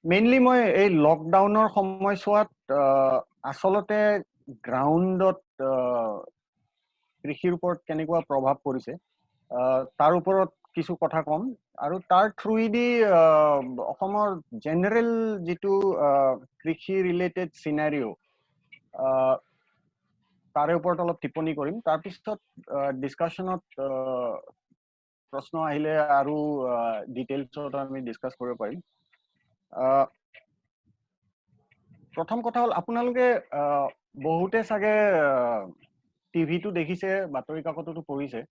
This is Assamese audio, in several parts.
মেইনলি মই এই লকডাউনৰ সময়ছোৱাত আচলতে গ্ৰাউণ্ডত কৃষিৰ ওপৰত কেনেকুৱা প্ৰভাৱ পৰিছে তাৰ ওপৰত কিছু কথা ক'ম আৰু তাৰ থ্ৰুইদি অসমৰ জেনেৰেল যিটো কৃষি ৰিলেটেড চিনাৰিঅ' তাৰে ওপৰত অলপ টিপ্পনী কৰিম। তাৰপিছত ডিছকাশ্যনত প্ৰশ্ন আহিলে আৰু ডিটেইলছত আমি ডিছকাছ কৰিব পাৰিম। প্ৰথম কথা হ'ল আপোনালোকে বহুতে চাগে টিভিটো দেখিছে, বাতৰি কাকততো পঢ়িছে,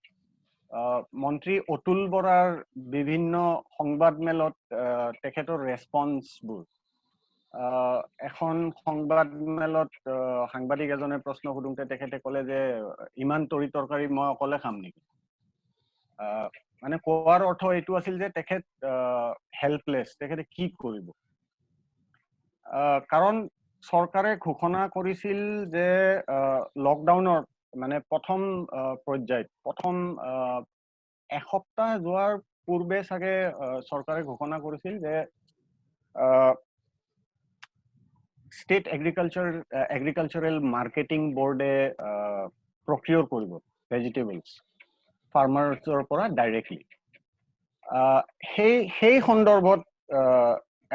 মন্ত্ৰী অতুল বৰাৰ বিভিন্ন সংবাদ মেলত তেখেতৰ ৰেছপন্সবোৰ। এখন সংবাদ মেলত সাংবাদিক এজনে প্ৰশ্ন সুধোতে তেখেতে ক'লে যে ইমান তৰি তৰকাৰী মই অকলে খাম নেকি। মানে কোৱাৰ অৰ্থ এইটো আছিল যে তেখেত হেল্পলেছ, তেখেতে কি কৰিব। কাৰণ চৰকাৰে ঘোষণা কৰিছিল যে লকডাউনৰ মানে প্ৰথম পৰ্যায়ত প্ৰথম এসপ্তাহ যোৱাৰ পূৰ্বে চাগে চৰকাৰে ঘোষণা কৰিছিল যে ষ্টেট এগ্ৰিকালচাৰেল মাৰ্কেটিং বোৰ্ডে প্ৰকিউৰ কৰিব ভেজিটেবলছ ফাৰ্মাৰ্ছৰ পৰা ডাইৰেক্টলি। সেই সন্দৰ্ভত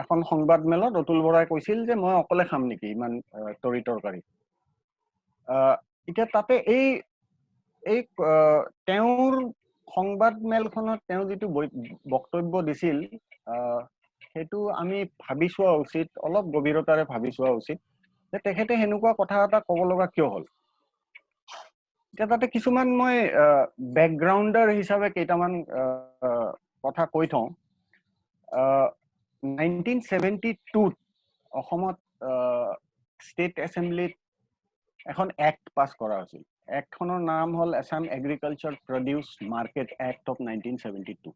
এখন সংবাদ মেলত অতুল বৰাই কৈছিল যে মই অকলে খাম নেকি ইমান তৰি তৰকাৰী। এতিয়া তাতে এই তেওঁৰ সংবাদ মেলখনত তেওঁ যিটো বক্তব্য দিছিল সেইটো আমি ভাবি চোৱা উচিত, অলপ গভীৰতাৰে ভাবি চোৱা উচিত যে তেখেতে সেনেকুৱা কথা এটা ক'ব লগা কিয় হ'ল। এতিয়া তাতে কিছুমান মই বেকগ্ৰাউণ্ডাৰ হিচাপে কেইটামান কথা কৈ থওঁ। 1972 অসমত ষ্টেট এছেম্বলিত এখন এক্ট পাছ কৰা হৈছিল। এক্টখনৰ নাম হ'ল Assam agriculture produce market act of 1972।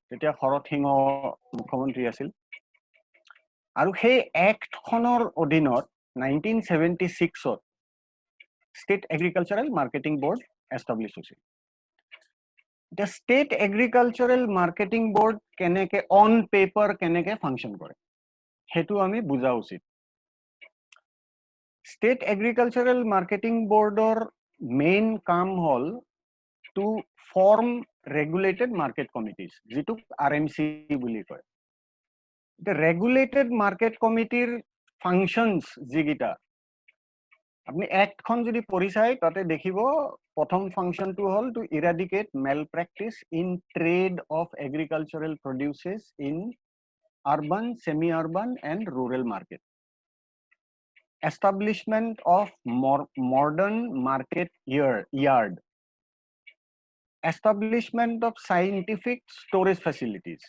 তেতিয়া শৰৎ সিংহ মুখ্যমন্ত্ৰী আছিল। আৰু সেই এক্টখনৰ অধীনত 1976ত state agricultural marketing board establish হৈছিল। এতিয়া ষ্টেট এগ্ৰিকালচাৰেল মাৰ্কেটিং বোৰ্ড কেনেকে অন পেপাৰ কেনেকে ফাংচন কৰে সেইটো আমি বুজা উচিত। ষ্টেট এগ্ৰিকালচাৰেল মাৰ্কেটিং বোৰ্ডৰ মেইন কাম হ'ল to form regulated market committees, যিটোক RMC বুলি কয়। এতিয়া ৰেগুলেটেড মাৰ্কেট কমিটিৰ ফাংচনছ যিকেইটা আপুনি এক্টখন যদি পঢ়ি চাই তাতে দেখিব প্ৰথম ফাংচনটো হ'ল to eradicate malpractice in trade of agricultural produces in urban, semi urban and rural market. Establishment of modern market yard, establishment of scientific storage facilities,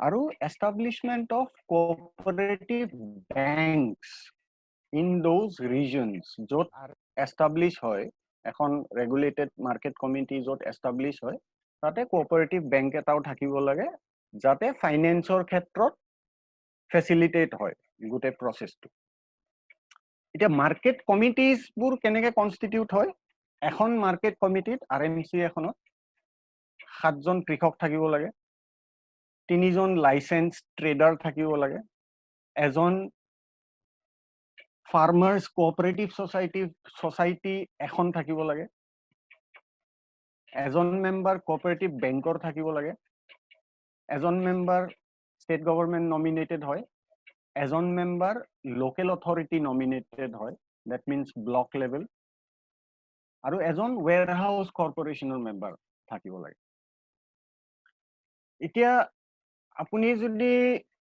আৰু establishment of cooperative banks in those regions য'ত establish হয় এখন regulated market committee য'ত establish হয় তাতে cooperative bank এটাও থাকিব লাগে যাতে ফাইনেন্সৰ ক্ষেত্ৰত ফেচিলিটেট হয় গোটেই প্ৰসেসটো। এতিয়া মাৰ্কেট কমিটিজবোৰ কেনেকে কনষ্টিটিউট হয়, এখন মাৰ্কেট কমিটিত RMC এখনত 7জন কৃষক থাকিব লাগে, 3জন লাইসেন্স ট্ৰেডাৰ থাকিব লাগে, এজন ফাৰ্মাৰ্স কোঅপাৰেটিভ সোসাইটি এখন থাকিব লাগে, এজন মেম্বাৰ কোঅপাৰেটিভ বেংকৰ থাকিব লাগে, এজন মেম্বাৰ ষ্টেট গভৰ্ণমেণ্ট নমিনেটেড হয়, এজন মেম্বাৰ লোকেল অথৰিটি নমিনেটেড হয়, that means ব্লক লেভেল, আৰু এজন ওয়াৰহাউস কৰ্পোৰেশনৰ মেম্বাৰ থাকিব লাগে। এতিয়া আপুনি যদি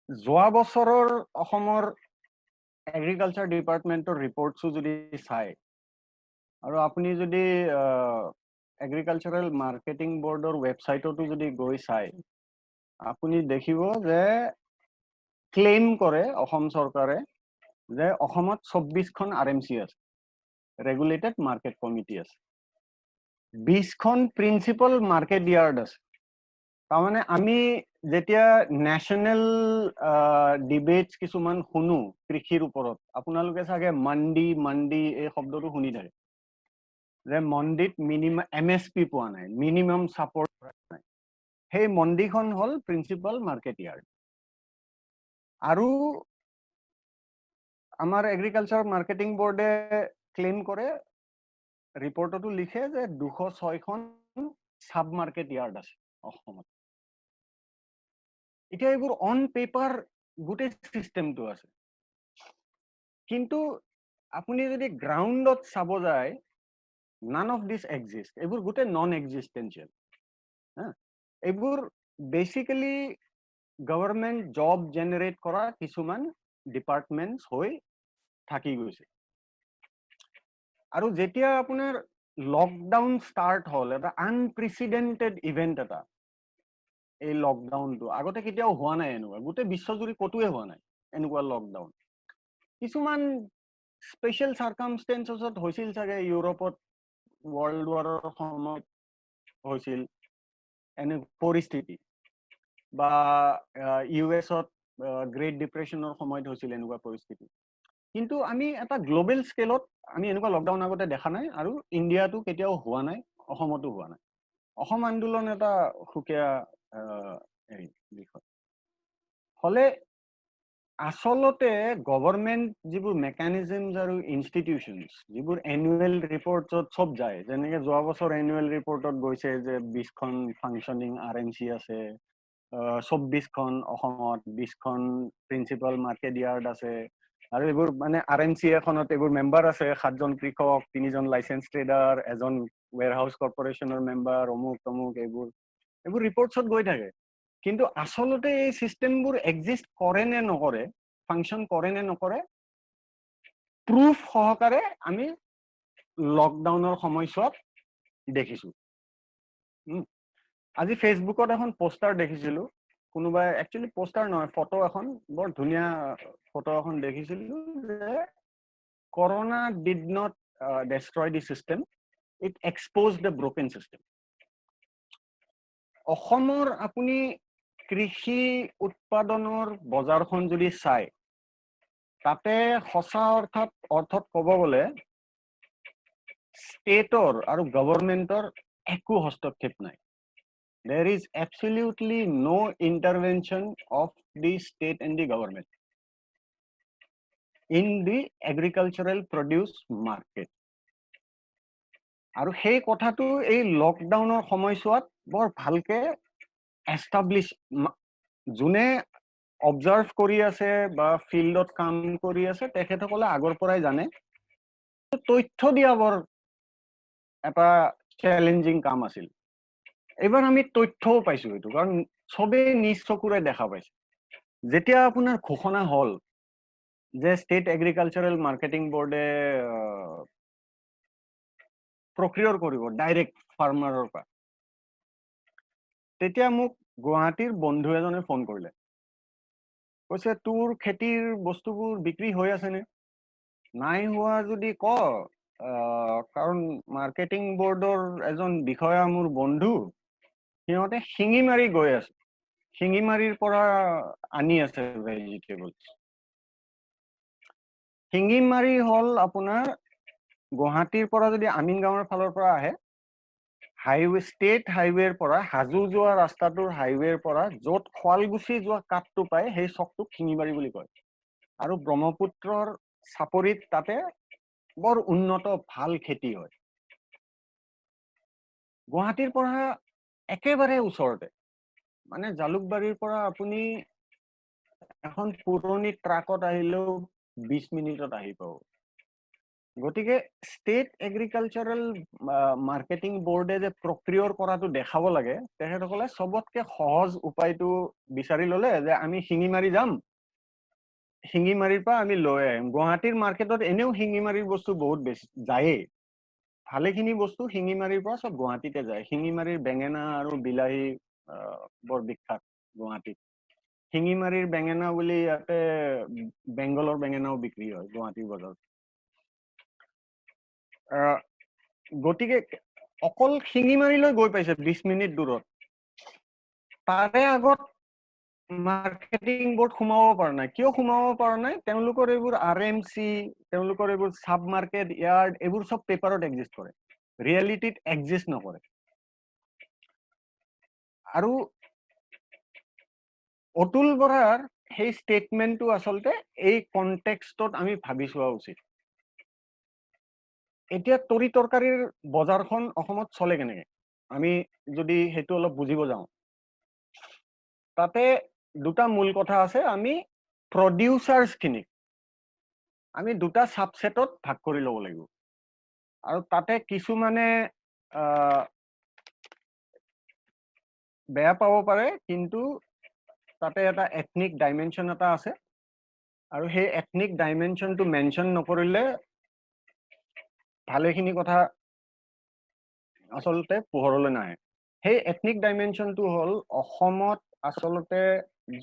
যোৱা বছৰৰ অসমৰ এগ্ৰিকালচাৰ ডিপাৰ্টমেন্টৰ ৰিপৰ্টছো যদি চাই আৰু আপুনি যদি এগ্ৰিকালচাৰেল মাৰ্কেটিং বোৰ্ডৰ ৱেবসাইটতো যদি গৈ চাই আপুনি দেখিব যে ক্লেইম কৰে অসম চৰকাৰে যে অসমত 24খন RMC আছে, ৰেগুলেটেড মাৰ্কেট কমিটি আছে, 20খন প্ৰিন্সিপাল মাৰ্কেট ইয়াৰ্ড আছে। তাৰমানে আমি যেতিয়া নেশ্যনেল ডিবেটছ কিছুমান শুনো কৃষিৰ ওপৰত, আপোনালোকে চাগে মন্ডি এই শব্দটো শুনি থাকে যে মন্ডিত মিনিমাম MSP পোৱা নাই, মিনিমাম সাপোৰ্ট নাই। সেই মন্ডিখন হ'ল প্ৰিন্সিপাল মাৰ্কেট ইয়াৰ্ড। আৰু আমাৰ এগ্ৰিকালচাৰ মাৰ্কেটিং বোৰ্ডে ক্লেইম কৰে ৰিপৰ্টতো লিখে যে 206খন সাব মাৰ্কেট ইয়াৰ্ড আছে অসমত এতিয়া এইবোৰ অন পেপাৰ গোটেই সিস্টেমটো আছে কিন্তু আপুনি যদি গ্ৰাউণ্ডত চাব যায় none of this exist এইবোৰ গোটেই নন এক্সিস্টেন্সিয়েল এইবোৰ বেসিক্যালি গভৰ্নমেন্ট জব জেনাৰেট কৰা কিছুমান ডিপাৰ্টমেন্টস হৈ থাকি গৈছে আৰু যেতিয়া আপোনাৰ লকডাউন ষ্টাৰ্ট হল এটা আনপ্ৰেসিডেন্টেড ইভেন্ট এটা এই লকডাউনটো আগতে কেতিয়াও হোৱা নাই এনেকুৱা গোটেই বিশ্বজুৰি কতোৱে হোৱা নাই এনেকুৱা লকডাউন কিছুমান স্পেশাল সাৰ্কামস্টেন্সেছত হৈছিল চাগে ইউৰোপত ওয়াৰ্ল্ড ওয়াৰৰ সময়ত হৈছিল এনে পৰিস্থিতি বা ইউএছত গ্ৰেট ডিপ্ৰেছনৰ সময়ত হৈছিল এনেকুৱা পৰিস্থিতি কিন্তু আমি এটা গ্লোবেল স্কেলত আমি এনেকুৱা লকডাউন আগতে দেখা নাই আৰু ইণ্ডিয়াটো কেতিয়াও হোৱা নাই অসমতো হোৱা নাই অসম আন্দোলন এটা সুকীয়া বিষয় হলে আসলতে গভৰ্নমেন্ট যিবোৰ মেকানিজমছ আৰু ইনষ্টিটিউশনছ যিবোৰ এনুৱেল ৰিপৰ্টছত সব যায় যেনেকে যোৱা বছৰ এনুৱেল ৰিপৰ্টত গৈছে যে 20খন ফাংচনিং আৰএমচি আছে 24খন অসমত 20খন প্ৰিন্সিপাল মাৰ্কেট ইয়াৰ্ড আছে আৰু এইবোৰ মানে আৰএমচি এখনত এইবোৰ মেম্বাৰ আছে 7জন কৃষক 3জন লাইসেন্স ট্ৰেডাৰ এজন ওয়্যাৰহাউস কৰ্পোৰেশনৰ মেম্বাৰ অমুক তমুক এইবোৰ ৰিপৰ্টছত গৈ থাকে কিন্তু আসলতে এই সিস্টেমবোৰ এক্সিস্ট কৰে নে নকৰে ফাংশন কৰে নে নকৰে প্ৰুফ সহকাৰে আমি লকডাউনৰ সময়ছোৱাত দেখিছো আজি ফেসবুকত এখন পোস্টাৰ দেখিছিলো কোনোবাই একচুয়ালি পোস্টাৰ নহয় ফটো এখন বৰ ধুনীয়া ফটো এখন দেখিছিলো যে corona did not destroy the system it exposes the broken system অসমৰ আপুনি কৃষি উৎপাদনৰ বজাৰখন যদি চাই তাতে সঁচা অৰ্থত ক'ব গ'লে ষ্টেটৰ আৰু গভৰ্নমেন্টৰ একো হস্তক্ষেপ নাই there is absolutely no intervention of the state and the government in the agricultural produce market আৰু সেই কথাটো এই লকডাউনৰ সময়ছোৱাত বৰ ভালকে এস্টাব্লিশ যোনে অবজাৰ্ভ কৰি আছে বা ফিল্ডত কাম কৰি আছে তেখেতসকলে আগৰ পৰাই জানে তথ্য দিয়া বৰ এটা চ্যালেঞ্জিং কাম আছিল এবাৰ আমি তথ্যও পাইছো এইটো কাৰণ সবে নিজ চকুৰে দেখা পাইছে যেতিয়া আপোনাৰ ঘোষণা হল যে ষ্টেট এগ্ৰিকালচাৰেল মাৰ্কেটিং বোৰ্ডে প্ৰক্ৰিয়ৰ কৰিব ডাইৰেক্ট ফাৰ্মাৰৰ পৰা তেতিয়া মোক গুৱাহাটীৰ বন্ধু এজনে ফোন কৰিলে কৈছে তোৰ খেতিৰ বস্তুবোৰ বিক্ৰী হৈ আছে নে নাই হোৱা যদি ক কাৰণ মাৰ্কেটিং বোৰ্ডৰ এজন বিষয়া মোৰ বন্ধু সিহঁতে শিঙিমাৰি গৈ আছে শিঙিমাৰিৰ পৰা আনি আছে ভেজিটেবলছ শিঙিমাৰি হল আপোনাৰ গুৱাহাটীৰ পৰা যদি আমিনগাঁৱৰ ফালৰ পৰা আহে হাইৱে ষ্টেট হাইৱেৰ পৰা হাজু যোৱা ৰাস্তাটোৰ হাইৱেৰ পৰা য'ত শুৱালকুছি যোৱা কাটটো পায় সেই চকটোক শিঙিমাৰি বুলি কয় আৰু ব্ৰহ্মপুত্ৰৰ চাপৰিত তাতে বৰ উন্নত ভাল খেতি হয় গুৱাহাটীৰ পৰা একেবাৰে ওচৰতে মানে জালুকবাৰীৰ পৰা আপুনি এখন পুৰণি ট্ৰাকত আহিলেও 20 মিনিটত আহি পাব গতিকে ষ্টেট এগ্ৰিকালচাৰেল মাৰ্কেটিং বোৰ্ডে যে প্ৰক্ৰিয়ৰ কৰাটো দেখাব লাগে তেখেতসকলে সবতকে সহজ উপায়টো বিচাৰি ললে যে আমি শিঙিমাৰি যাম শিঙিমাৰিৰ পৰা আমি লৈ আহিম গুৱাহাটীৰ মাৰ্কেটত এনেও শিঙিমাৰিৰ বস্তু বহুত বেছি যায়েই ভালেখিনি বস্তু শিঙিমাৰিৰ পৰা সব গুৱাহাটীতে যায় শিঙিমাৰিৰ বেঙেনা আৰু বিলাহী বৰ বিখ্যাত গুৱাহাটীত শিঙিমাৰিৰ বেঙেনা বুলি ইয়াতে বেংগলৰ বেঙেনাও বিক্ৰী হয় গুৱাহাটীৰ বজাৰত গতিকে অকল শিঙিমাৰিলৈ গৈ পাইছে 20 মিনিট দূৰত তাৰে আগত মাৰ্কেটিং বোৰ্ড সোমাব পৰা নাই কিয় সোমাব পৰা নাই তেওঁলোকৰ এইবোৰ আৰএমচি তেওঁলোকৰ এইবোৰ সাব মাৰ্কেট ইয়াৰ্ড এইবোৰ সব পেপাৰত এক্সিষ্ট কৰে ৰিয়েলিটিত এক্সিষ্ট নকৰে আৰু অতুল বৰাৰ সেই স্টেটমেন্টটো আসলতে এই কনটেক্সটত আমি ভাবি চোৱা উচিত। এতিয়া তৰি তৰকাৰীৰ বজাৰখন অসমত চলে কেনেকে, আমি যদি সেইটো অলপ বুজিব যাওঁ, তাতে দুটা মূল কথা আছে। আমি প্ৰডিউচাৰ্ছখিনিক আমি দুটা সাবসেটত ভাগ কৰি ল'ব লাগিব, আৰু তাতে কিছুমানে বেয়া পাব পাৰে, কিন্তু তাতে এটা এথনিক ডাইমেনশ্যন এটা আছে, আৰু সেই এথনিক ডাইমেনশ্যনটো মেনশ্যন নকৰিলে ভালেখিনি কথা আসলতে পোহৰলৈ নাহে। সেই এথনিক ডাইমেনশ্যনটো হ'ল অসমত আসলতে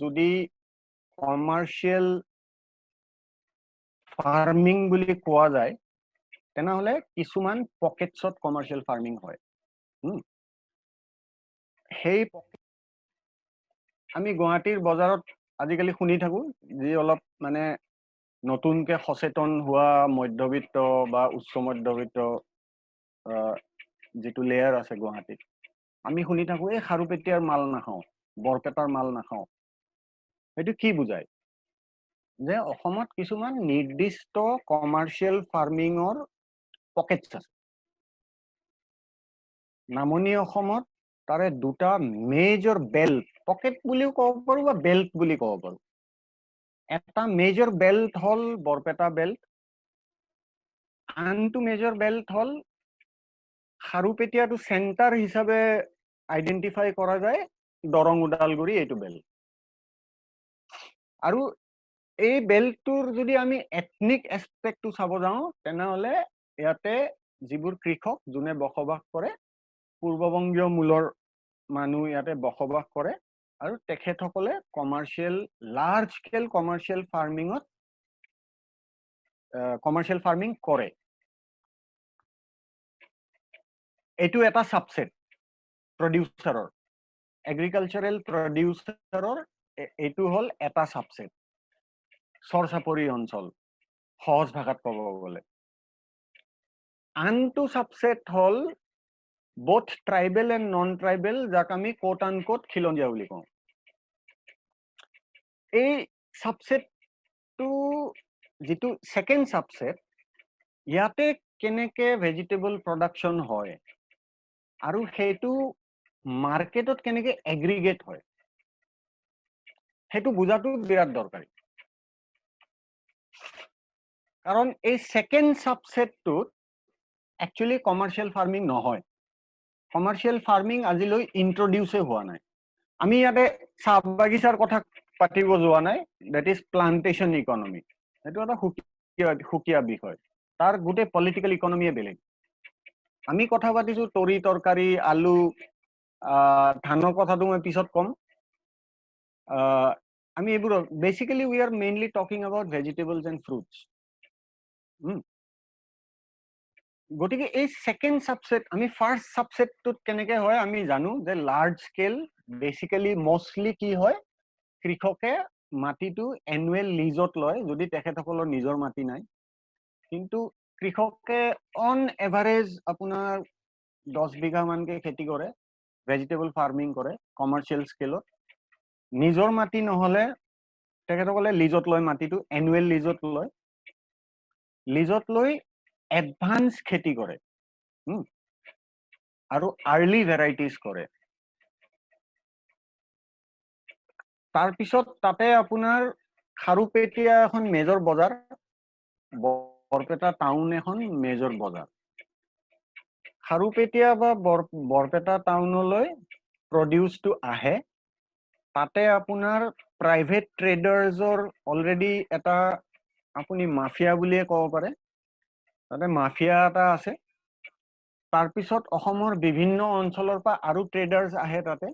যদি কমাৰ্চিয়েল ফাৰ্মিং বুলি কোৱা যায়, তেনেহ'লে কিছুমান পকেটছত কমাৰ্চিয়েল ফাৰ্মিং হয়। সেই আমি গুৱাহাটীৰ বজাৰত আজিকালি শুনি থাকো, যি অলপ মানে নতুনকে সচেতন হোৱা মধ্যবিত্ত বা উচ্চ মধ্যবিত্ত যিটো লেয়াৰ আছে গুৱাহাটীত, আমি শুনি থাকো এই খাৰুপেটীয়াৰ মাল নাখাওঁ, বৰপেটাৰ মাল নাখাওঁ। সেইটো কি বুজায়? যে অসমত কিছুমান নিৰ্দিষ্ট কমাৰ্চিয়েল ফাৰ্মিঙৰ পকেটছ আছে। নামনি অসমত তাৰে দুটা মেজৰ বেল্ট, পকেট বুলিও ক'ব পাৰো বা বেল্ট বুলি ক'ব পাৰো। এটা মেজৰ বেল্ট হ'ল বৰপেটা বেল্ট, আনটো মেজৰ বেল্ট হ'ল খাৰুপেটীয়াটো চেণ্টাৰ হিচাপে আইডেন্টিফাই কৰা যায় দৰং ওদালগুৰি এইটো বেল্ট। আৰু এই বেল্টটোৰ যদি আমি এথনিক এছপেক্টটো চাব যাওঁ, তেনেহ'লে ইয়াতে যিবোৰ কৃষক যোনে বসবাস কৰে, পূৰ্ববংগীয় মূলৰ মানুহ ইয়াতে বসবাস কৰে, আৰু তেখেতসকলে commercial large scale commercial farming কৰে। এইটো এটা সাবসেট প্ৰডিউচাৰৰ, এগ্ৰিকালচাৰেল প্ৰডিউচাৰৰ এইটো হ'ল এটা সাবসেট, চৰচাপৰি অঞ্চল সহজ ভাষাত ক'ব গ'লে। আনটো সাবসেট হ'ল both tribal and non-tribal, যাক আমি কোট আন কোট খিলঞ্জীয়া বুলি কওঁ। এই সাবসেটটো যিটো সেকেন্ড সাবসেট, ইয়াতে কেনেকে ভেজিটেবল প্ৰডাকশ্যন হয় আৰু সেইটো মাৰ্কেটত কেনেকে এগ্ৰিগেট হয়, সেইটো বুজাটো বিৰাট দৰকাৰী। কাৰণ এই সেকেন্ড সাবসেটটোত একচুৱেলি কমাৰ্চিয়েল ফাৰ্মিং নহয়, কমাৰ্চিয়েল ফাৰ্মিং আজিলৈ ইন্ট্ৰডিউচে হোৱা নাই। আমি ইয়াতে চাহ বাগিচাৰ কথা পাতিব যোৱা নাই, দেট ইজ প্লান্টেশ্যন ইকনমি। সেইটো এটা সুকীয়া বিষয়, তাৰ গোটেই পলিটিকেল ইকনমিয়ে বেলেগ। আমি কথা পাতিছো তৰি তৰকাৰী, আলু, ধানৰ কথাটো মই পিছত ক'ম। আমি এইবোৰ basically we are mainly talking about vegetables and fruits. গতিকে এই সেকেন্ড সাবসেট, আমি ফাৰ্স্ট সাবসেটটোত কেনেকে হয় আমি জানো যে লাৰ্জ স্কেল বেচিকেলি মষ্টলি কি হয়, কৃষকে মাটিটো এনুৱেল লিজত লয় যদি তেখেতসকলৰ নিজৰ মাটি নাই। কিন্তু কৃষকে অন এভাৰেজ আপোনাৰ 10 বিঘা মানকে খেতি কৰে, ভেজিটেবল ফাৰ্মিং কৰে কমাৰ্চিয়েল স্কেলত। নিজৰ মাটি নহ'লে তেখেতসকলে লিজত লয়, মাটিটো এনুৱেল লিজত লয়, লিজত লৈ এডভান্স খেতি কৰে আৰু আৰ্লি ভেৰাইটিজ কৰে। তাৰপিছত তাতে আপোনাৰ খাৰুপেটীয়া এখন মেজৰ বজাৰ, বৰপেটা টাউন এখন মেজৰ বজাৰ। খাৰুপেটীয়া বা বৰপেটা টাউনলৈ প্ৰডিউচটো আহে, তাতে আপোনাৰ প্ৰাইভেট ট্ৰেডাৰ্ছৰ অলৰেডি এটা আপুনি মাফিয়া বুলিয়ে ক'ব পাৰে, তাতে মাফিয়া এটা আছে। তাৰপিছত অসমৰ বিভিন্ন অঞ্চলৰ পৰা আৰু ট্ৰেডাৰ্ছ আহে, তাতে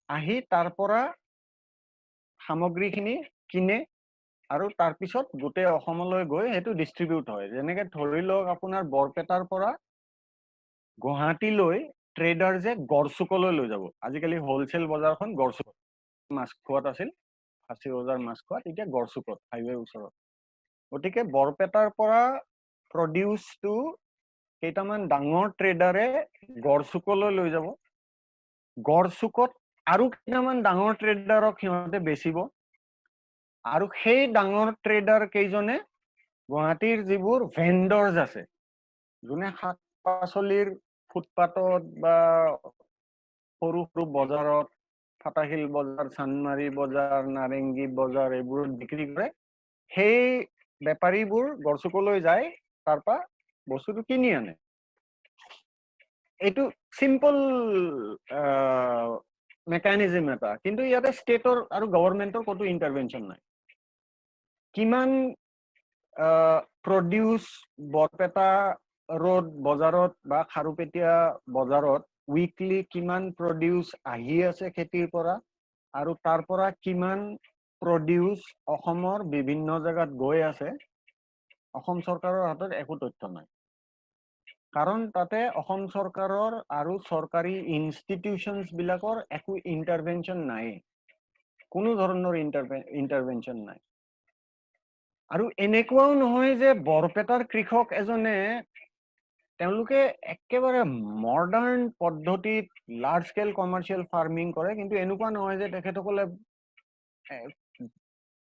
আহি তাৰ পৰা সামগ্ৰীখিনি কিনে, আৰু তাৰপিছত গোটেই অসমলৈ গৈ সেইটো ডিষ্ট্ৰিবিউট হয়। যেনেকে ধৰি লওক আপোনাৰ বৰপেটাৰ পৰা গুৱাহাটীলৈ ট্ৰেডাৰ্ছে গড়চুকলৈ লৈ যাব। আজিকালি হোলচেল বজাৰখন গড়চুকত, মাছখোৱাত আছিল, ফাঁচী বজাৰ মাছখোৱাত, এতিয়া গড়চুকত হাইৱেৰ ওচৰত। গতিকে বৰপেটাৰ পৰা প্ৰডিউচটো কেইটামান ডাঙৰ ট্ৰেডাৰে গড়চুকলৈ লৈ যাব, গড়চুকত আৰু কেইটামান ডাঙৰ ট্ৰেডাৰক সিহঁতে বেচিব, আৰু সেই ডাঙৰ ট্ৰেডাৰ কেইজনে গুৱাহাটীৰ যিবোৰ ভেণ্ডৰ্স আছে যোনে শাক পাচলিৰ ফুটপাথত বা সৰু সৰু বজাৰত ফাটাশিল বজাৰ চানমাৰী বজাৰ নাৰেংগী বজাৰ এইবোৰত বিক্ৰী কৰে সেই বেপাৰীবোৰ গড়চুকলৈ যায় তাৰ পৰা বস্তুটো কিনি আনে এইটো সিম্পল মেকানিজম এটা কিন্তু ইয়াতে ষ্টেটৰ আৰু গভৰ্ণমেণ্টৰ কতো ইণ্টাৰভেনশ্যন নাই কিমান প্ৰডিউচ বৰপেটা ৰোড বজাৰত বা খাৰুপেটীয়া বজাৰত উইকলি কিমান প্ৰডিউচ আহি আছে খেতিৰ পৰা আৰু তাৰ পৰা কিমান প্ৰডিউচ অসমৰ বিভিন্ন জায়গাত গৈ আছে অসম চৰকাৰৰ হাতত একো তথ্য নাই কাৰণ তাতে অসম চৰকাৰৰ আৰু চৰকাৰী ইনষ্টিটিউশনছ বিলাকৰ একো ইণ্টাৰভেনশ্যন নাই কোনো ধৰণৰ ইণ্টাৰভেনশ্যন নাই আৰু এনেকুৱাও নহয় যে বৰপেটাৰ কৃষক এজনে তেওঁলোকে একেবাৰে মডাৰ্ণ পদ্ধতিত লাৰ্জ স্কেল কমাৰ্চিয়েল ফাৰ্মিং কৰে কিন্তু এনেকুৱা নহয় যে তেখেতসকলে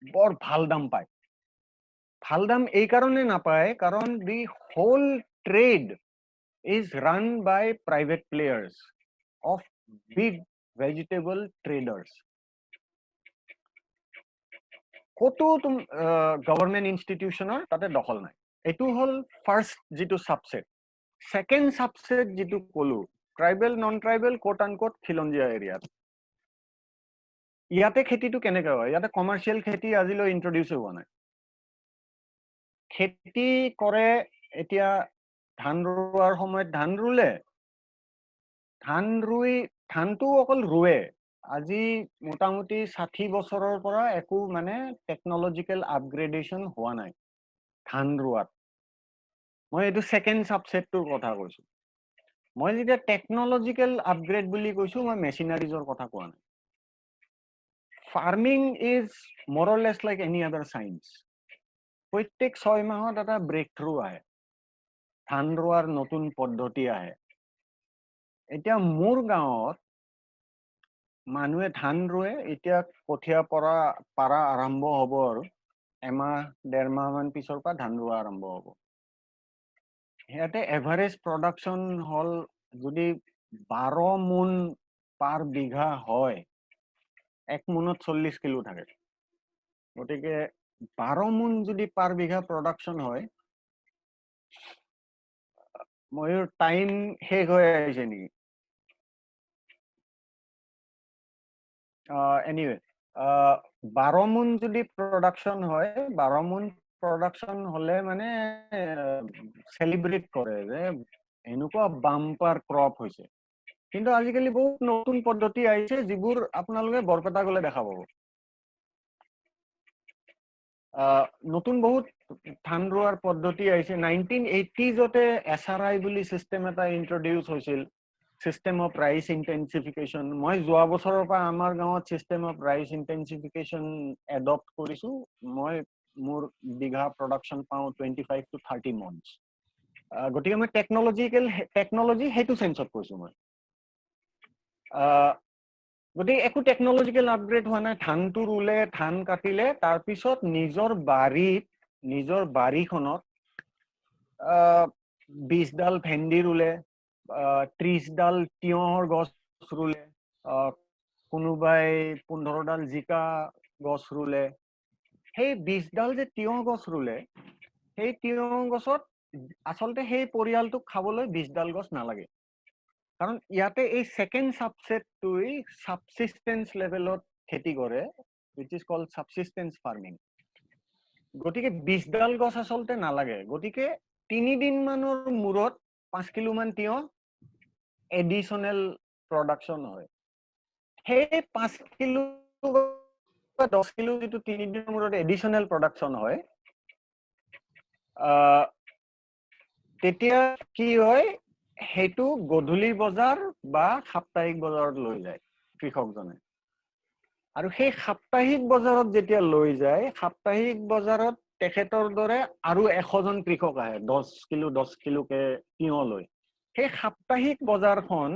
বৰ ভাল দাম পায় ভাল দাম এই কাৰণে নাপায় কাৰণ the whole trade is run by private players of big vegetable traders. কতো গভৰ্ণমেণ্ট ইনষ্টিটিউচনৰ তাতে দখল নাই এইটো হল ফাৰ্ষ্ট যিটো সাবসেট সেকেন্ড সাবসেট যিটো কলো ট্ৰাইবেল নন ট্ৰাইবেল কোট আন কোট খিলঞ্জীয়া এৰিয়াত ইয়াতে খেতিটো কেনেকৈ হয় ইয়াতে কমাৰ্চিয়েল খেতি আজিলৈ ইন্ট্ৰডিউস হোৱা নাই খেতি কৰে এতিয়া ধান ৰোৱাৰ সময়ত ধান ৰুলে ধান ৰুই ধানটো অকল ৰুৱে আজি মোটামুটি 60 বছৰৰ পৰা একো মানে টেকনলজিক্যাল আপগ্ৰেডেশন হোৱা নাই ধান ৰুৱাত মই এইটো সেকেন্ড সাবসেটটোৰ কথা কৈছো মই যেতিয়া টেকনলজিক্যাল আপগ্ৰেড বুলি কৈছো মই মেচিনাৰিজৰ কথা কোৱা নাই farming is more or less like any other science প্ৰত্যেক 6 মাহত এটা ব্ৰেক থ্ৰু আহে ধান ৰোৱাৰ নতুন পদ্ধতি আহে এতিয়া মোৰ গাঁৱত মানুহে ধান ৰুৱে এতিয়া কঠিয়া পাৰা আৰম্ভ হ'ব আৰু এমাহ ডেৰমাহ মান পিছৰ পৰা ধান ৰোৱা আৰম্ভ হ'ব ইয়াতে এভাৰেজ প্ৰডাকশন হল যদি 12 মোন পাৰ বিঘা হয় 1 মোনত 40 কিলো থাকে গতিকে 12 মোন যদি পাৰ বিঘা প্ৰডাকশন হয় ময়ুৰ টাইম শেষ হৈ আহিছে নেকি এনিৱে 12 মোন যদি প্ৰডাকশন হয় 12 মোন প্ৰডাকশন হলে মানে সেলিব্ৰেট কৰে যে এনেকুৱা বাম্পাৰ ক্ৰপ হৈছে কিন্তু আজিকালি বহুত নতুন পদ্ধতি আহিছে যিবোৰ আপোনালোকে বৰপেটা গলে দেখা পাব নতুন বহুত ধান ৰোৱাৰ পদ্ধতি আহিছে 1980জতে SRI বুলি সিস্টেম এটা ইন্ট্ৰডিউস হৈছিল সিস্টেম অফ ৰাইস ইন্টেনসিফিকেশন মই যোৱা বছৰৰ পৰা আমাৰ গাঁৱত সিস্টেম অফ ৰাইস ইন্টেনসিফিকেশন এডপ্ট কৰিছো মই মোৰ বিঘা প্ৰডাকশন পাও 25 to 30 মন্থ গতিকে মই টেকনলজি হেতু সেন্সত কৈছো মই গতিকে একো টেকনলজিক্যাল আপগ্ৰেড হোৱা নাই ধানটো ৰুলে ধান কাটিলে তাৰ পিছত নিজৰ বাৰীখনত 20 ডাল ভেন্দি ৰুলে 30 ডাল তিয়হৰ গছ ৰুলে কোনোবাই 15 ডাল জিকা গছ ৰুলে সেই 20 ডাল যে তিয়হ গছ ৰুলে সেই তিয়হ গছত আচলতে সেই পৰিয়ালটোক খাবলৈ 20 ডাল গছ নালাগে কাৰণ ইয়াতে এই সেকেন্ড সাবসেটটোই সাবসিস্টেন্স লেভেলত খেতি কৰে which is called subsistence farming গতিকে 20 ডাল গছ আচলতে নালাগে গতিকে 3 দিন মানৰ মূৰত 5 কিলো মান তিয়হ এডিশনাল প্ৰডাকশন হয় সেই 5 কিলো বা 10 কিলো যেটো 3 দিনৰ মূৰত এডিশনাল প্ৰডাকশন হয় তেতিয়া কি হয় হেতু গধুলি বজাৰ বা সাপ্তাহিক বজাৰত লৈ যায় কৃষকজনে আৰু সেই সাপ্তাহিক বজাৰত যেতিয়া লৈ যায় সাপ্তাহিক বজাৰত তেখেতৰ দৰে আৰু 100 জন কৃষক আহে 10 কিলো কে তিয়হ লৈ সেই সাপ্তাহিক বজাৰখন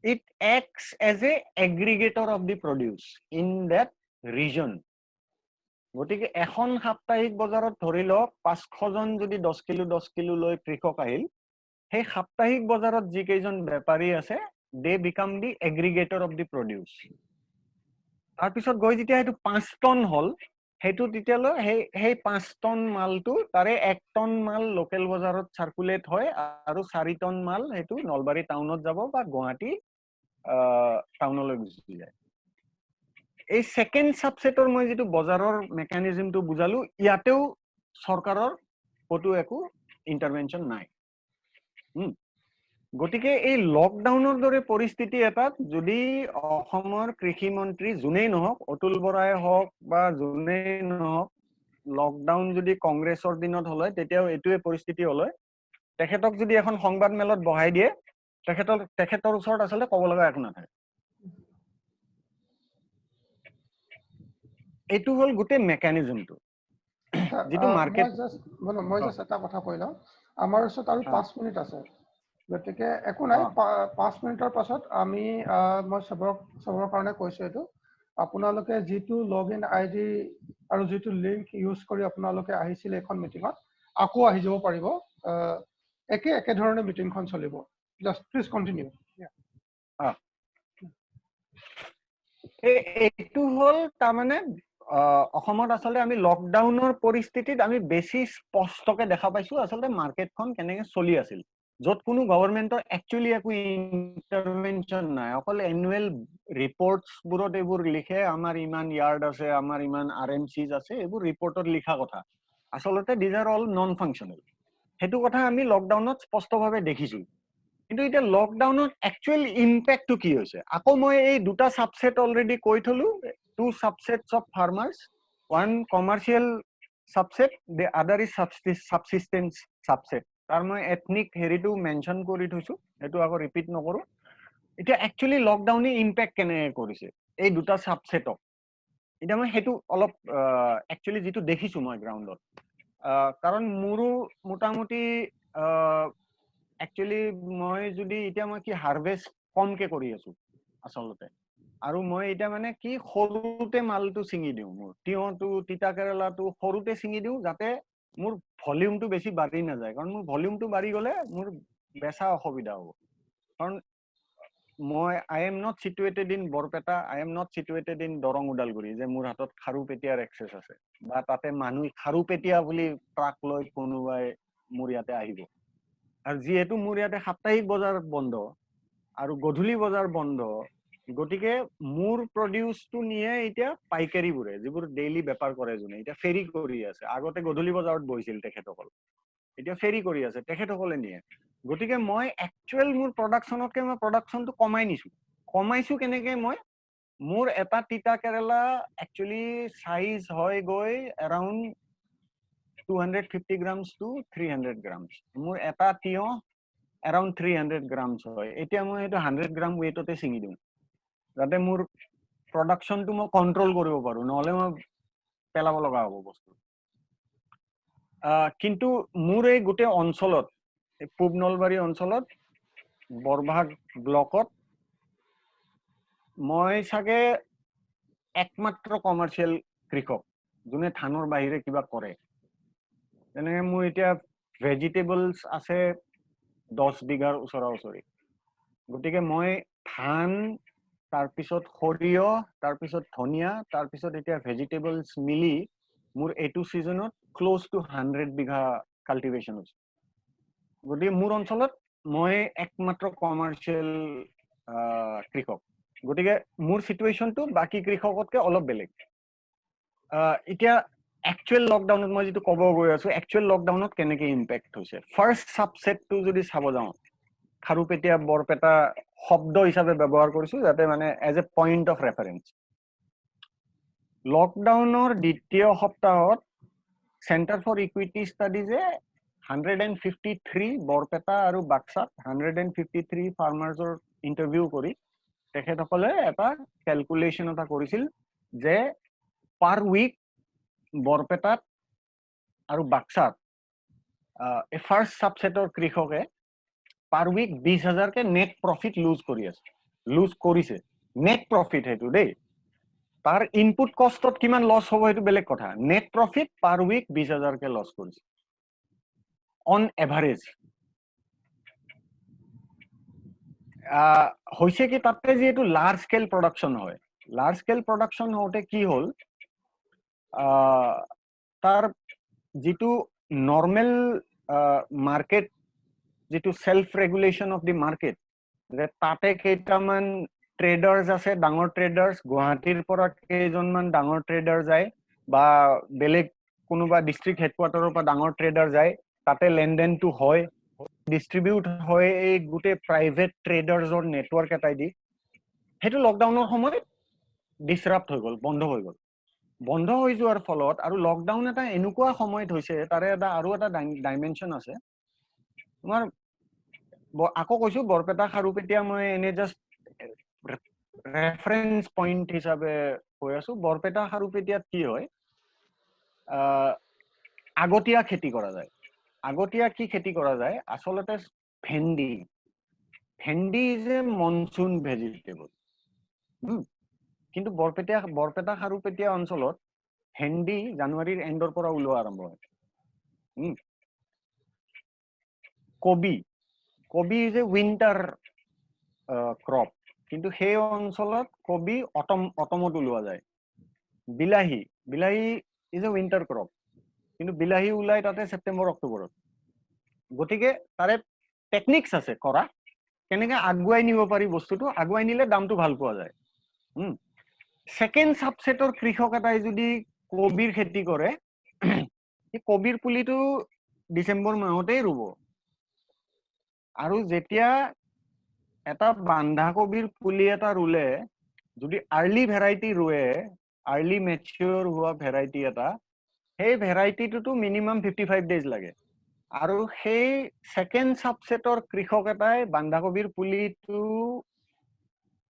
it acts as a aggregator of the produce in that region গতিকে এখন সাপ্তাহিক বজাৰত ধৰি লওক 500 জন যদি 10 কিলো লৈ কৃষক আহিল, সেই সাপ্তাহিক বজাৰত যি কেইজন বেপাৰী আছে they become the aggregator of the produce. তাৰপিছত গৈ যেতিয়া সেইটো 5 টন হল, সেইটো তেতিয়ালৈ সেই 5 টন মালটো তাৰে 1 টন মাল লোকেল বজাৰত সাৰ্কুলেট হয় আৰু 4 টন মাল সেইটো নলবাৰী টাউনত যাব বা গুৱাহাটী টাউনলৈ গুচি যায়। এই সেকেন্ড সাবসেটৰ মই যেটো বজাৰৰ মেকানিজমটো বুজালো, ইয়াতেও সৰকাৰৰ কতো একো ইন্টাৰভেনশন নাই। গতিকে এই লকডাউনৰ দৰে পৰিস্থিতি এটাত যদি অসমৰ কৃষি মন্ত্ৰী যোনেই নহওক, অতুল বৰাই হওক বা যোনেই নহওক, লকডাউন যদি কংগ্ৰেছৰ দিনত হলে তেতিয়াও এইটোৱে পৰিস্থিতি হলে, তেখেতক যদি এখন সংবাদ মেলত বহাই দিয়ে, তেখেতৰ ওচৰত আচলতে ক'ব লগা একো নাথাকে। এইটো হল গোটেই মেকানিজমটো যেটো মার্কেট। মই জাস্ট এটা কথা কৈ লওঁ, আমাৰ ওচৰত আৰু 5 মিনিট আছে, গতিকে একো নাই, 5 মিনিটৰ পাছত আমি মই সবৰ কাৰণে কৈছো এইটো, আপোনালোকে যেটো লগইন আইডি আৰু যেটো লিংক ইউজ কৰি আপোনালোকে আহিছিল এখন মিটিঙত আকৌ আহি যাব পাৰিব, একে ধৰণে মিটিংখন চলিব। Just please continue. এইটো হল তাৰমানে অসমত আচলতে আমি লকডাউনৰ পৰিস্থিতিত আমি বেছি স্পষ্টকে দেখা পাইছো আচলতে মাৰ্কেটখন কেনেকে চলি আছিল, য'ত কোনো গভৰ্ণমেন্টৰ একচুয়ালি একো ইন্টাৰভেনশন নাই, অকল এনুৱেল ৰিপৰ্টছ বোৰত এইবোৰ লিখে আমাৰ ইমান ইয়াৰ্ড আছে, আমাৰ ইমান RMCs আছে, এইবোৰ ৰিপৰ্টত লিখা কথা, আচলতে these are all non functional. সেইটো কথা আমি লকডাউনত স্পষ্টভাৱে দেখিছো। কিন্তু এতিয়া লকডাউনৰ একচুৱেল ইম্পেক্টটো কি হৈছে, আকৌ মই এই দুটা সাবসেট অলৰেডি কৈ থলো, 2 subsets of farmers, one commercial subset, the other is subsistence subset। তাৰ মই এথনিক হেৰিটো মেনশন কৰি থৈছো, এইটো আকৌ ৰিপিট নকৰো। এতিয়া একচুৱেলি লকডাউনে ইম্পেক্ট কেনে কৰিছে এই দুটা সাবসেটক, এতিয়া মই সেইটো অলপ একচুৱেলি যেটো দেখিছো মই গ্ৰাউণ্ডত, কাৰণ মোৰো মোটামুটি একচুৱেলি মই যদি এতিয়া মই কি হাৰভেষ্ট কমকে কৰি আছো আচলতে, আৰু মই এতিয়া মানে কি সৰুতে মালটো ছিঙি দিওঁ, মোৰ তিয়হটো তিতা কেৰেলাটো সৰুতে ছিঙি দিওঁ যাতে মোৰ ভলিউমটো বেছি বাঢ়ি নাযায়, কাৰণ মোৰ ভলিউমটো বাঢ়ি গলে মোৰ বেচা অসুবিধা হ'ব। কাৰণ মই I am not situated in Barpeta, I am not situated in Darrang Udalguri যে মোৰ হাতত খাৰুপেটীয়াৰ এক্সেছ আছে, বা তাতে মানুহ খাৰুপেটীয়া বুলি ট্ৰাক লৈ কোনোবাই মোৰ ইয়াতে আহিব। আৰু যিহেতু মোৰ ইয়াতে সাপ্তাহিক বজাৰ বন্ধ আৰু গধূলি বজাৰ বন্ধ, গতিকে মোৰ প্ৰডিউচটো নিয়ে এতিয়া পাইকাৰীবোৰে, যিবোৰ ডেইলি বেপাৰ কৰে, যোনে এতিয়া ফেৰী কৰি আছে, আগতে গধূলি বজাৰত বহিছিল তেখেতসকল, এতিয়া ফেৰী কৰি আছে, তেখেতসকলে নিয়ে। গতিকে মই একচুৱেল মোৰ প্ৰডাকশ্যনতকে মই প্ৰডাকশ্যনটো কমাইছো কেনেকে, মই মোৰ এটা তিতা কেৰেলা একচুৱেলি সাইজ হয় গৈ এৰাউণ্ড 250 grams to 300 grams, মোৰ এটা তিয়হ এৰাউণ্ড 300 grams হয়। এতিয়া মই এইটো 100 গ্ৰাম ওয়েটতে ছিঙি দিওঁ যাতে মোৰ প্ৰডাকশ্যনটো মই কন্ট্ৰোল কৰিব পাৰো, নহলে মই পেলাব লগা হ'ব বস্তু। কিন্তু মোৰ এই গোটেই অঞ্চলত, পূব নলবাৰী অঞ্চলত বৰভাগ ব্লকত মই চাগে একমাত্ৰ কমাৰ্চিয়েল কৃষক যোনে ধানৰ বাহিৰে কিবা কৰে। তেনেকে মোৰ এতিয়া ভেজিটেবলছ আছে 10 বিঘাৰ ওচৰা ওচৰি, গতিকে মই ধান, তাৰপিছত সৰিয়হ, তাৰপিছত ধনিয়া, তাৰপিছত এতিয়া ভেজিটেবলছ মিলি মোৰ এইটো সিজনত ক্লোজ টু 100 বিঘা কাল্টিভেশ্যন হৈছে। গতিকে মোৰ অঞ্চলত মই একমাত্ৰ কমাৰ্চিয়েল কৃষক, গতিকে মোৰ সিটুৱেশ্যনটো বাকী কৃষকতকে অলপ বেলেগ। এতিয়া একচুৱেল লকডাউনত মই যেটো ক'ব গৈ আছো, একচুৱেল লকডাউনত কেনেকে ইম্পেক্ট হৈছে, ফাৰ্ষ্ট সাবসেটটো যদি চাব যাওঁ, খাৰুপেটীয়া বৰপেটা শব্দ হিচাপে ব্যৱহাৰ কৰিছো যাতে মানে as a point of reference. লকডাউনৰ দ্বিতীয় সপ্তাহত চেণ্টাৰ ফৰ ইকুইটি ষ্টাডিজে 153 বৰপেটা আৰু বাক্সাত 153 ফাৰ্মাৰ্ছৰ ইণ্টাৰভিউ কৰি তেখেতসকলে এটা ক্যালকুলেশন এটা কৰিছিল যে পাৰ উইক বৰপেটাত আৰু বাক্সাত এই ফাৰ্ষ্ট সাবসেটৰ কৃষকে পাৰ উইক 20,000 কে নেট প্ৰফিট লুজ কৰিছে, নেট প্ৰফিট সেইটো দেই। তাৰ ইনপুট কষ্টত কিমান লছ হ'ব সেইটো বেলেগ কথা নেট প্ৰফিট পাৰ উইক 20000 কে লছ কৰিছে অন এভাৰেজ হৈছে কি তাতে যেটো লাৰ্জ স্কেল প্ৰডাকশন হয় লাৰ্জ স্কেল প্ৰডাকশন হওঁতে কি হ'ল তাৰ যেটো নৰ্মেল মাৰ্কেট যেটো self regulation of the market যে তাতে কেইটামান ট্ৰেডাৰ্স আছে ডাঙৰ ট্ৰেডাৰ্স গুৱাহাটীৰ পৰা কেইজনমান ডাঙৰ ট্ৰেডাৰ যায় বা বেলেগ কোনোবা ডিস্ট্ৰিক্ট হেডকোৱাৰ্টাৰৰ পৰা ডাঙৰ ট্ৰেডাৰ যায় তাতে লেনদেনটো হয় ডিস্ট্ৰিবিউট হয় এই গুটে প্ৰাইভেট ট্ৰেডাৰ্সৰ নেটৱৰ্ক এটাই দি হেতু লকডাউনৰ সময়ত ডিসৰাপ্ট হৈ গল বন্ধ হৈ যোৱাৰ ফলত আৰু লকডাউন এটা এনেকুৱা সময়ত হৈছে তাৰে এটা আৰু এটা ডাইমেনশন আছে তোমাৰ আকৌ কৈছো বৰপেটা খাৰুপেটিয়া মই এনে জাস্ট ৰেফাৰেন্স পইণ্ট হিচাপে কৈ আছো বৰপেটা খাৰুপেটিয়াত কি হয় আগতীয়া খেতি কৰা যায় আগতীয়া কি খেতি কৰা যায় আসলতে ভেন্ডি ইজ এ মনসুন ভেজিটেবল কিন্তু বৰপেটা খাৰুপেটিয়া অঞ্চলত ভেন্ডি জানুৱাৰীৰ এণ্ডৰ পৰা ওলোৱা আৰম্ভ হয় কবি ইজ এ উইন্টাৰ ক্ৰপ কিন্তু সেই অঞ্চলত কবি অটমত ওলোৱা যায় বিলাহী ইজ এ উইন্টাৰ ক্ৰপ কিন্তু বিলাহী ওলাই তাতে সেপ্টেম্বৰ অক্টোবৰত গতিকে তাৰে টেকনিক্স আছে কৰা কেনেকে আগুৱাই নিব পাৰি বস্তুটো আগুৱাই নিলে দামটো ভাল পোৱা যায় সেকেন্ড সাবসেটৰ কৃষক এটাই যদি কবিৰ খেতি কৰে এই কবিৰ পুলিটো ডিসেম্বৰ মাহতেই ৰুব আৰু যেতিয়া এটা বান্ধাকবিৰ পুলি এটা ৰুলে যদি আৰ্লি ভেৰাইটি ৰুৱে আৰ্লি মেচিউৰ হোৱা ভেৰাইটি এটা সেই ভেৰাইটিটো মিনিমাম 55 ডেজ লাগে আৰু সেই সেকেন্ড সাবসেটৰ কৃষক এটাই বান্ধাকবিৰ পুলিটো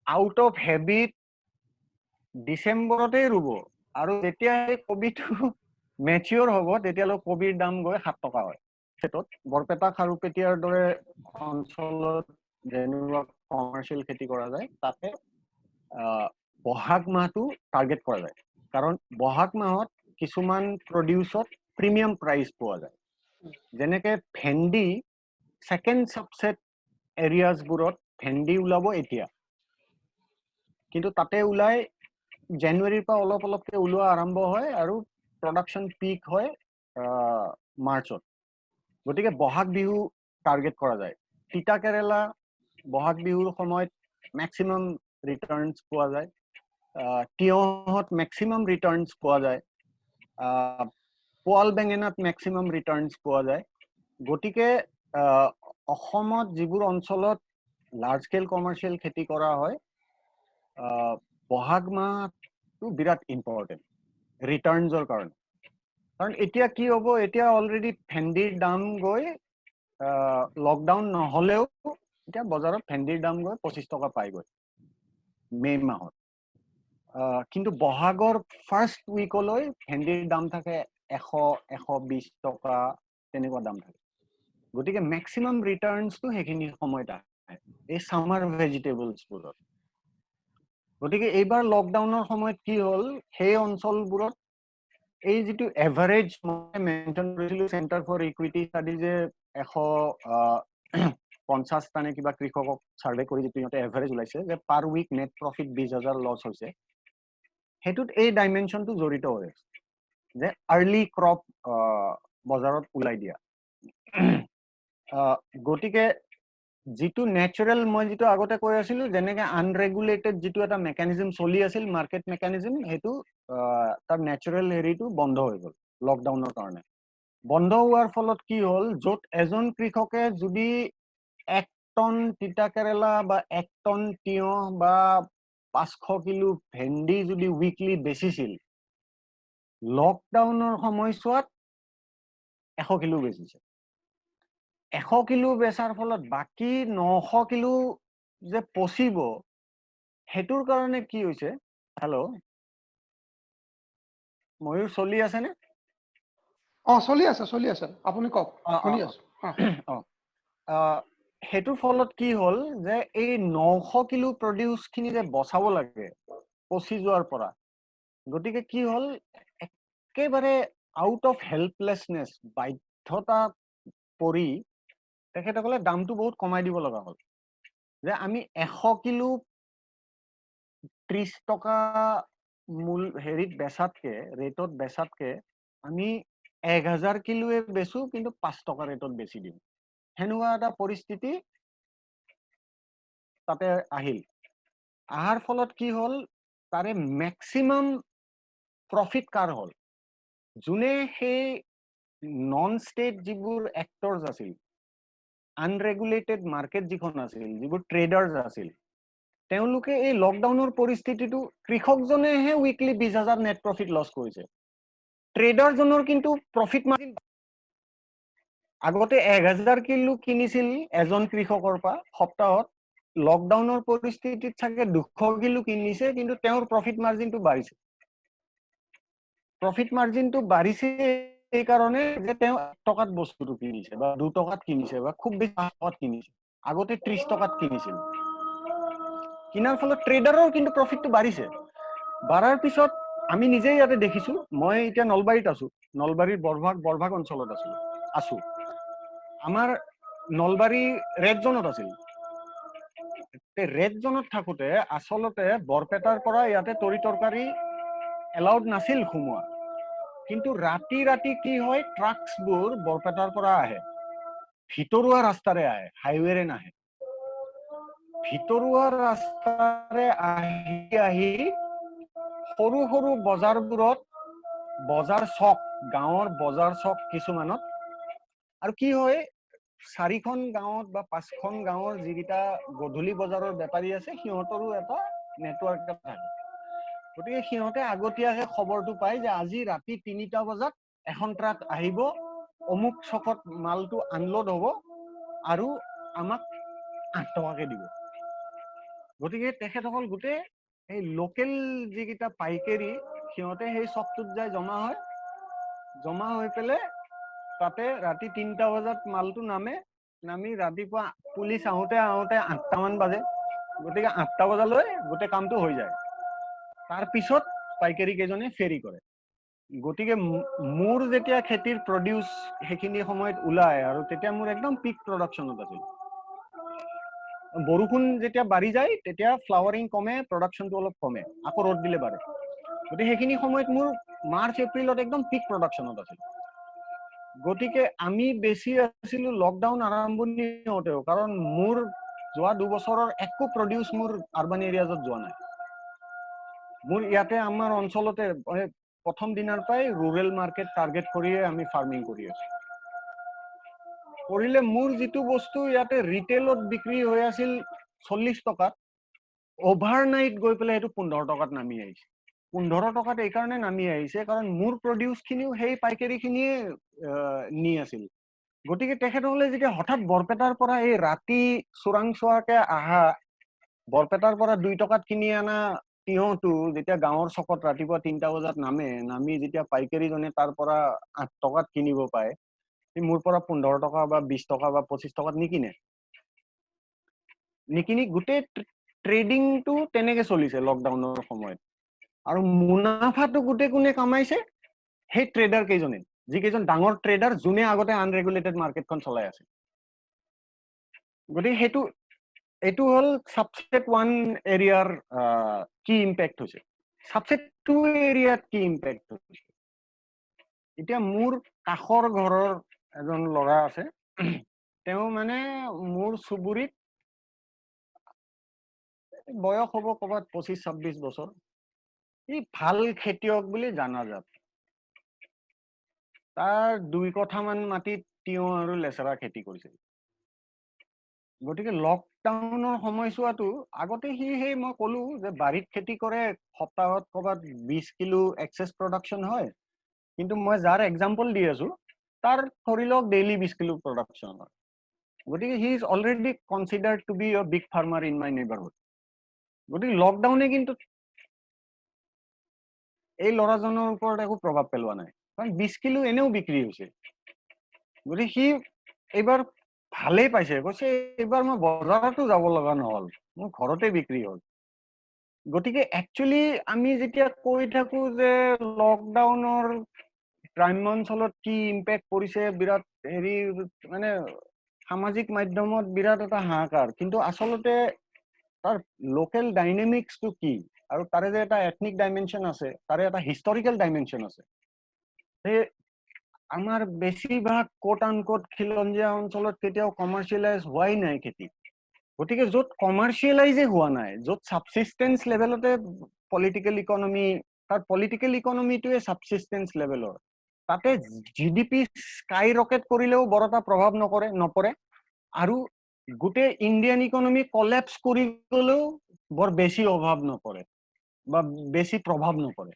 আউট অফ হেবিট ডিসেম্বৰতে ৰুব আৰু যেতিয়া এই কবিটো মেচিউৰ হ'ব তেতিয়ালৈ কবিৰ দাম গৈ 7 টকা হয় ক্ষেত্ৰত বৰপেটা খাৰুপেটিয়াৰ দৰে অঞ্চলত যেনেকুৱা কমাৰ্শিয়েল খেতি কৰা যায় তাতে বহাগ মাহটো টাৰ্গেট কৰা যায় কাৰণ বহাগ মাহত কিছুমান প্ৰডিউসত প্ৰিমিয়াম প্ৰাইস পোৱা যায় যেনেকে ভেন্ডি সেকেন্ড সাবসেট এৰিয়াজ বুৰত ভেন্ডি ওলাব এতিয়া কিন্তু তাতে ওলাই জানুৱাৰীৰ পৰা অলপকে ওলোৱা আৰম্ভ হয় আৰু প্ৰডাকশন পিক হয় মাৰ্চত গতিকে বহাগ বিহু টাৰ্গেট কৰা যায় তিতা কেৰেলা বহাগ বিহুৰ সময়ত ম্যাক্সিমাম ৰিটাৰ্নস পোৱা যায় তিয়হত ম্যাক্সিমাম ৰিটাৰ্নস পোৱা যায় পোৱাল বেঙেনাত ম্যাক্সিমাম ৰিটাৰ্নস পোৱা যায় গতিকে অসমত যিবোৰ অঞ্চলত লাৰ্জ স্কেল কমাৰ্শিয়েল খেতি কৰা হয় বহাগ মাহটো বিৰাট ইম্পৰ্টেন্ট ৰিটাৰ্নসৰ কাৰণে কাৰণ এতিয়া কি হ'ব এতিয়া অলৰেডি ভেন্ডিৰ দাম গৈ লকডাউন নহলেও এতিয়া বজাৰত ভেন্ডিৰ দাম গৈ 25 টকা পাই গৈ মে মাহত কিন্তু বহাগৰ ফাৰ্স্ট উইকলৈ ভেন্ডিৰ দাম থাকে 100-120 টকা তেনেকুৱা দাম থাকে গতিকে ম্যাক্সিমাম ৰিটাৰ্নসটো সেইখিনি সময়ত আহে এই সামাৰ ভেজিটেবলছবোৰত গতিকে এইবাৰ লকডাউনৰ সময়ত কি হ'ল সেই অঞ্চলবোৰত এই যেটো এভাৰেজ মই মেনশন কৰিছিলো সেন্টাৰ ফৰ ইকুইটি ষ্টাডি যে 150 টানে কিবা কৃষকক সাৰ্ভে কৰি যেটো ইহঁতে এভাৰেজ ওলাইছে যে পাৰ উইক নেট প্ৰফিট 20000 লছ হৈছে হেতুত এই ডাইমেনশনটো জড়িত হৈ আছে যে আৰ্লি ক্ৰপ বজাৰত ওলাই দিয়া গতিকে যেটো ন্যাচাৰাল মই যেটো আগতে কৈ আছিলো যেনেকে আনৰেগুলেটেড যেটো এটা মেকানিজম চলি আছিল মাৰ্কেট মেকানিজম হেতু তাৰ ন্যাচাৰাল হেৰিটো বন্ধ হৈ গল লকডাউনৰ কাৰণে বন্ধ হোৱাৰ ফলত কি হ'ল যত এজন কৃষকে যদি 1 টন তিতা কেৰেলা বা 1 টন তিয়হ বা 500 কিলো ভেন্ডি যদি উইকলি বেচিছিল লকডাউনৰ সময়ছোৱাত 100 কিলো বেচিছে 100 কিলো বেচাৰ ফলত বাকি 900 কিলো যে পচিব হেতুৰ কাৰণে কি হৈছে হেল্ল ময়ূৰ চলি আছে নে চলি আছে আপুনি কক শুনি আছো হেতুৰ ফলত কি হ'ল যে এই 900 কিলো প্ৰডিউস খিনি যে বচাব লাগে পচি যোৱাৰ পৰা গতিকে কি হল একেবাৰে আউট অফ হেল্পলেছনেছ বাধ্যতা পৰি তেখেতসকলে দামটো বহুত কমাই দিব লগা হ'ল যে আমি 100 কিলো 30 টকা মূল হেৰিত বেচাতকে ৰেটত বেচাতকে আমি 1000 কিলোৱে বেচো কিন্তু 5 টকা ৰেটত বেচি দিম হেনুৱা এটা পৰিস্থিতি তাতে আহিল আহাৰ ফলত কি হল তাৰে ম্যাক্সিমাম প্ৰফিট কাৰ হল যোনে সেই নন ষ্টেট যিবোৰ এক্টৰ্ছ আছিল আনৰেগুলেটেড মাৰ্কেট যিখন আছিল যিবোৰ ট্ৰেডাৰ্ছ আছিল তেওঁলোকে এই লকডাউনৰ পৰিস্থিতিটো কৃষকজনেহে উইকলি 20,000 নেট প্ৰফিট লছ কৰিছে ট্ৰেডাৰজনৰ কিন্তু প্ৰফিট মাৰ্জিন আগতে 1000 কিলো কিনিছিল এজন কৃষকৰ পৰা সপ্তাহত লকডাউনৰ পৰিস্থিতিত থাকে 200 কিলো কিনিছে কিন্তু তেওঁৰ প্ৰফিট মাৰ্জিনটো বাঢ়িছে প্ৰফিট মাৰ্জিনটো বাঢ়িছে এই কাৰণে যে তেওঁ 1 টকাত বস্তুটো কিনিছে বা 2 টকাত কিনিছে বা খুব বেছি 5 টকাত কিনিছে আগতে 30 টকাত কিনিছিল কিনাৰ ফলত ট্ৰেডাৰৰ কিন্তু প্ৰফিটটো বাঢ়িছে বাঢ়াৰ পিছত আমি নিজেই ইয়াতে দেখিছো মই এতিয়া নলবাৰীত আছো নলবাৰীৰ বৰভাগ অঞ্চলত আছো আমাৰ নলবাৰী ৰেড জোনত আছিল ৰেড জোনত থাকোতে আসলতে বৰপেটাৰ পৰা ইয়াতে তৰি তৰকাৰী এলাউড নাছিল খুমুৱা কিন্তু ৰাতি কি হয় ট্ৰাকছবোৰ বৰপেটাৰ পৰা আহে ভিতৰুৱা ৰাস্তাৰে আহে হাইৱেৰে নাহে ভিতৰুৱা ৰাস্তাৰে আহি সৰু সৰু বজাৰবোৰত বজাৰ চক গাঁৱৰ বজাৰ চক কিছুমানত আৰু কি হয় 4খন গাঁৱত বা 5খন গাঁৱৰ যিকিটা গধূলি বজাৰৰ বেপাৰী আছে সিহঁতৰো এটা নেটৱৰ্ক থাকে গতিকে সিহঁতে আগতীয়াকৈ খবৰটো পায় যে আজি ৰাতি 3টা বজাত এখন ট্ৰাক আহিব অমুক চকত মালটো আনলোড হ'ব আৰু আমাক 8 টকাকে দিব গতিকে তেখেতসকল গোটেই এই লোকেল যিকিটা পাইকাৰী সিহঁতে সেই চকটোত যায় জমা হৈ পেলে তাতে ৰাতি 3টা বজাত মালটো নামি ৰাতিপুৱা পুলিচ আহোতে 8টা মান বাজে গতিকে 8টা বজালৈ গোটেই কামটো হৈ যায় তাৰ পিছত পাইকাৰী কেজনে ফেৰি কৰে গতিকে মোৰ যেতিয়া খেতিৰ প্ৰডিউস সেইখিনি সময়ত ওলায় আৰু তেতিয়া মোৰ একদম পিক প্ৰডাকশনত আছিল বৰষুণ যেতিয়া বাঢ়ি যায় তেতিয়া ফ্লাৱাৰিং কমে প্ৰডাকশনটো অলপ কমে আকৌ ৰ'দ দিলে বাঢ়ে গতিকে সেইখিনি সময়ত মোৰ মাৰ্চ এপ্ৰিলত একদম পিক প্ৰডাকশনত আছিল গতিকে আমি বেছি আছিলো লকডাউন আৰম্ভণি হওঁতেও কাৰণ মোৰ যোৱা 2 বছৰৰ একো প্ৰডিউস মোৰ আৰবান এৰিয়াজত যোৱা নাই মোৰ ইয়াতে আমাৰ অঞ্চলতে প্ৰথম দিনৰ পৰাই ৰুৰেল মাৰ্কেট টাৰ্গেট কৰিয়ে আমি ফাৰ্মিং কৰি আছো কৰিলে মোৰ যিটো বস্তু ইয়াতে ৰিটেইলত বিক্ৰী হৈ আছিল 40 টকাত ওভাৰনাইট গৈ পেলাই সেইটো 15 টকাত নামি আহিছে 15 টকাত এই কাৰণে নামি আহিছে কাৰণ মোৰ প্ৰডিউস খিনিও সেই পাইকাৰী খিনিয়ে নি আছিল গতিকে তেখেতসকলে যেতিয়া হঠাৎ বৰপেটাৰ পৰা এই ৰাতি চোৰাংচোৱাকে আহা বৰপেটাৰ পৰা 2 টকাত কিনি আনা তিয়হটো যেতিয়া গাঁৱৰ চকত ৰাতিপুৱা 3টা বজাত নামি যেতিয়া পাইকাৰীজনে তাৰ পৰা 8 টকাত কিনিব পায় মোৰ পৰা 15 টকা বা 20 টকা বা 25 টকাত নিকিনি গোটেই ট্ৰেডিংটো তেনেকে চলিছে লকডাউনৰ সময়ত আৰু মুনাফাটো গোটেই কোনে কামাইছে সেই ট্ৰেডাৰ কেইজনে যিকেইজন ডাঙৰ ট্ৰেডাৰ যোনে আগতে আনৰেগুলেটেড মাৰ্কেটখন চলাই আছে গতিকে এইটো হল সাবসেট 1 এৰিয়াৰ কি ইম্প্যাক্ট হৈছে সাবসেট 2 এৰিয়াত কি ইম্প্যাক্ট হৈছে এতিয়া মোৰ কাখৰ ঘৰৰ এজন ল'ৰা আছে তেওঁ মানে মোৰ চুবুৰীত বয়স হ'ব কবাত 25-26 বছৰ ই ভাল খেতিয়ক বুলি জানাজাত তাৰ 2 কঠামান মাটিত তিয়হ আৰু লেচেৰা খেতি কৰিছিল গতিকে লকডাউনৰ সময়ছোৱাটো আগতে সেই মই কলো যে বাৰীত খেতি কৰে সপ্তাহত কবাত 20 কিলো এক্সেস প্ৰডাকশন হয় কিন্তু মই যাৰ এক্সাম্পল দি আছো তাৰ ধৰি লওক ডেইলি 20 কিলো প্ৰডাকশন হয় গতিকে he is already considered to be a big farmer in my neighbourhood গতিকে লকডাউনে কিন্তু এই ল'ৰাজনৰ ওপৰত একো প্ৰভাৱ পেলোৱা নাই কাৰণ 20 কিলো এনেও বিক্ৰী হৈছে গতিকে সি এইবাৰ ভালেই পাইছে কৈছে এইবাৰ মই বজাৰতো যাব লগা নহল মোৰ ঘৰতে বিক্ৰী হ'ল গতিকে একচুয়ালি আমি যেতিয়া কৈ থাকো যে লকডাউনৰ গ্ৰাম্য অঞ্চলত কি ইম্পেক্ট পৰিছে বিৰাট হেৰি মানে সামাজিক মাধ্যমত বিৰাট এটা হাহাকাৰ, কিন্তু আচলতে তাৰ লোকেল ডাইনামিক্সটো কি আৰু তাৰে যে এটা এথনিক ডাইমেনশ্যন আছে, তাৰে এটা হিষ্টৰিকেল ডাইমেনশ্যন আছে। সেই আমাৰ বেছিভাগ কোট আনকোট খিলঞ্জীয়া অঞ্চলত কেতিয়াও কমাৰ্চিয়েলাইজ হোৱাই নাই খেতি। গতিকে য'ত কমাৰ্চিয়েলাইজে হোৱা নাই, য'ত ছাবচিষ্টেন্স লেভেলতে পলিটিকেল ইকনমি, তাৰ পলিটিকেল ইকনমিটোৱে ছাবচিষ্টেন্স লেভেলৰ, তাতে জিডিপি স্কাই ৰকেট কৰিলেও বৰ এটা প্ৰভাৱ নপৰে আৰু গোটেই ইণ্ডিয়ান ইকনমি কলেপছ কৰি গ'লেও বৰ বেছি অভাৱ নপৰে বা বেছি প্ৰভাৱ নপৰে।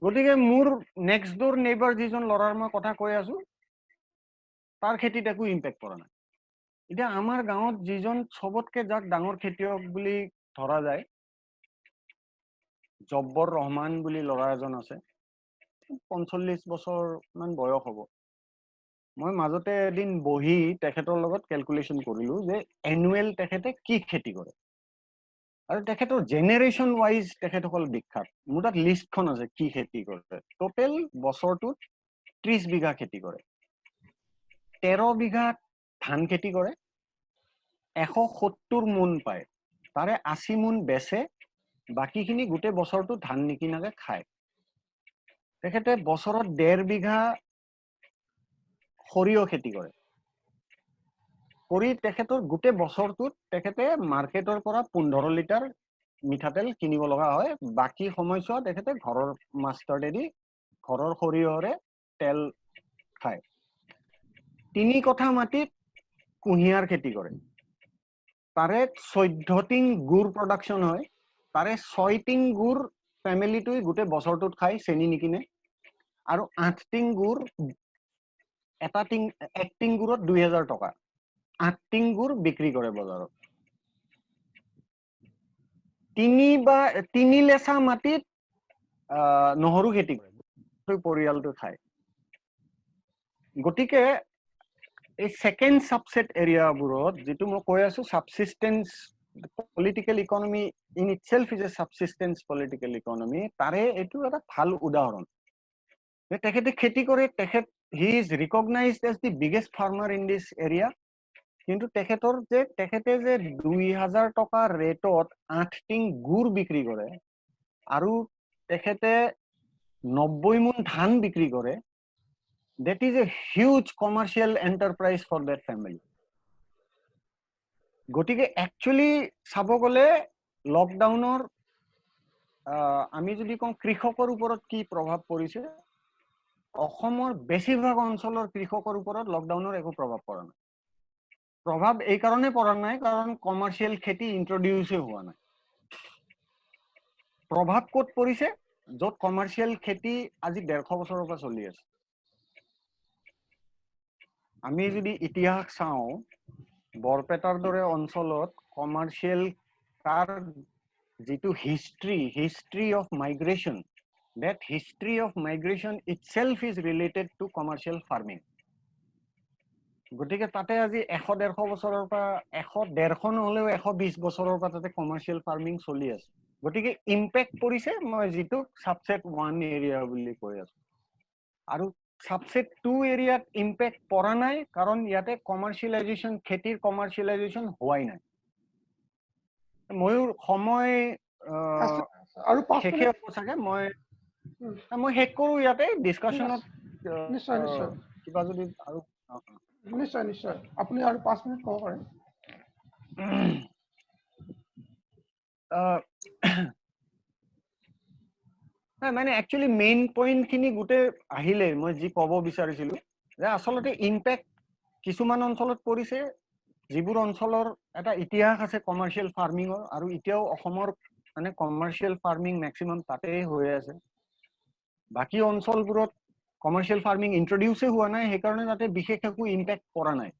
গতিকে মোৰ নেক্সট ডোৰ নেইবাৰ যিজন ল'ৰাৰ মই কথা কৈ আছো, তাৰ খেতিত একো ইম্পেক্ট পৰা নাই। এতিয়া আমাৰ গাঁৱত যিজন সবতকে যাক ডাঙৰ খেতিয়ক বুলি ধৰা যায়, জব্বৰ ৰহমান বুলি ল'ৰা এজন আছে, 45 বছৰ মান বয়স হ'ব। মই মাজতে এদিন বহি তেখেতৰ লগত ক্যালকুলেশন কৰিলো যে এনুৱেল তেখেতে কি খেতি কৰে, আৰু তেখেতৰ জেনেৰেশ্যন ওয়াইজ তেখেতসকল বিখ্যাত। মোৰ তাত লিষ্টখন আছে কি খেতি কৰে। টোটেল বছৰটোত 30 বিঘা খেতি কৰে, 13 বিঘা ধান খেতি কৰে, 170 মোন পায়, তাৰে 80 মোন বেচে, বাকিখিনি গোটেই বছৰটো ধান নিকিনাকে খায়। তেখেতে বছৰত 1.5 বিঘা সৰিয়হ খেতি কৰে, কৰি তেখেতৰ গোটেই বছৰটোত তেখেতে মাৰ্কেটৰ পৰা 15 লিটাৰ মিঠাতেল কিনিব লগা হয়। বাকি সময়ছোৱা তেখেতে ঘৰৰ মাষ্টাৰ্ডেদি ঘৰৰ সৰিয়হৰে তেল খায়। 3 কঠা মাটিত কুঁহিয়াৰ খেতি কৰে, তাৰে 14 টিং গুড় প্ৰডাকশ্যন হয়, তাৰে 6 টিং গুড় ফেমিলিটোৱে গোটেই বছৰটোত খায়, চেনি নিকিনে, আৰু 8 টিং গুড়, এক টিং গুড়ত 2000 টকা, 8 টিং গুড় বিক্ৰী কৰে বজাৰত। 3 লেচা মাটিত নহৰু খেতি কৰে, পৰিয়ালটো খায়। গতিকে এই সেকেন্ড সাবসেট এৰিয়াবোৰত যেটো মই কৈ আছো subsistence political economy in itself is a subsistence political economy, তাৰে এইটো এটা ভাল উদাহৰণ। তেখেতে খেতি কৰে, he is recognised as the biggest farmer in this area, কিন্তু তেখেতে যে 2000 টকা ৰেটত 8 টিং গুড় বিক্ৰী কৰে আৰু তেখেতে 90 মোন ধান বিক্ৰী কৰে, that is a huge commercial enterprise for their family. গতিকে একচুয়ালি চাব গলে লকডাউনৰ আমি যদি কওঁ কৃষকৰ ওপৰত কি প্ৰভাৱ পৰিছে, অসমৰ বেছিভাগ অঞ্চলৰ কৃষকৰ ওপৰত লকডাউনৰ একো প্ৰভাৱ পৰা নাই। প্ৰভাৱ এই কাৰণে পৰা নাই কাৰণ কমাৰ্চিয়েল খেতি ইন্ট্ৰোডিউসে হোৱা নাই। প্ৰভাৱ ক'ত পৰিছে, য'ত কমাৰ্চিয়েল খেতি আজি 150 বছৰৰ পৰা চলি আছে। আমি যদি ইতিহাস চাওঁ, বৰপেটাৰ দৰে অঞ্চলত কমাৰ্চিয়েল তাৰ যেটো history of migration, that history of migration itself is related to commercial farming. গতিকে তাতে আজি 100-150 বছৰৰ পৰা 100-150 নহলেও 120 বছৰৰ পৰা তাতে কমাৰ্চিয়েল ফাৰ্মিং চলি আছে। গতিকে ইম্পেক্ট পৰিছে মই যেটো সাবসেট 1 এৰিয়া বুলি কৈ আছো, আৰু সাবসেট 2 এৰিয়াত ইম্পেক্ট পৰা নাই কাৰণ ইয়াতে কমাৰ্চিয়েলাইজেশন, খেতিৰ কমাৰ্চিয়েলাইজেশন হোৱাই নাই। ময়ূৰ সময় আৰু 5 শেষে মিনিট হ'ব চাগে, মই শেষ কৰো ইয়াতে ডিসকাশনত। নিশ্চয় নিশ্চয় কিবা যদি আৰু নিশ্চয় নিশ্চয় আপুনি আৰু 5 মিনিট ক'ব পাৰে। মানে একচুয়ালি মেইন পইণ্ট খিনি গোটে আহিলে, মই যি ক'ব বিচাৰিছিলো যে আচলতে ইম্পেক্ট কিছুমান অঞ্চলত পৰিছে, যিবোৰ অঞ্চলৰ এটা ইতিহাস আছে কমাৰ্চিয়েল ফাৰ্মিঙৰ, আৰু এতিয়াও অসমৰ মানে কমাৰ্চিয়েল ফাৰ্মিং ম্যাক্সিমাম তাতে হৈ আছে। বাকি অঞ্চলবোৰত কমাৰ্চিয়েল ফাৰ্মিং ইন্ট্ৰোডিউসে হোৱা নাই, সেইকাৰণে তাতে বিশেষ একো ইম্পেক্ট পৰা নাই,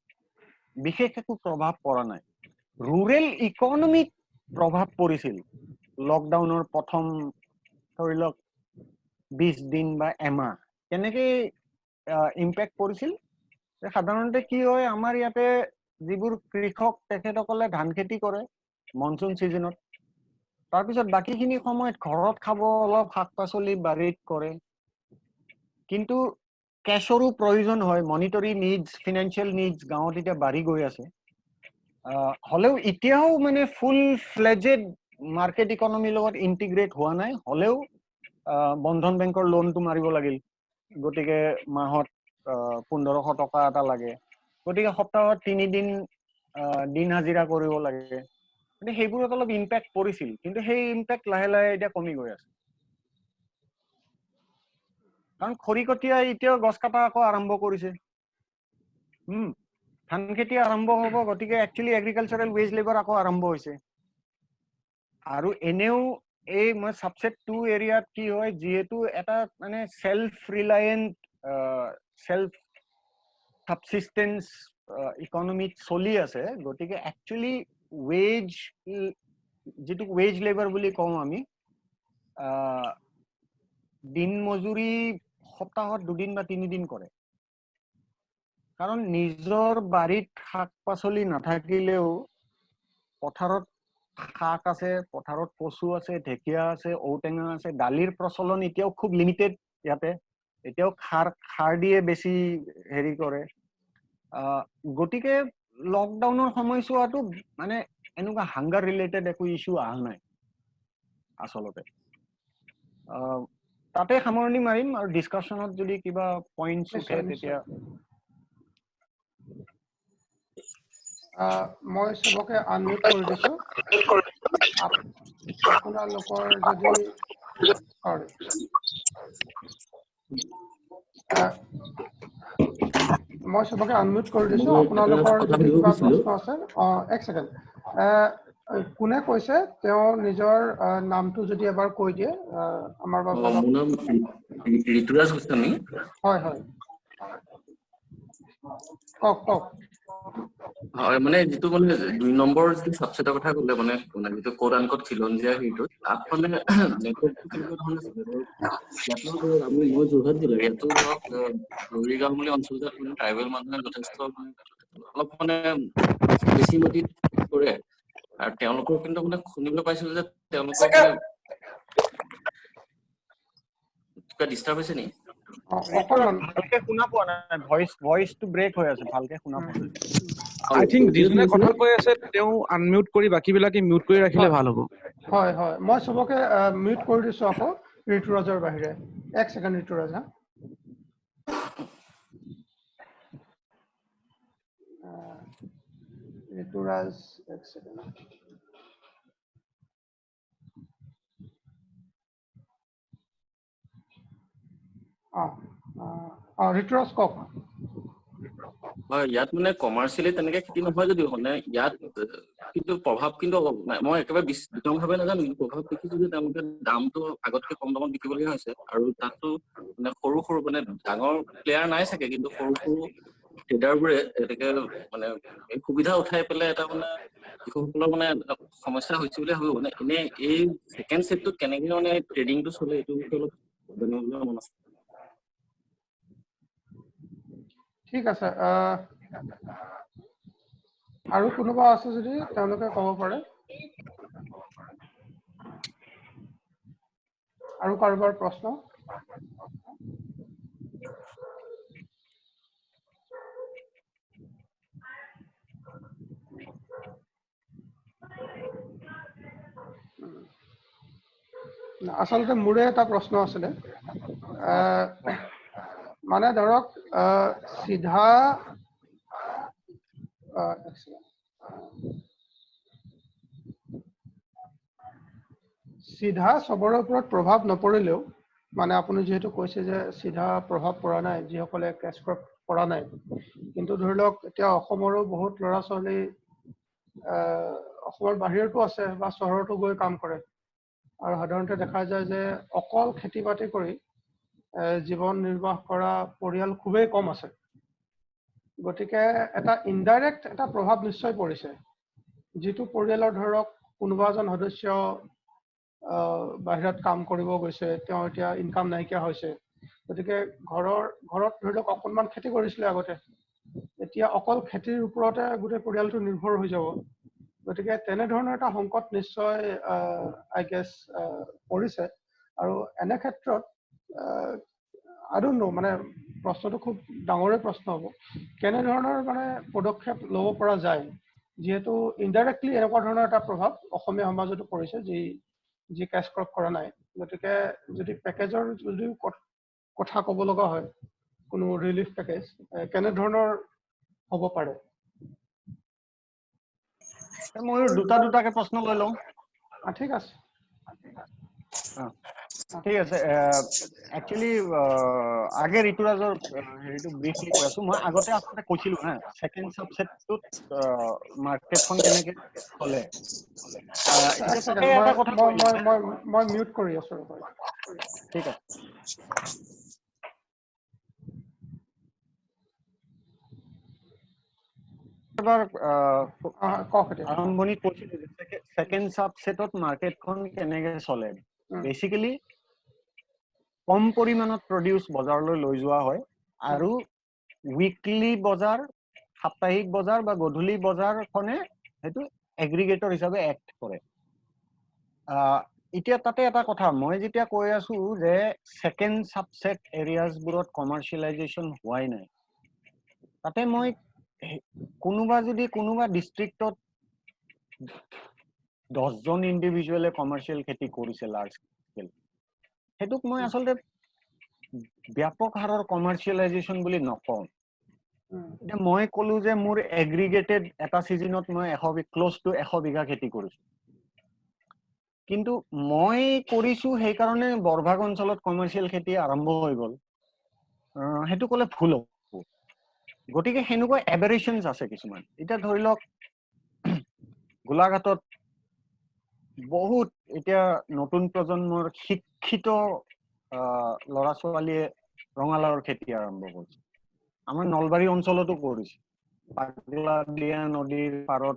বিশেষ একো প্ৰভাৱ পৰা নাই। ৰুৰেল ইকনমিক প্ৰভাৱ পৰিছিল লকডাউনৰ প্ৰথম ধৰি লওক 20 দিন বা এমাহ। কেনেকে ইম্পেক্ট পৰিছিল, সাধাৰণতে কি হয়, আমাৰ ইয়াতে যিবোৰ কৃষক তেখেতসকলে ধান খেতি কৰে মনসুন সিজনত, তাৰপিছত বাকীখিনি সময়ত ঘৰত খাব অলপ শাক পাচলি বাৰীত কৰে কিন্তু কেশৰো প্ৰয়োজন হয় মনিটৰী নিডছ ফিনান্সিয়েল নিডছ গাঁৱত এতিয়া বাঢ়ি গৈ আছে হলেও এতিয়াও মানে ফুল ফ্লেজেড মাৰ্কেট ইকনমিৰ লগত ইন্টিগ্ৰেট হোৱা নাই হলেও বন্ধন বেংকৰ লোনটো মাৰিব লাগিল গতিকে মাহত 1500 টকা এটা লাগে গতিকে সপ্তাহত 3 দিন দিন হাজিৰা কৰিব লাগে মানে সেইবোৰত অলপ ইম্প্যাক্ট পৰিছিল কিন্তু সেই ইম্প্যাক্ট লাহে লাহে এতিয়া কমি গৈ আছে কাৰণ খৰিকটীয়া এতিয়াও গছ কাটা আকৌ আৰম্ভ কৰিছে ধান খেতি আৰম্ভ হ'ব গতিকে একচুয়ালি এগ্ৰিকালচাৰেল ৱেজ লেবাৰ আকৌ আৰম্ভ হৈছে আৰু এনেও এই মই সাবসেট 2 এৰিয়াত কি হয় যেহেতু এটা মানে self reliant self subsistence economic চলি আছে গতিকে একচুয়ালি ৱেজ যেটো ৱেজ লেবাৰ বুলি কওঁ আমি দিন মজুৰি সপ্তাহত 2 দিন বা 3 দিন কৰে কাৰণ নিজৰ বাৰীত শাক পাচলি নাথাকিলেও পথাৰত শাক আছে পথাৰত কচু আছে ঢেকিয়া আছে ঔটেঙা আছে ডালিৰ প্ৰচলন এতিয়াও খুব লিমিটেড ইয়াতে এতিয়াও খাৰ দিয়ে বেছি হেৰি কৰে গতিকে লকডাউনৰ সময়ছোৱাটো মানে এনেকুৱা হাংগাৰ ৰিলেটেড একো ইস্যু আহা নাই আসলতে তাতে সামৰণি মাৰিম আৰু ডিসকাশনত যদি কিবা পইণ্টছ উঠে তেতিয়া মই সবকে আনমিউট কৰি দিছো আপোনালোকৰ যদি সৰি মই সবকে আনমিউট কৰি দিছো আপোনালোকৰ যদি কিবা প্ৰশ্ন আছে এক সেকেন্ড কোনে কৈছে তেওঁ নিজৰ নামটো যদি এবাৰ কৈ দিয়ে আমাৰ বাবে মোৰ নাম ঋতুৰাজ গোস্বামী হয় হয় কক হয় মানে যেটো মানে 2 নম্বৰ যে সাবসেটৰ কথা ক'লে মানে যেটো কোড আনকোড খিলঞ্জিয়া হেটো তাত মানে নেটৱৰ্কটো কেনেকুৱা ধৰণৰ আছে ইয়াতো আমি মই যোৰহাট জিলা ইয়াতো ধৰক গৰিগাঁও অঞ্চলটোত মানে ট্ৰাইবেল মানুহে যথেষ্ট অলপ মানে বেছি মতি কৰে আৰু তেওঁলোকৰ কিন্তু মানে শুনিবলৈ পাইছিল যে তেওঁলোকৰ মানে কিবা ডিস্টাৰ্ব হৈছে নি অকণমান ভালকে শুনা পোৱা নাই ভয়েসটো ব্ৰেক হৈ আছে ভালকে শুনা পোৱা নাই I think যিজনে কথা কৈ আছে তেওঁ আনমিউট কৰি বাকিবিলাকে মিউট কৰি ৰাখিলে ভাল হ'ব হয় হয় মই সবকে মিউট কৰি দিছো আকৌ ঋতুৰাজৰ বাহিৰে এক সেকেন্ড ঋতুৰাজ ঋতুৰাজ এক সেকেন্ড ঋতুৰাজ কক হয় ইয়াত মানে কমাৰ্চিয়েলি তেনেকে খেতি নহয় যদিও মানে ইয়াত কিন্তু প্ৰভাৱ কিন্তু মই একেবাৰে বিতংভাৱে নাজানো কিন্তু প্ৰভাৱ দেখিছো যে তেওঁলোকে দামটো আগতকে কম দামত বিকিবলগীয়া হৈছে আৰু তাতো মানে সৰু সৰু মানে ডাঙৰ প্লেয়াৰ নাই চাগে কিন্তু সৰু সৰু ট্ৰেডাৰবোৰে এনেকে মানে এই সুবিধা উঠাই পেলাই এটা মানে কৃষকসকলৰ মানে সমস্যা হৈছে বুলি ভাবো মানে এনে এই সেকেন্ড সেটটো কেনেকে মানে ট্ৰেডিংটো চলে এইটো অলপ জানিবলৈ মন আছে ঠিক আছে আৰু কোনোবা আছে যদি তেওঁলোকে ক'ব পাৰে আৰু কাৰোবাৰ প্ৰশ্ন আসলতে মোৰে এটা প্ৰশ্ন আছিলে মানে ধৰক সিধা সিধা সবৰে ওপৰত প্ৰভাৱ নপৰিলেও মানে আপুনি যেহেতু কৈছে যে সিধা প্ৰভাৱ পৰা নাই যিসকলে কেছ ক্ৰপ কৰা নাই কিন্তু ধৰি লওক এতিয়া অসমৰো বহুত ল'ৰা ছোৱালী অসমৰ বাহিৰতো আছে বা চহৰতো গৈ কাম কৰে আৰু সাধাৰণতে দেখা যায় যে অকল খেতি বাতি কৰি জীৱন নিৰ্বাহ কৰা পৰিয়াল খুবেই কম আছে গতিকে এটা ইনডাইৰেক্ট এটা প্ৰভাৱ নিশ্চয় পৰিছে যেটো পৰিয়ালৰ ধৰক কোনোবা এজন সদস্য বাহিৰত কাম কৰিব গৈছে তেওঁ এতিয়া ইনকাম নাইকিয়া হৈছে গতিকে ঘৰত ধৰি লওক অকণমান খেতি কৰিছিলে আগতে এতিয়া অকল খেতিৰ ওপৰতে গোটেই পৰিয়ালটো নিৰ্ভৰ হৈ যাব গতিকে তেনেধৰণৰ এটা সংকট নিশ্চয় আই গেছ পৰিছে আৰু এনে ক্ষেত্ৰত আই ডোন্ট নো মানে প্ৰশ্নটো খুব ডাঙৰে প্ৰশ্ন হ'ব কেনেধৰণৰ মানে পদক্ষেপ ল'ব পৰা যায় যিহেতু ইনডাইৰেক্টলি এনেকুৱা ধৰণৰ এটা প্ৰভাৱ অসমীয়া সমাজতো পৰিছে যি কেছ ক্ৰপ কৰা নাই গতিকে যদি পেকেজৰ যদিও কথা ক'ব লগা হয় কোনো ৰিলিফ পেকেজ কেনেধৰণৰ হ'ব পাৰে মই দুটাকে প্ৰশ্ন লৈ লওঁ ঠিক আছে ঠিক আছে একচুয়ালি আগে ঋতুৰাজৰ হেৰিটো ব্ৰিফলি কৈ আছো মই আগতে আপোনাক কৈছিলো হা সেকেন্ড সাবসেটটোত মাৰ্কেটখন কেনেকে চলে এক ছেকেণ্ড মই মিউট কৰি আছো ঠিক আছে এবাৰ আৰম্ভণিত কৈছিলো যে সেকেন্ড সাবসেটত মাৰ্কেটখন কেনেকে চলে বেসিক্যালি কম পৰিমাণত প্ৰডিউস বজাৰলৈ লৈ যোৱা হয় আৰু উইকলি বজাৰ সাপ্তাহিক বজাৰ বা গধূলি বজাৰখনে হেতু এগ্ৰিগেটৰ হিচাপে এক্ট কৰে এতিয়া তাতে এটা কথা মই যেতিয়া কৈ আছো যে সেকেন্ড সাবসেট এৰিয়াজ বোৰত কমাৰ্শিয়েলাইজেশন হোৱাই নাই তাতে মই কোনোবা ডিস্ট্ৰিক্টত 10 জন ইন্ডিভিজুৱেলে কমাৰ্শিয়েল খেতি কৰিছে লাৰ্জ স্কেল হেতুক মই আসলতে ব্যাপক হাৰৰ কমাৰ্শিয়েলাইজেশন বুলি নকওঁ এটা মই কলো যে মোৰ এগ্ৰিগেটেড এটা সিজনত মই 100 ক্লোজ টু 100 বিঘা খেতি কৰিছো কিন্তু মই কৰিছো সেই কাৰণে বৰভাগ অঞ্চলত কমাৰ্শিয়েল খেতি আৰম্ভ হৈ গল হেতু কলে ভুল হ'ব গটিকে হেনুকৈ এবেৰেশনস আছে কিছুমান এটা ধৰি লওক গোলাঘাটত বহুত এতিয়া নতুন প্ৰজন্মৰ শিক্ষিত লৰা ছোৱালীয়ে ৰঙালাওৰ খেতি আৰম্ভ কৰিছে আমাৰ নলবাৰী অঞ্চলতো কৰিছে পাগলাদিয়া নদীৰ পাৰত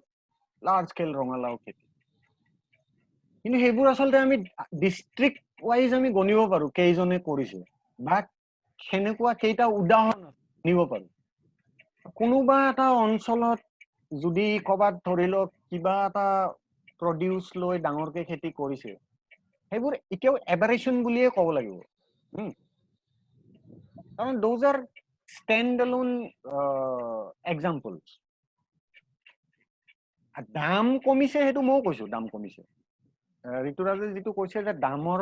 লাৰ্জ স্কেল ৰঙালাও খেতি কিন্তু সেইবোৰ আসলতে আমি ডিস্ট্ৰিক্ট ওয়াইজ আমি গণিব পাৰো কেইজনে কৰিছে বা হেনেকুৱা কেইটা উদাহৰণ নিব পাৰো কোনোবা এটা অঞ্চলত যদি কবাত ধৰি লওক কিবা এটা প্ৰডিউস লৈ ডাঙৰকে খেতি কৰিছে সেইবোৰ এতিয়াও এবাৰেশন বুলিয়ে ক'ব লাগিব কাৰণ those are standalone examples দাম কমিছে হেতু মই কৈছো দাম কমিছে ঋতুৰাজে যেটো কৈছে যে দামৰ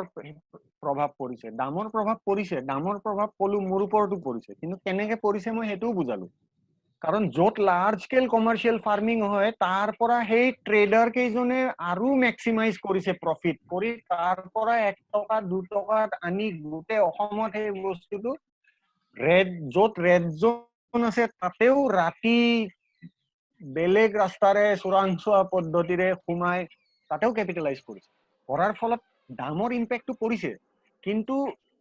প্ৰভাৱ পৰিছে দামৰ প্ৰভাৱ কলু মোৰ ওপৰতো পৰিছে কিন্তু কেনেকে পৰিছে মই হেতুও বুজালো কাৰণ যত লাৰ্জ স্কেল কমাৰ্শিয়েল ফাৰ্মিং হয় তাৰ পৰা সেই ট্ৰেডাৰ কেইজনে আৰু ম্যাক্সিমাইজ কৰিছে প্ৰফিট কৰি তাৰ পৰা 1 টকা 2 টকাত আনি গুটে অসমত এই বস্তুটো যত ৰেড জোন আছে তাতেও ৰাতি বেলেগ ৰাস্তাৰে চোৰাংচোৱা পদ্ধতিৰে সোমাই তাতেও ক্যাপিটালাইজ কৰিছে কৰাৰ ফলত দামৰ ইম্প্যাক্টটো পৰিছে কিন্তু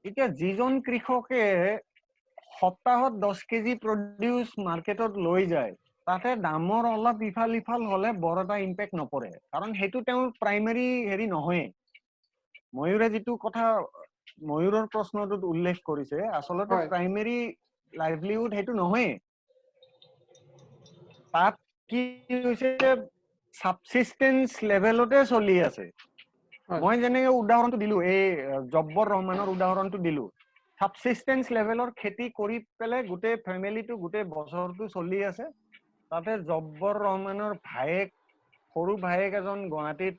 এতিয়া যিজন কৃষকে সপ্তাহত 10 কেজি প্ৰডিউস মাৰ্কেটত লৈ যায় তাতে দামৰ অলপ ইফাল হলে বৰ এটা ইম্প্যাক্ট নপৰে কাৰণ হেতু তেওঁৰ প্ৰাইমাৰী হেৰি নহয় ময়ূৰে যেটো কথা ময়ূৰৰ প্ৰশ্নটোত উল্লেখ কৰিছে আসলতে প্ৰাইমাৰী লাইভলিহুড হেতু নহয় তাত কি হৈছে সাবসিস্টেন্স লেভেলতে চলি আছে মই যেনেকে উদাহৰণটো দিলো এই জব্বৰ ৰহমানৰ উদাহৰণটো দিলো সাবসিস্টেন্স লেভেলৰ খেতি কৰি পেলে গুটে ফ্যামিলিটো গুটে বছৰটো চলি আছে তাতে জব্বৰ ৰহমানৰ ভাইক সৰু ভাইক এজন গুৱাহাটীত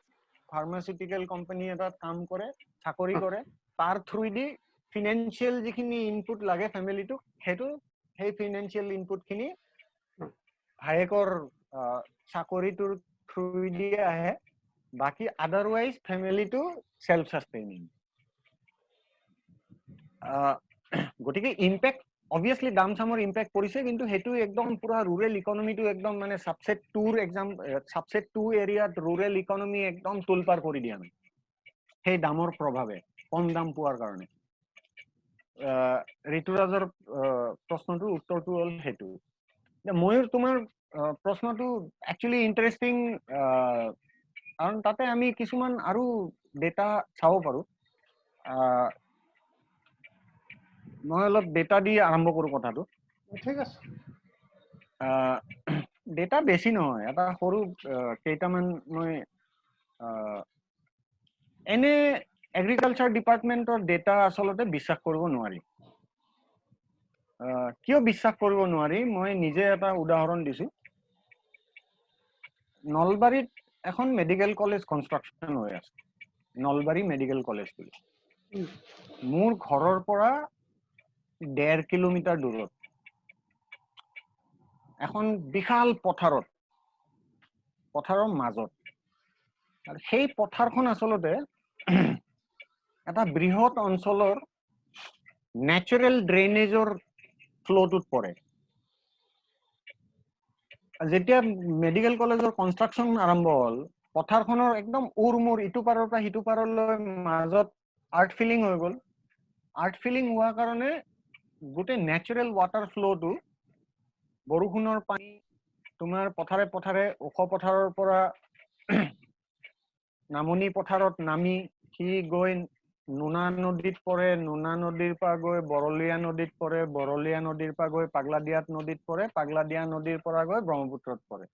ফাৰ্মাসিউটিক্যাল কোম্পানী এটাত কাম কৰে চাকৰি কৰে তাৰ থ্ৰুদি ফাইনান্সিয়াল যিখিনি ইনপুট লাগে ফ্যামিলিটো হেতু সেই ফাইনান্সিয়াল ইনপুট খিনি ভাইকৰ চাকৰিটোৰ থ্ৰুদি আহে বাকি আদাৰৱাইজ ফ্যামিলিটো সেলফ সাস্টেইনিং গটিকে ইম্প্যাক্ট obviously দাম সামৰ ইম্প্যাক্ট পৰিছে কিন্তু হেতু একদম পুৰা ৰুৰাল ইকোনমিটো একদম মানে সাবসেট 2 এৰিয়াত ৰুৰাল ইকোনমি একদম তুলপাৰ কৰি দিয়া নাই সেই দামৰ প্ৰভাৱে কম দাম পোৱাৰ কাৰণে ঋতুৰাজৰ প্ৰশ্নটোৰ উত্তৰটো হ'ল হেতু ময়ূৰ তোমাৰ প্ৰশ্নটো একচুয়ালি ইন্টাৰেস্টিং কাৰণ তাতে আমি কিছুমান আৰু ডেটা চাব পাৰো মই অলপ ডেটা দি আৰম্ভ কৰো কথাটো ঠিক আছে ডেটা বেছি নহয়, এটা সৰু কেইটামান মই এনে এগ্ৰিকালচাৰ ডিপাৰ্টমেণ্টৰ ডেটা আচলতে বিশ্বাস কৰিব নোৱাৰি। কিয় বিশ্বাস কৰিব নোৱাৰি, মই নিজে এটা উদাহৰণ দিছো। নলবাৰীত এখন মেডিকেল কলেজ কনষ্ট্ৰাকশ্যন হৈ আছে, নলবাৰী মেডিকেল কলেজ বুলি। মোৰ ঘৰৰ পৰা 1.5 কিলোমিটাৰ দূৰত এখন বিশাল পথাৰৰ মাজত, আৰু সেই পথাৰখন আচলতে এটা বৃহৎ অঞ্চলৰ নেচাৰেল ড্ৰেইনেজৰ ফ্ল'টোত পৰে। যেতিয়া মেডিকেল কলেজৰ কনষ্ট্ৰাকশ্যন আৰম্ভ হ'ল, পথাৰখনৰ একদম উৰ-মুৰ ইটো পাৰৰ পৰা সিটো পাৰলৈ মাজত আৰ্ট ফিলিং হৈ গ'ল। আৰ্ট ফিলিং হোৱাৰ কাৰণে গোটেই নেচাৰেল ৱাটাৰ ফ্ল'টো, বৰষুণৰ পানী তোমাৰ পথাৰে পথাৰে ওখ পথাৰৰ পৰা নামনি পথাৰত নামি সি গৈ নোনা নদীত পৰে, নোনা নদীৰ পৰা গৈ বৰলীয়া নদীত পৰে, বৰলীয়া নদীৰ পৰা গৈ পাগলাদিয়া নদীত পৰে, পাগলাদিয়া নদীৰ পৰা গৈ ব্ৰহ্মপুত্ৰত পৰে।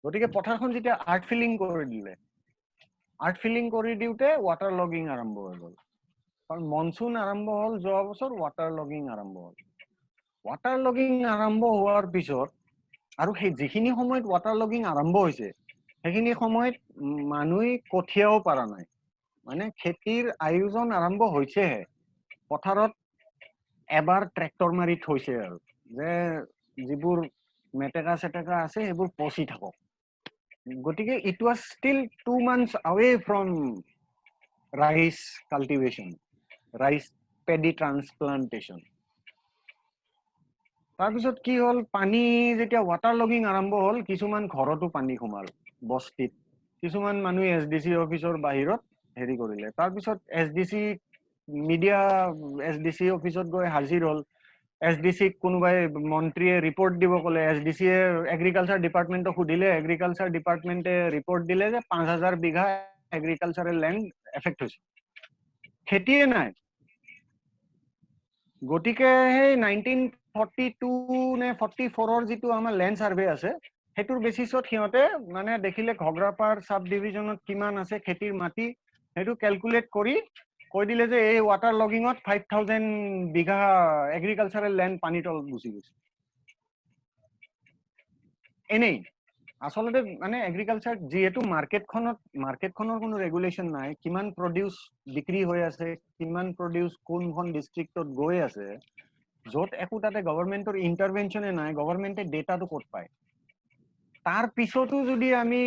গতিকে পথাৰখন যেতিয়া আৰ্ট ফিলিং কৰি দিলে, আৰ্ট ফিলিং কৰি দিওঁতে ৱাটাৰ লগিং আৰম্ভ হৈ গ'ল। কাৰণ মনচুন আৰম্ভ হ'ল যোৱা বছৰ, ৱাটাৰ লগিং আৰম্ভ হ'ল। ৱাটাৰ লগিং আৰম্ভ হোৱাৰ পিছত, আৰু সেই যিখিনি সময়ত ৱাটাৰ লগিং আৰম্ভ হৈছে সেইখিনি সময়ত মানুহে কঠিয়াও পৰা নাই, মানে খেতিৰ আয়োজন আৰম্ভ হৈছেহে। পথাৰত এবাৰ ট্ৰেক্টৰ মাৰি থৈছে আৰু যে যিবোৰ মেটেকা চেটেকা আছে সেইবোৰ পচি থাকক। গতিকে it was still 2 months away from rice cultivation, rice paddy transplantation. তাৰপিছত কি হ'ল, পানী যেতিয়া ৱাটাৰ লগিং আৰম্ভ হ'ল, কিছুমান ঘৰতো পানী সোমাল, বস্তিত। কিছুমান মানুহে SDC অফিচৰ বাহিৰত হেৰি কৰিলে। তাৰপিছত SDC মিডিয়া, SDC অফিচত গৈ হাজিৰ হ'ল। SDCক কোনোবাই মন্ত্ৰীয়ে ৰিপৰ্ট দিব ক'লে, SDCয়ে এগ্ৰিকালচাৰ ডিপাৰ্টমেণ্টক সুধিলে, এগ্ৰিকালচাৰ ডিপাৰ্টমেণ্টে ৰিপৰ্ট দিলে যে 5,000 বিঘা এগ্ৰিকালচাৰেল লেণ্ড এফেক্ট হৈছে, খেতিয়ে নাই। গতিকে সেই 1942 নে 44ৰ যিটো আমাৰ লেণ্ড ছাৰ্ভে আছে, সেইটোৰ বেচিছত সিহঁতে মানে দেখিলে ঘগ্ৰাপাৰ চাব ডিভিজনত কিমান আছে খেতিৰ মাটি, সেইটো কেলকুলেট কৰি কৈ দিলে যে এই ৱাটাৰ লগিঙত 5,000 বিঘা এগ্ৰিকালচাৰেল লেণ্ড পানীৰ তলত গুচি গৈছে। এনেই আচলতে মানে এগ্ৰিকালচাৰ যিহেতু মাৰ্কেটখনৰ কোনো ৰেগুলেশ্যন নাই, কিমান প্ৰডিউচ বিক্ৰী হৈ আছে, কিমান প্ৰডিউচ কোনখন ডিষ্ট্ৰিক্টত গৈ আছে, য'ত একো তাতে গভৰ্ণমেণ্টৰ ইণ্টাৰভেনশ্যনে নাই, গভৰ্ণমেণ্টে ডেটাটো ক'ত পায়। তাৰ পিছতো যদি আমি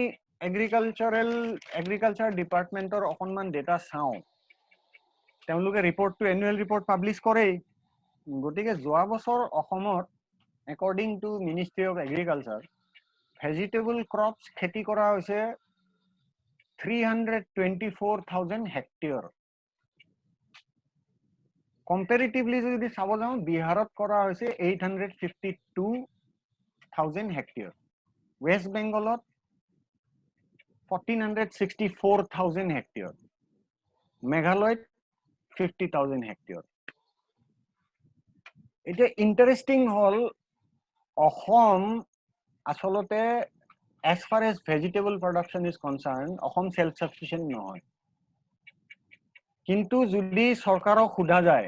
এগ্ৰিকালচাৰ ডিপাৰ্টমেণ্টৰ অকণমান ডেটা চাওঁ, তেওঁলোকে ৰিপৰ্টটো এনুৱেল ৰিপৰ্ট পাব্লিছ কৰেই। গতিকে যোৱা বছৰ অসমত according to ministry of agriculture vegetable crops খেতি কৰা হৈছে 324,000 হেক্টৰ। কম্পেৰিটিভলি যদি চাব যাওঁ, বিহাৰত কৰা হৈছে 852,000 হেক্টৰ, ৱেষ্ট বেংগলত 1,464,000 হেক্টৰ, মেঘালয়ত 50,000 হেক্টৰ। এতিয়া ইণ্টাৰেষ্টিং হ'ল, অসম আচলতে as far as vegetable production is concerned, Assam self sufficient নহয়। কিন্তু যদি চৰকাৰক সোধা যায়,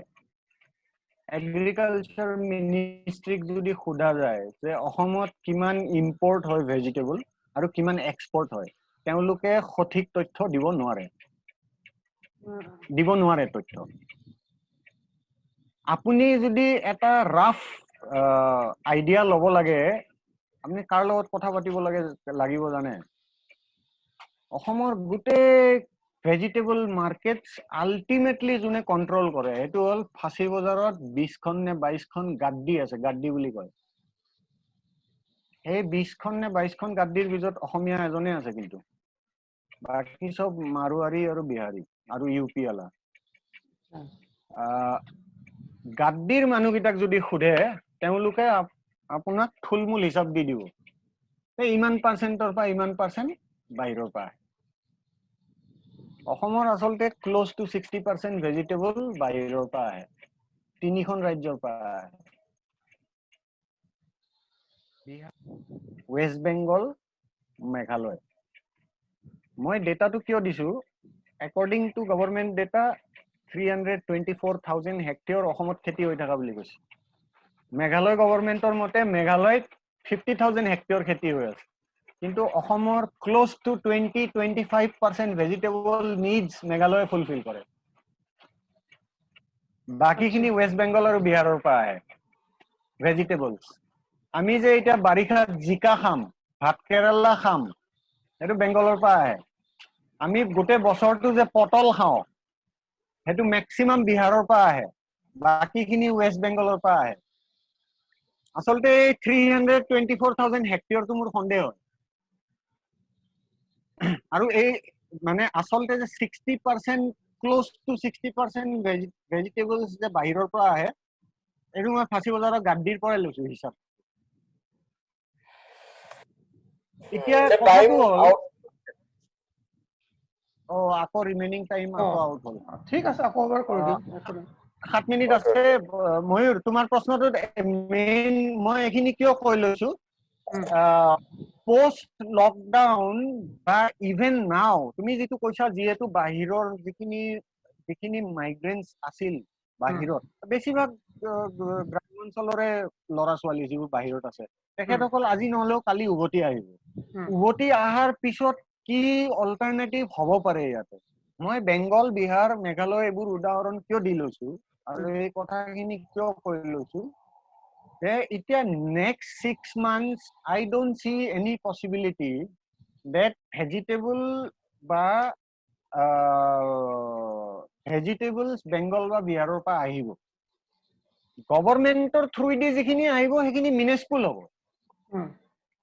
এগ্ৰিকালচাৰ মিনিষ্ট্ৰীক যদি সোধা যায় যে অসমত কিমান ইম্পৰ্ট হয় ভেজিটেবল আৰু কিমান এক্সপৰ্ট হয়, তেওঁলোকে সঠিক তথ্য দিব নোৱাৰে তথ্য। আপুনি যদি এটা ৰাফ আইডিয়া ল'ব লাগে, আপুনি কাৰ লগত কথা পাতিব লাগিব জানে? অসমৰ গোটেই ভেজিটেবল মাৰ্কেটছ আল্টিমেটলি যোনে কণ্ট্ৰল কৰে সেইটো হ'ল ফাঁচী বজাৰত 20খন নে 22খন গাড্ডি আছে, গাড্ডি বুলি কয়। সেই 20খন নে 22খন গাড্ডিৰ ভিতৰত অসমীয়া এজনে আছে, কিন্তু বাকী চব মাৰোৱাৰী আৰু বিহাৰী আৰু ইউপি আলা। গাড্ডিৰ মানুহকেইটাক যদি সোধে, তেওঁলোকে আপোনাক থুলমূল হিচাপ দি দিব, ইমান পাৰ্চেণ্টৰ পৰা ইমান পাৰ্চেণ্ট বাহিৰৰ পৰা। অসমৰ আচলতে ক্ল'জ টু 60% ভেজিটেবল বাহিৰৰ পৰা আহে, 3খন ৰাজ্যৰ পৰা আহে। ৱেষ্ট বেংগল, মেঘালয়। মই ডেটাটো কিয় দিছো, according to government data 324,000 hectare অসমত খেতি হৈ থকা বুলি কৈছে। মেঘালয় গভৰ্ণমেণ্টৰ মতে মেঘালয়ত 50,000 হেক্টৰ খেতি হৈ আছে, কিন্তু অসমৰ ক্ল'জ টু 20-25% ভেজিটেবল নিডছ মেঘালয়ে ফুলফিল কৰে। বাকীখিনি ৱেষ্ট বেংগল আৰু বিহাৰৰ পৰা আহে ভেজিটেবলছ। আমি যে এতিয়া বাৰিষাত জিকা খাম, ভাত কেৰেলা খাম, সেইটো বেংগলৰ পৰা আহে। আমি গোটেই বছৰটো যে পটল খাওঁ, সেইটো মেক্সিমাম বিহাৰৰ পৰা আহে, বাকীখিনি ৱেষ্ট বেংগলৰ পৰা আহে। আচলতে 324,000 হেক্টৰটো মোৰ সন্দেহ হয়। আৰু এই মানে আচলতে যে 60%, ক্ল'জ টু 60% ভেজিটেবলছ যে বাহিৰৰ পৰা আহে, এইটো মই ফাঁচী বজাৰৰ গাড্ডিৰ পৰাই লৈছো হিচাপ। এতিয়া কথাটো হ'ল আকৌ ৰিমেইনিং টাইম আকৌ আউট হ'ল। ঠিক আছে, আকৌ এবাৰ কৰি দিম। 7 মিনিট আছে। ময়ূৰ, তোমাৰ প্ৰশ্নটোত মেইন মই এইখিনি কিয় কৈ লৈছো, পোষ্ট লকডাউন বা ইভেন নাও তুমি যিটো কৈছা, যিহেতু বাহিৰৰ যিখিনি মাইগ্ৰেণ্টছ আছিল বাহিৰত, বেছিভাগ গ্ৰামাঞ্চলৰে ল'ৰা ছোৱালী যিবোৰ বাহিৰত আছে, তেখেতসকল আজি নহলেও কালি উভতি আহিব। উভতি অহাৰ পিছত কি অল্টাৰনেটিভ হ'ব পাৰে ইয়াতে? মই বেংগল, বিহাৰ, মেঘালয় এইবোৰ উদাহৰণ কিয় দি লৈছো আৰু এই কথাখিনি কিয় কৈ লৈছো যে এতিয়া next 6 months I don't see any possibility that vegetables Bengal বা বিহাৰৰ পৰা আহিব। গভৰ্ণমেণ্টৰ থ্ৰুদি যিখিনি আহিব সেইখিনি মিনেজফুল হ'ব।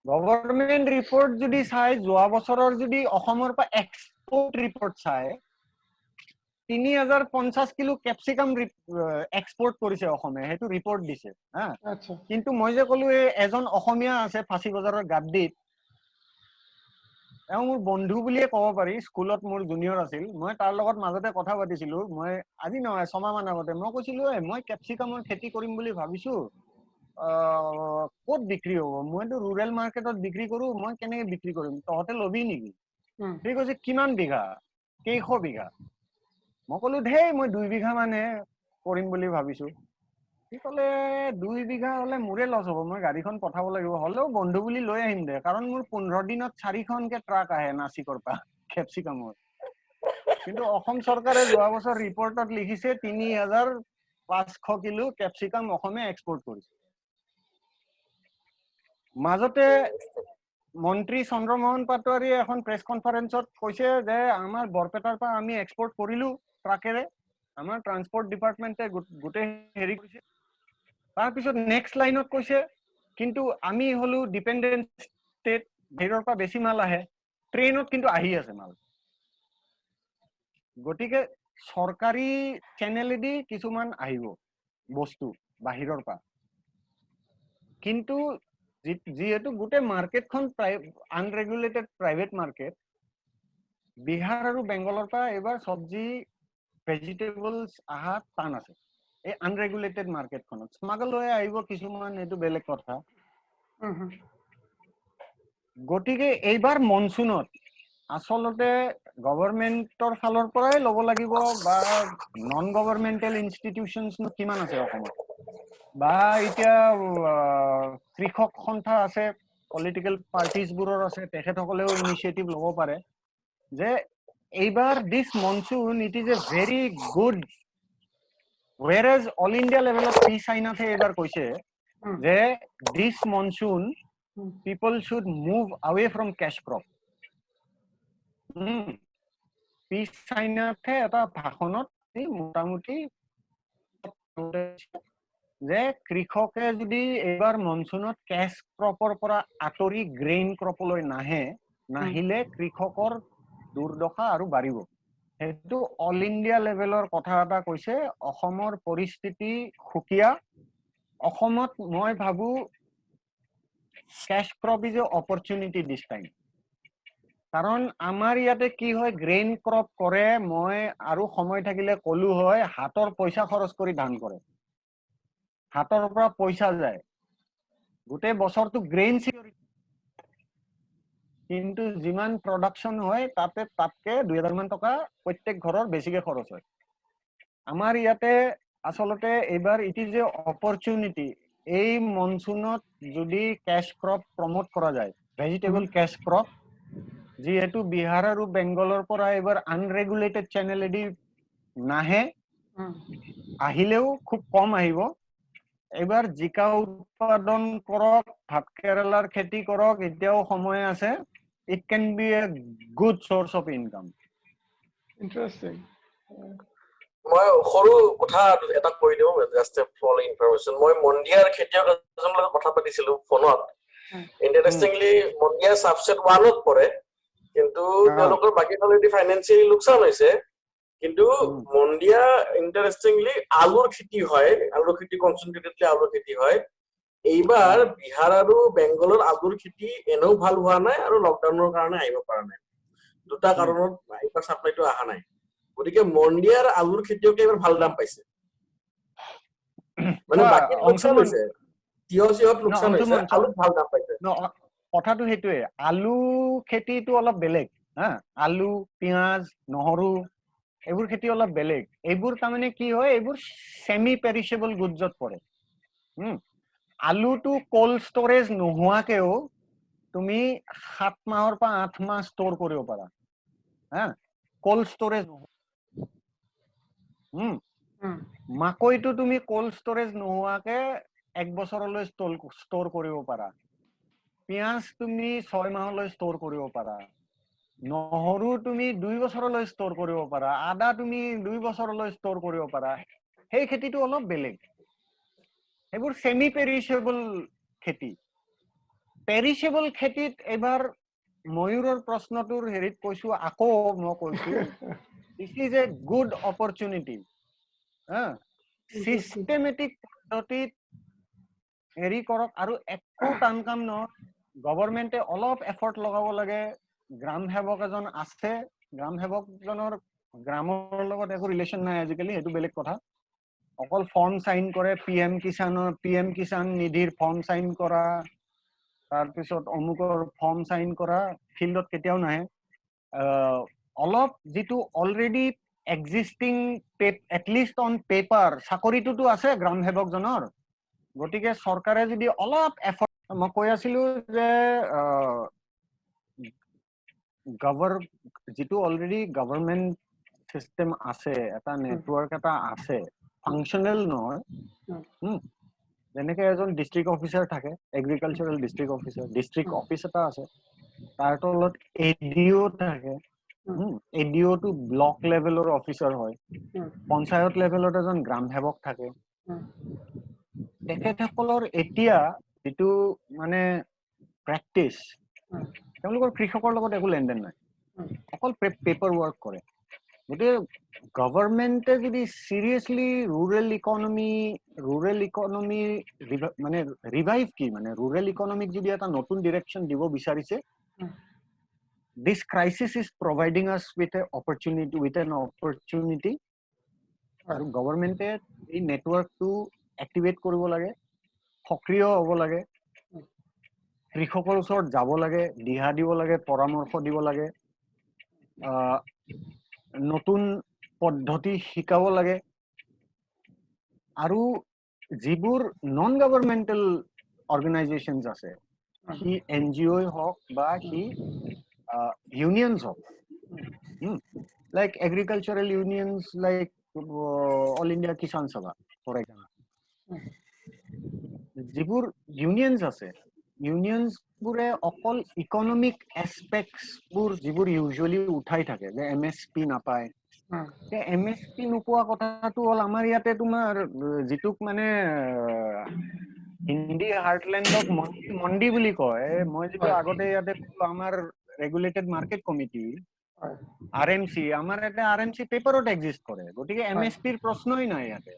গভৰ্ণমেণ্ট ৰিপৰ্ট যদি চাই, যোৱা বছৰৰ যদি অসমৰ পৰা এক্সপোৰ্ট ৰিপৰ্ট চাই, 3,050 কিলো কেপচিকাম এক্সপোৰ্ট কৰিছে অসমে, সেইটো ৰিপৰ্ট দিছে হা। কিন্তু মই যে ক'লো এজন অসমীয়া আছে ফাঁচী বজাৰৰ গাড্ডিত, এওঁ মোৰ বন্ধু বুলিয়ে ক'ব পাৰি, স্কুলত মোৰ জুনিয়ৰ আছিল। মই তাৰ লগত মাজতে কথা পাতিছিলো, মই আজি নহয় 6 মাহ মান আগতে। মই কৈছিলো মই কেপচিকামৰ খেতি কৰিম বুলি ভাবিছো, ক'ত বিক্ৰী হ'ব? মইতো ৰুৰেল মাৰ্কেটত বিক্ৰী কৰো, মই কেনেকে বিক্ৰী কৰিম? তহঁতে ল'বি নেকি? সি কৈছে কিমান বিঘা, কেইশ বিঘা? মই ক'লো মই 2 বিঘা মানে কৰিম বুলি ভাবিছো। সি ক'লে 2 বিঘা হলে মোৰে লছ হ'ব, মই গাড়ীখন পঠাব লাগিব, হ'লেও বন্ধু বুলি লৈ আহিম দে, কাৰণ মোৰ 15 দিনত 4খনকে ট্ৰাক আহে নাচিকৰ পৰা কেপচিকামৰ। কিন্তু অসম চৰকাৰে যোৱা বছৰ ৰিপৰ্টত লিখিছে 3,500 কিলো কেপচিকাম অসমে এক্সপোৰ্ট কৰিছে। মাজতে মন্ত্ৰী চন্দ্ৰমোহন পাটোৱাৰীয়ে এখন প্ৰেছ কনফাৰেন্সত কৈছে যে আমাৰ বৰপেটাৰ পৰা আমি এক্সপোৰ্ট কৰিলো ট্ৰাকেৰে, আমাৰ ট্ৰান্সপোৰ্ট ডিপাৰ্টমেণ্টে গোটেই হেৰি কৰিছে। তাৰপিছত নেক্সট লাইনত কৈছে কিন্তু আমি হলো ডিপেণ্ডেণ্ট ষ্টেট, বাহিৰৰ পৰা বেছি মাল আহে, ট্ৰেইনত কিন্তু আহি আছে মাল। গতিকে চৰকাৰী চেনেলেদি কিছুমান আহিব বস্তু বাহিৰৰ পৰা, কিন্তু যিহেতু গোটেই মাৰ্কেটখন আনৰেগুলেটেড প্ৰাইভেট মাৰ্কেট, বিহাৰ আৰু বেংগলৰ পৰা এইবাৰ চব্জি ভেজিটেবলছ আহা টান আছে। এই আনৰেগুলেটেড মাৰ্কেটখনত স্মাগল হৈ আহিব কিছুমান, এইটো বেলেগ কথা। গতিকে এইবাৰ মনচুনত আচলতে গভৰ্ণমেণ্টৰ ফালৰ পৰাই ল'ব লাগিব, বা নন গভৰ্ণমেণ্টেল ইনষ্টিটিউচনছ কিমান আছে অসমত, বা এতিয়া কৃষক সন্থা আছে, পলিটিকেল পাৰ্টিজবোৰৰ আছে, তেখেতসকলেও ইনিচিয়েটিভ ল'ব পাৰে যে এইবাৰ this monsoon it is a very good, whereas all India লেভেলত পি চাইনাথে এইবাৰ কৈছে যে this monsoon people should move away from cash crop. P চাইনাথে এটা ভাষণত মোটামুটি যে কৃষকে যদি এইবাৰ মনচুনত কেশ ক্ৰপৰ পৰা আঁতৰি গ্ৰেইন ক্ৰপলৈ নাহিলে কৃষকৰ দুৰ্দশা আৰু বাঢ়িব। সেইটো অল ইণ্ডিয়া লেভেলৰ কথা এটা কৈছে। অসমৰ পৰিস্থিতি সুকীয়া। অসমত মই ভাবো cash crop is an opportunity this time. কাৰণ আমাৰ ইয়াতে কি হয়, গ্ৰেইন ক্ৰপ কৰে, মই আৰু সময় থাকিলে কলো হয়, হাতৰ পইচা খৰচ কৰি ধান কৰে, হাতৰ পৰা পইচা যায়। গোটেই বছৰটো গ্ৰেইন সিকিউৰিটি, কিন্তু যিমান প্ৰডাকশন হয় তাতকে 2000 মান টকা প্ৰত্যেক ঘৰৰ বেছিকে খৰচ হয়। আমাৰ ইয়াতে আচলতে এইবাৰ ইট ইজ এ অপৰচুনিটি, এই মনসুনত যদি ক্যাশ ক্ৰপ প্ৰমোট কৰা যায়, ভেজিটেবল ক্যাশ ক্ৰপ, যিহেতু বিহাৰ আৰু বেংগলৰ পৰা এইবাৰ আনৰেগুলেটেড চেনেলেদি নাহে, আহিলেও খুব কম আহিব। এবাৰ জিকা উৎপাদন কৰক, ভাত কেৰেলাৰ খেতি কৰক, এতিয়াও সময় আছে। It can be a good source of income. Interesting. মই সৰু কথা এটা কৈ দিওঁ, জাষ্ট ফৰ ইনফৰমেশ্যন। মই মন্দিয়াৰ খেতিয়ক এজনৰ লগত কথা পাতিছিলো ফোনত। ইণ্টাৰেষ্টিংলি মন্দিয়া ছাবছেট 1ত পৰে, কিন্তু তেওঁলোকৰ বাকী ফালেদি ফাইনেন্সিয়েলি লোকচান হৈছে। কিন্তু মন্দিয়া ইণ্টাৰেষ্টিংলি আলুৰ খেতি হয়, আলুৰ খেতি কনচেন্ট্ৰেটেডলি আলুৰ খেতি হয়। এইবাৰ বিহাৰ আৰু বেংগলৰ আলুৰ খেতি এনেও ভাল হোৱা নাই আৰু লকডাউনৰ কাৰণে আহিব পৰা নাই। দুটা কাৰণত এইবাৰ চাপ্লাইটো অহা নাই। গতিকে মন্দিয়াৰ আলুৰ খেতিয়কে এবাৰ ভাল দাম পাইছে, মানে বাকী লোকচান হৈছে, তিয়হত লোকচান হৈছে, আলুত ভাল দাম পাইছে। কথাটো সেইটোৱে, আলু খেতিটো অলপ বেলেগ হা, আলু, পিঁয়াজ, নহৰু এইবোৰ খেতি অলপ বেলেগ। এইবোৰ তাৰমানে কি হয়, এইবোৰ সেমি পেৰিশেবল গুডছত পৰে। আলুটো কোল্ড ষ্টৰেজ নোহোৱাকেও তুমি 7 মাহৰ পৰা 8 মাহ ষ্টৰ কৰিব পাৰা হা, কোল্ড ষ্টৰেজ মাকৈটো তুমি কোল্ড ষ্টৰেজ নোহোৱাকে 1 বছৰলৈ ষ্টৰ কৰিব পাৰা। পিঁয়াজ তুমি 6 মাহলৈ ষ্টৰ কৰিব পাৰা। নহৰু তুমি 2 বছৰলৈ ষ্টৰ কৰিব পাৰা। আদা তুমি 2 বছৰলৈ ষ্টৰ কৰিব পাৰা। সেই খেতিটো অলপ বেলেগ, সেইবোৰ সেমি পেৰিশেবল খেতি। পেৰিশেবল খেতিত এবাৰ ময়ূৰৰ প্ৰশ্নটোৰ হেৰিত কৈছো, আকৌ মই কৈছো, this is a good opportunity. Systematic পদ্ধতিত হেৰি কৰক, আৰু একো টান কাম নহয়। গভৰ্ণমেণ্টে অলপ এফৰ্ট লগাব লাগে। গ্ৰাম সেৱক এজন আছে, গ্ৰাম সেৱকজনৰ গ্ৰামৰ লগত একো ৰিলেশ্যন নাই আজিকালি, সেইটো বেলেগ কথা। অকল ফৰ্ম সাইন কৰে, পিএম কিষাণ নিধিৰ ফৰ্ম সাইন কৰা, তাৰপিছত অমুকৰ ফৰ্ম সাইন কৰা, ফিল্ডত কেতিয়াও নাহে। অলপ যিটো already existing at least on paper চাকৰিটোতো আছে গ্ৰাম সেৱকজনৰ, গতিকে চৰকাৰে যদি অলপ এফৰ্ট, মই কৈ আছিলো যে যিটো অলৰেডি গভৰ্ণমেণ্ট সিস্টেম আছে, এটা নেটৱৰ্ক এটা আছে, ফাংচনেল নহয়। যেনেকে এজন ডিস্ট্ৰিক্ট অফিচাৰ থাকে, agricultural district officer, district office এটা আছে, তাৰ তলত এডিঅ থাকে। এডিঅ টো ব্লক লেভেলৰ অফিচাৰ হয়। পঞ্চায়ত লেভেলত এজন গ্ৰাম সেৱক থাকে। তেখেতসকলৰ এতিয়া যিটো মানে প্ৰেক্টিচ, তেওঁলোকৰ কৃষকৰ লগত একো লেনদেন নাই, অকল পেপাৰ ৱৰ্ক কৰে। গতিকে গভৰ্ণমেণ্টে যদি চিৰিয়াছলি ৰুৰেল ইকনমি মানে ৰিভাইভ কি, মানে ৰুৰেল ইকনমিক যদি এটা নতুন ডিৰেকশ্যন দিব বিচাৰিছে, this crisis is providing us with an opportunity, আৰু গভৰ্ণমেণ্টে এই নেটৱৰ্কটো এক্টিভেট কৰিব লাগে, সক্ৰিয় হ'ব লাগে, কৃষকৰ ওচৰত যাব লাগে, দিহা দিব লাগে, পৰামৰ্শ দিব লাগে, নতুন পদ্ধতি শিকাব লাগে। আৰু যিবোৰ নন গভৰ্ণমেণ্টেল অৰ্গেনাইজেশ্যনছ আছে, সি NGO হওক বা সি ইউনিয়নছ হওক, like agricultural unions, like all India Kisan Sabha for example, যিবোৰ ইউনিয়নছ আছে, ইউনিয়নছ বোৰে অকল ইকনমিক এছপেক্টছবোৰ যিবোৰ ইউজুৱেলি উঠাই থাকে, যে MSP নাপায়, MSP নোপোৱা কথাটো হ'ল, আমাৰ ইয়াতে তোমাৰ যিটোক মানে হিন্দী হাৰ্টলেণ্ডক মন্ডি বুলি কয়। মই যিটো আগতে ইয়াতে আমাৰ ৰেগুলেটেড মাৰ্কেট কমিটি RMC, আমাৰ ইয়াতে RMC পেপাৰত এক্সিষ্ট কৰে, গতিকে MSPৰ প্ৰশ্নই নাই ইয়াতে।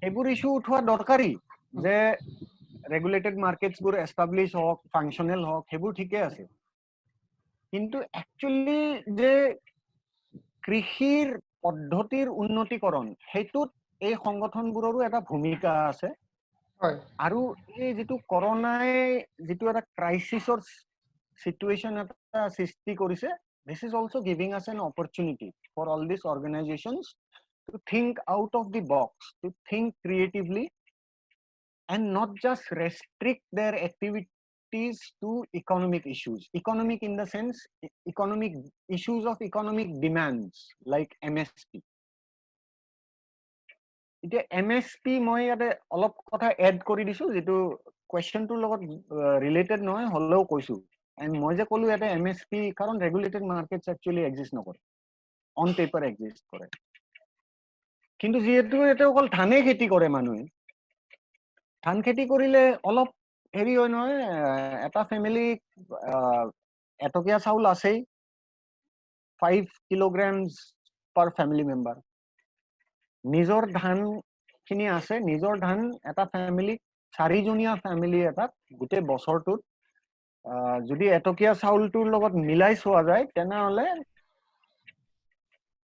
সেইবোৰ ইস্যু উঠোৱা দৰকাৰী, যে ৰেগুলেটেড মাৰ্কেটছবোৰ এষ্টাব্লিছ হওক, ফাংচনেল হওক, সেইবোৰ ঠিকে আছে। কিন্তু একচুৱেলি যে কৃষিৰ পদ্ধতিৰ উন্নতিকৰণ, সেইটোত এই সংগঠনবোৰৰো এটা ভূমিকা আছে। হয় আৰু এই যিটো কৰোনাই যিটো এটা ক্ৰাইচিছৰ সিচুৱেশন এটা সৃষ্টি কৰিছে, this is also giving us an opportunity for all these organizations to think out of the box, to think creatively, and not just restrict their activities to economic issues. Economic in the sense, economic issues of economic demands like MSP. এতিয়া MSP মই ইয়াতে অলপ কথা এড কৰি দিছো যেটো কোৱেশ্চনটোৰ লগত ৰিলেটেড নহয় হলেও কৈছো। এণ্ড মই যে ক'লো ইয়াতে MSP কাৰণ ৰেগুলেটেড মাৰ্কেটছ একচুৱেলি এক্সিষ্ট নকৰে, অন পেপাৰ এক্সিষ্ট কৰে। কিন্তু যিহেতু এটা অকল ধানে খেতি কৰে মানুহে, ধান খেতি কৰিলে অলপ হেৰি হয় নহয়, এটা ফেমিলি এটকীয়া চাউল আছেই, 5 kilograms per family member। নিজৰ ধান খিনি আছে, নিজৰ ধান এটা ফ্যামিলি 4জনীয়া ফ্যামিলি এটাত গোটেই বছৰটোত যদি এটকীয়া চাউলটোৰ লগত মিলাই চোৱা যায় তেনেহলে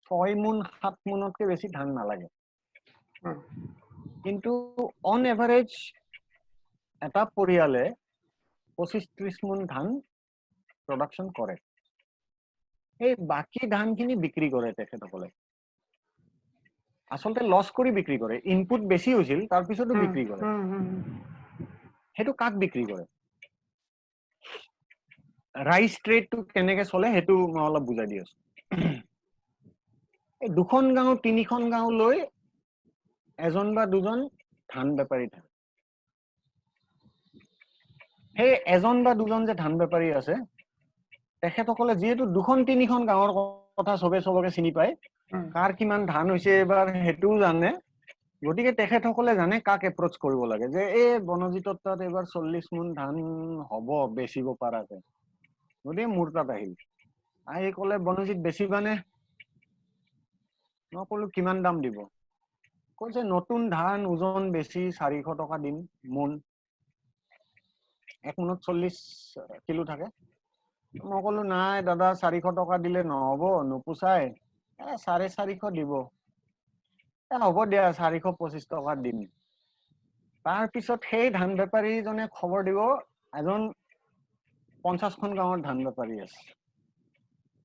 6 মোন 7 মোনতকে বেছি ধান নালাগে। কিন্তু অন এভাৰেজ এটা পৰিয়ালে 25-30 মোন ধান প্ৰডাকশন কৰে। এই বাকি ধানখিনি বিক্ৰী কৰে তেখেতসকলে। আসলতে লস কৰি বিক্ৰী কৰে, ইনপুট বেছি হৈছিল তাৰ পিছতো বিক্ৰী কৰে। হেতু কাক বিক্ৰী কৰে? ৰাইস ট্ৰেডটো কেনেকে চলে হেতু মই অলপ বুজাই দি আছো। এই দুখন গাঁও তিনিখন গাঁও লৈ এজন বা দুজন ধান বেপাৰী থাকে। সেই এজন বা দুজন যে ধান বেপাৰী আছে তেখেতসকলে যেহেতু দুখন তিনিখন গাঁৱৰ কথা সবকে চিনি পায়, কাৰ কিমান ধান হৈছে এবাৰ হেতু জানে, গতিকে তেখেতসকলে জানে কাক এপ্ৰোচ কৰিব লাগে যে এই বনজিতৰ তাত এবাৰ 40 মোন ধান হ'ব বেচিব পাৰাকে, গতিকে মোৰ তাত আহিল। আহি ক'লে বনজিত বেচিবানে? মই ক'লো কিমান দাম দিব? কৈছে নতুন ধান ওজন বেছি 400 টকা দিম মোন। এক মোনত 40 কিলো থাকে। মই ক'লো নাই দাদা 400 টকা দিলে নহ'ব, নোপোচাই, 450 দিব। হ'ব দিয়া 425 টকা দিম। তাৰ পিছত সেই ধান বেপাৰীজনে খবৰ দিব এজন 50খন গাঁৱৰ ধান বেপাৰী আছে,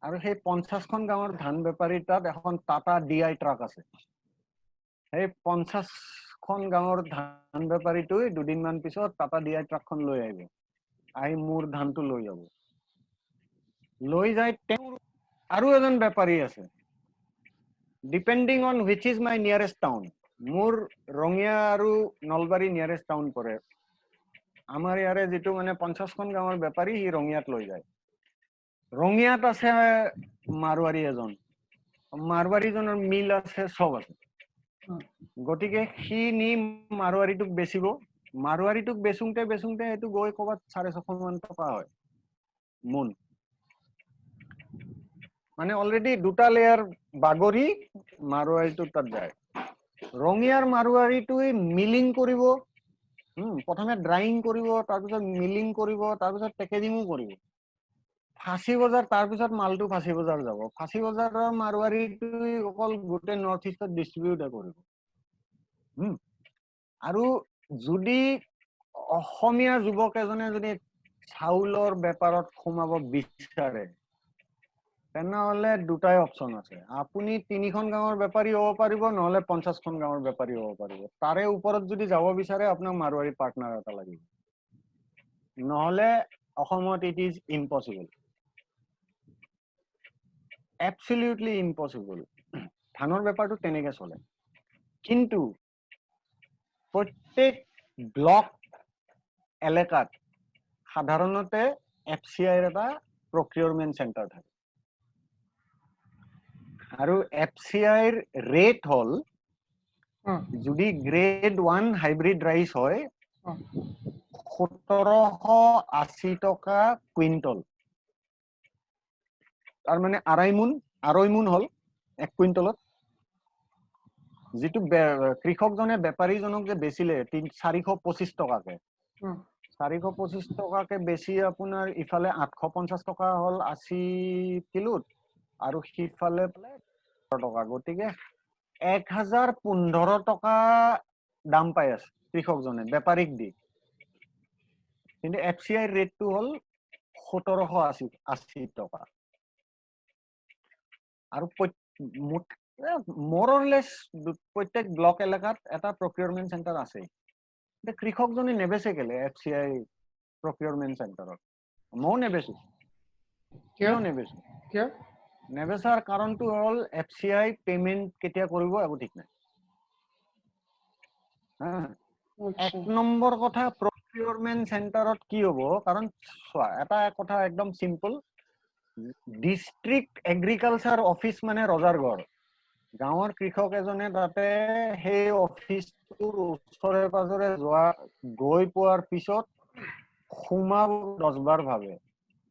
আৰু সেই 50খন গাঁৱৰ ধান বেপাৰীৰ তাত এখন টাটা DI ট্ৰাক আছে। সেই 50খন গাঁৱৰ ধান বেপাৰীটোই দুদিনমান পিছত টাটা DI ট্ৰাকখন লৈ আহিব, আহি মোৰ ধানটো লৈ যাব। লৈ যায় আৰু এজন বেপাৰী আছে, depending on which is my nearest town. মোৰ ৰঙিয়া আৰু নলবাৰী নিয়াৰেষ্ট টাউন পৰে। আমাৰ ইয়াৰে যেটো মানে 50খন গাঁৱৰ বেপাৰী হি ৰঙিয়াত লৈ যায়। ৰঙিয়াত আছে মাৰৱাৰী এজন, মাৰৱাৰীজনৰ মিল আছে, সব আছে। গতিকে সি নি মাৰৱাৰীটোক বেচিব, মাৰৱাৰীটোক বেচুংতে এটো গৈ কবাত 650 মান টকা হয় মোন। মানে অলৰেডি দুটা লেয়াৰ বাগৰি মাৰৱাৰীটোৰ তাত যায়। ৰঙিয়াৰ মাৰৱাৰীটোই মিলিং কৰিব, প্ৰথমে ড্ৰাইং কৰিব, তাৰপিছত মিলিং কৰিব, তাৰপিছত পেকেজিংও কৰিব। ফাঁচি বজাৰ, তাৰপিছত মালটো ফাঁচি বজাৰ যাব। ফাঁচি বজাৰৰ মাৰৱাৰীটোই অকল গোটেই নৰ্থ ইষ্টত ডিষ্ট্ৰিবিউট কৰিব। আৰু যদি অসমীয়া যুৱক এজনে যদি চাউলৰ বেপাৰত সোমাব বিচাৰে তেনেহলে দুটাই অপচন আছে। আপুনি 3খন গাঁৱৰ বেপাৰী হ'ব পাৰিব, নহলে 50খন গাঁৱৰ বেপাৰী হ'ব পাৰিব। তাৰে ওপৰত যদি যাব বিচাৰে আপোনাক মাৰৱাৰী পাৰ্টনাৰ এটা লাগিব, নহলে অসমত ইট ইজ ইম্পসিবল, এবসলিউটলি ইম্পসিবল। ধানৰ বেপাৰটো তেনেকে চলে। কিন্তু প্ৰত্যেক ব্লক এলেকাত সাধাৰণতে FCI এটা প্ৰকিউৰমেন্ট চেণ্টাৰ থাকে। আৰু FCIৰ ৰেট হল, যদি গ্ৰেড 1 হাইব্ৰিড ৰাইচ হয় 1780 টকা কুইণ্টল। তাৰ মানে আড়াই মোন হল 1 কুইণ্টলত। যেটো কৃষকজনে বেপাৰীজনক যে বেচিলে 425 টকাকে, 425 টকাকে বেছি আপোনাৰ ইফালে 850 টকা হল 80 কিলোত, আৰু সিফালে টকা, গতিকে 1015 টকা দাম পাই আছে কৃষকজনে বেপাৰীক দি কিন্তু FCI ৰেটটো হল 1780 টকা আৰু more or less প্ৰত্যেক ব্লক এলেকাত এটা প্ৰকিউৰমেন্ট চেণ্টাৰ আছে এটা কৃষকজনে নেবেছে কেলে FCI প্ৰকিউৰমেন্ট চেণ্টাৰত মই নেবেছো কিয় নেবেছো কিয় নেবেচাৰ কাৰণটো হল FCI পেমেন্ট কেতিয়া কৰিব একো ঠিক নাই এক নম্বৰ কথা প্ৰকিউৰমেন্ট চেণ্টাৰত কি হ'ব কাৰণ এটা কথা একদম সিম্পল ডিস্ট্ৰিক্ট এগ্ৰিকালচাৰ অফিচ মানে ৰজাৰগড় গাঁৱৰ কৃষক এজনে তাতে সেই অফিচটোৰ ওচৰে পাজৰে যোৱা গৈ পোৱাৰ পিছত সোমাব 10 বাৰ ভাবে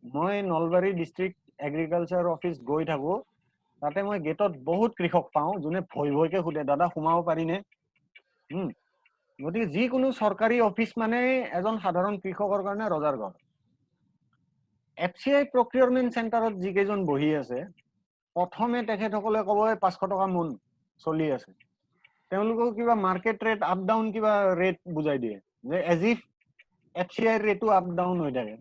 মই নলবাৰী ডিস্ট্ৰিক্ট এগ্ৰিকালচাৰ অফিচ গৈ থাকো তাতে মই গেটত বহুত কৃষক পাওঁ যোনে ভয় ভয়কে সুধে দাদা সোমাব পাৰিনে গতিকে যিকোনো চৰকাৰী অফিচ মানে এজন সাধাৰণ কৃষকৰ কাৰণে ৰজাৰগড় FCI প্ৰকিউৰমেন্ট চেণ্টাৰত যিকেইজন বহি আছে প্ৰথমে তেখেতসকলে ক'ব 500 টকা মোন চলি আছে তেওঁলোকক কিবা মাৰ্কেট ৰেট আপ ডাউন কিবা ৰেট বুজাই দিয়ে যে এজ ইফ FCI ৰেটটো আপ ডাউন হৈ থাকে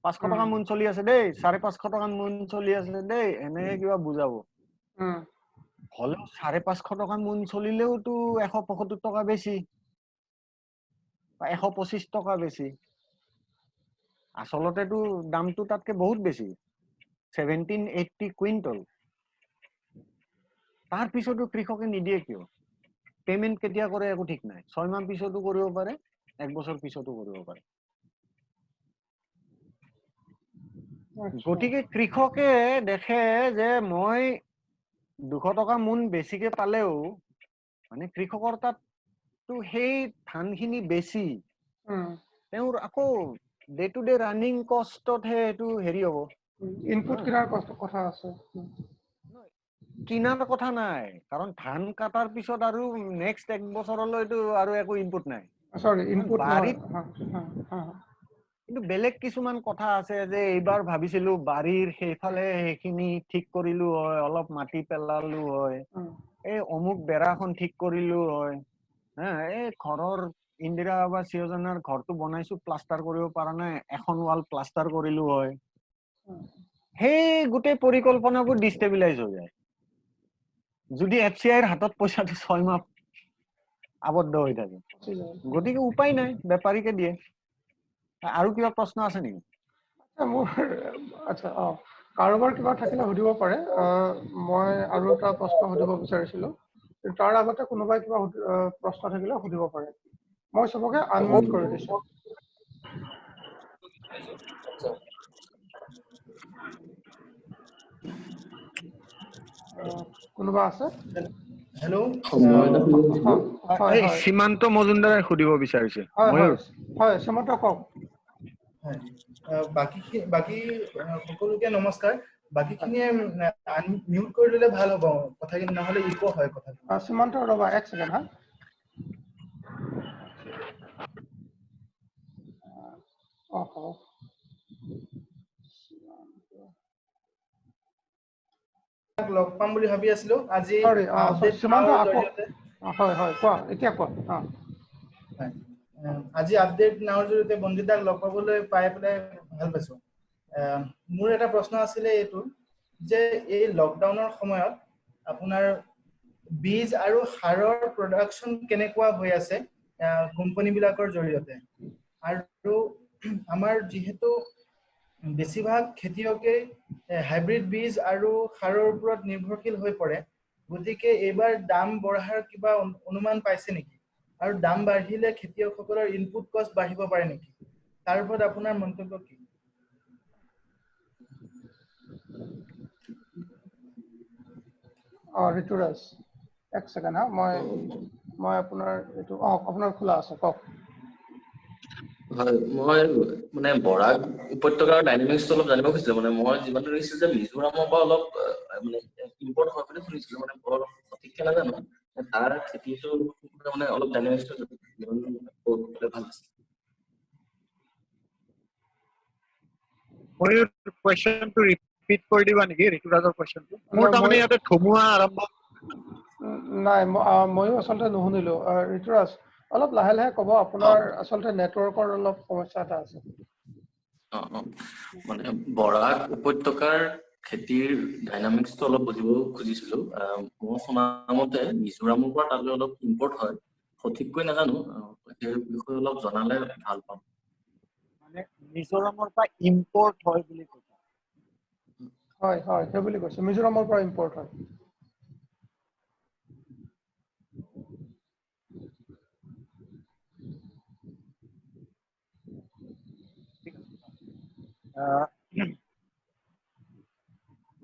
500 টকা মোন চলি আছে দেই 550 টকা মোন চলি আছে দেই এনে কিবা বুজাব হলেও 550 টকা মোন চলিলেওতো 175 টকা বেছি বা 125 টকা বেছি আসলতেতো দামটো তাতকে বহুত বেছি 1780 কুইন্টল তাৰ পিছতো কৃষকে নিদিয়ে কিয় পেমেন্ট কেতিয়া কৰে একো ঠিক নাই 6 মাহ পিছতো কৰিব পাৰে 1 বছৰ পিছতো কৰিব পাৰে গতিকে কৃষকে দেখে যে মই 200 টকা মোন বেছিকে পালেও মানে কৃষকৰ তাততো সেই ধানখিনি বেছি তেওঁৰ আকৌ ডে টু ডে ৰানিং কষ্টতহে এইটো হেৰি হ'ব ইনপুট কিনাৰ কথা আছে কিনাৰ কথা নাই কাৰণ ধান কাটাৰ পিছত আৰু নেক্সট 1 বছৰলৈতো আৰু একো ইনপুট নাই সৰি ইনপুট বাৰীত কিন্তু বেলেগ কিছুমান কথা আছে যে এইবাৰ ভাবিছিলো বাৰীৰ সেইফালে সেইখিনি ঠিক কৰিলো হয় অলপ মাটি পেলালো হয় এই অমুক বেৰাখন ঠিক কৰিলো হয় এই ঘৰৰ ইন্দিৰা আৱাস যোজনাৰ ঘৰটো বনাইছো প্লাষ্টাৰ কৰিব পৰা নাই এখন ওয়াল প্লাষ্টাৰ কৰিলো হয় সেই গোটেই পৰিকল্পনাবোৰ ডিস্টেবিলাইজ হৈ যায় যদি FCIৰ হাতত পইচাটো 6 মাহ আবদ্ধ হৈ থাকে গতিকে উপায় নাই বেপাৰীকে দিয়ে আৰু কিবা প্ৰশ্ন আছে নেকি মোৰ আচ্ছা কাৰোবাৰ কিবা থাকিলে সুধিব পাৰে মই আৰু এটা প্ৰশ্ন সুধিব বিচাৰিছিলো তাৰ আগতে কোনোবাই কিবা প্ৰশ্ন থাকিলে সুধিব পাৰে মই সবকে আনমিউট কৰি দিছো কোনোবা আছে হেল্ল' এই সীমান্ত মজুমদাৰে সুধিব বিচাৰিছে হয় সীমান্ত কওক বাকি সকলোকে নমস্কাৰ বাকিখিনিয়ে মিউট কৰি দিলে ভাল হ'ব কথাখিনি নহলে ইকো হয় কথাটো সীমান্ত ৰবা 1 সেকেন্ড হা লগ পাম বুলি ভাবি আছিলো আজি সীমান্ত হয় হয় কোৱা এতিয়া কোৱা আজি আপডেট নাওৰ জৰিয়তে বন্দিতাক লগ পাবলৈ পাই পেলাই ভাল পাইছো মোৰ এটা প্ৰশ্ন আছিলে এইটো যে এই লকডাউনৰ সময়ত আপোনাৰ বীজ আৰু সাৰৰ প্ৰডাকশন কেনেকুৱা হৈ আছে কোম্পানী বিলাকৰ জৰিয়তে আৰু আমাৰ যিহেতু বেছিভাগ খেতিয়কে হাইব্ৰিড বীজ আৰু সাৰৰ ওপৰত নিৰ্ভৰশীল হৈ পৰে গতিকে এইবাৰ দাম বঢ়াৰ কিবা অনুমান পাইছে নেকি আৰু দাম বাঢ়িলে খেতিয়কসকলৰ ইনপুট কষ্ট বাঢ়িব পাৰে নেকি তাৰ ওপৰত আপোনাৰ মন্তব্য কি ঋতুৰাজ 1 সেকেন্ড হা মই আপোনাৰ এটো আপোনাৰ খোলা আছে কওক হয় মই মানে বৰাক উপত্যকাৰ ডাইনামিক্সটো অলপ জানিব খুজিছিলো মানে মই যিমানটো দেখিছো যে মিজোৰামৰ পৰা অলপ মানে ইম্পৰ্ট হয় বুলি শুনিছিলো মানে বৰ সঠিককে নাজানো তাৰ খেতিটো মানে অলপ ডাইনামিক্সটো ভাল আছে মই কোৱেশ্চনটো ৰিপিট কৰি দিবা নেকি ঋতুৰাজৰ কোৱেশ্চনটো মোৰ তাৰমানে ইয়াতে ধুমুহা আৰম্ভ নাই ময়ো আচলতে নুশুনিলো ঋতুৰাজ অলপ লাহে লাহে ক'ব আপোনাৰ আচলতে নেটৱৰ্কৰ অলপ সমস্যা এটা আছে মানে বৰাক উপত্যকাৰ খেতিৰ ডাইনামিক্সটো অলপ বুজিব খুজিছিলো মই শুনা মতে মিজোৰামৰ পৰা তালৈ অলপ ইম্পৰ্ট হয় সঠিককৈ নাজানো সেই বিষয়ে অলপ জনালে ভাল পাম মানে মিজোৰামৰ পৰা ইম্পৰ্ট হয় বুলি কৈছে হয় হয় সেই বুলি কৈছে মিজোৰামৰ পৰা ইম্পৰ্ট হয়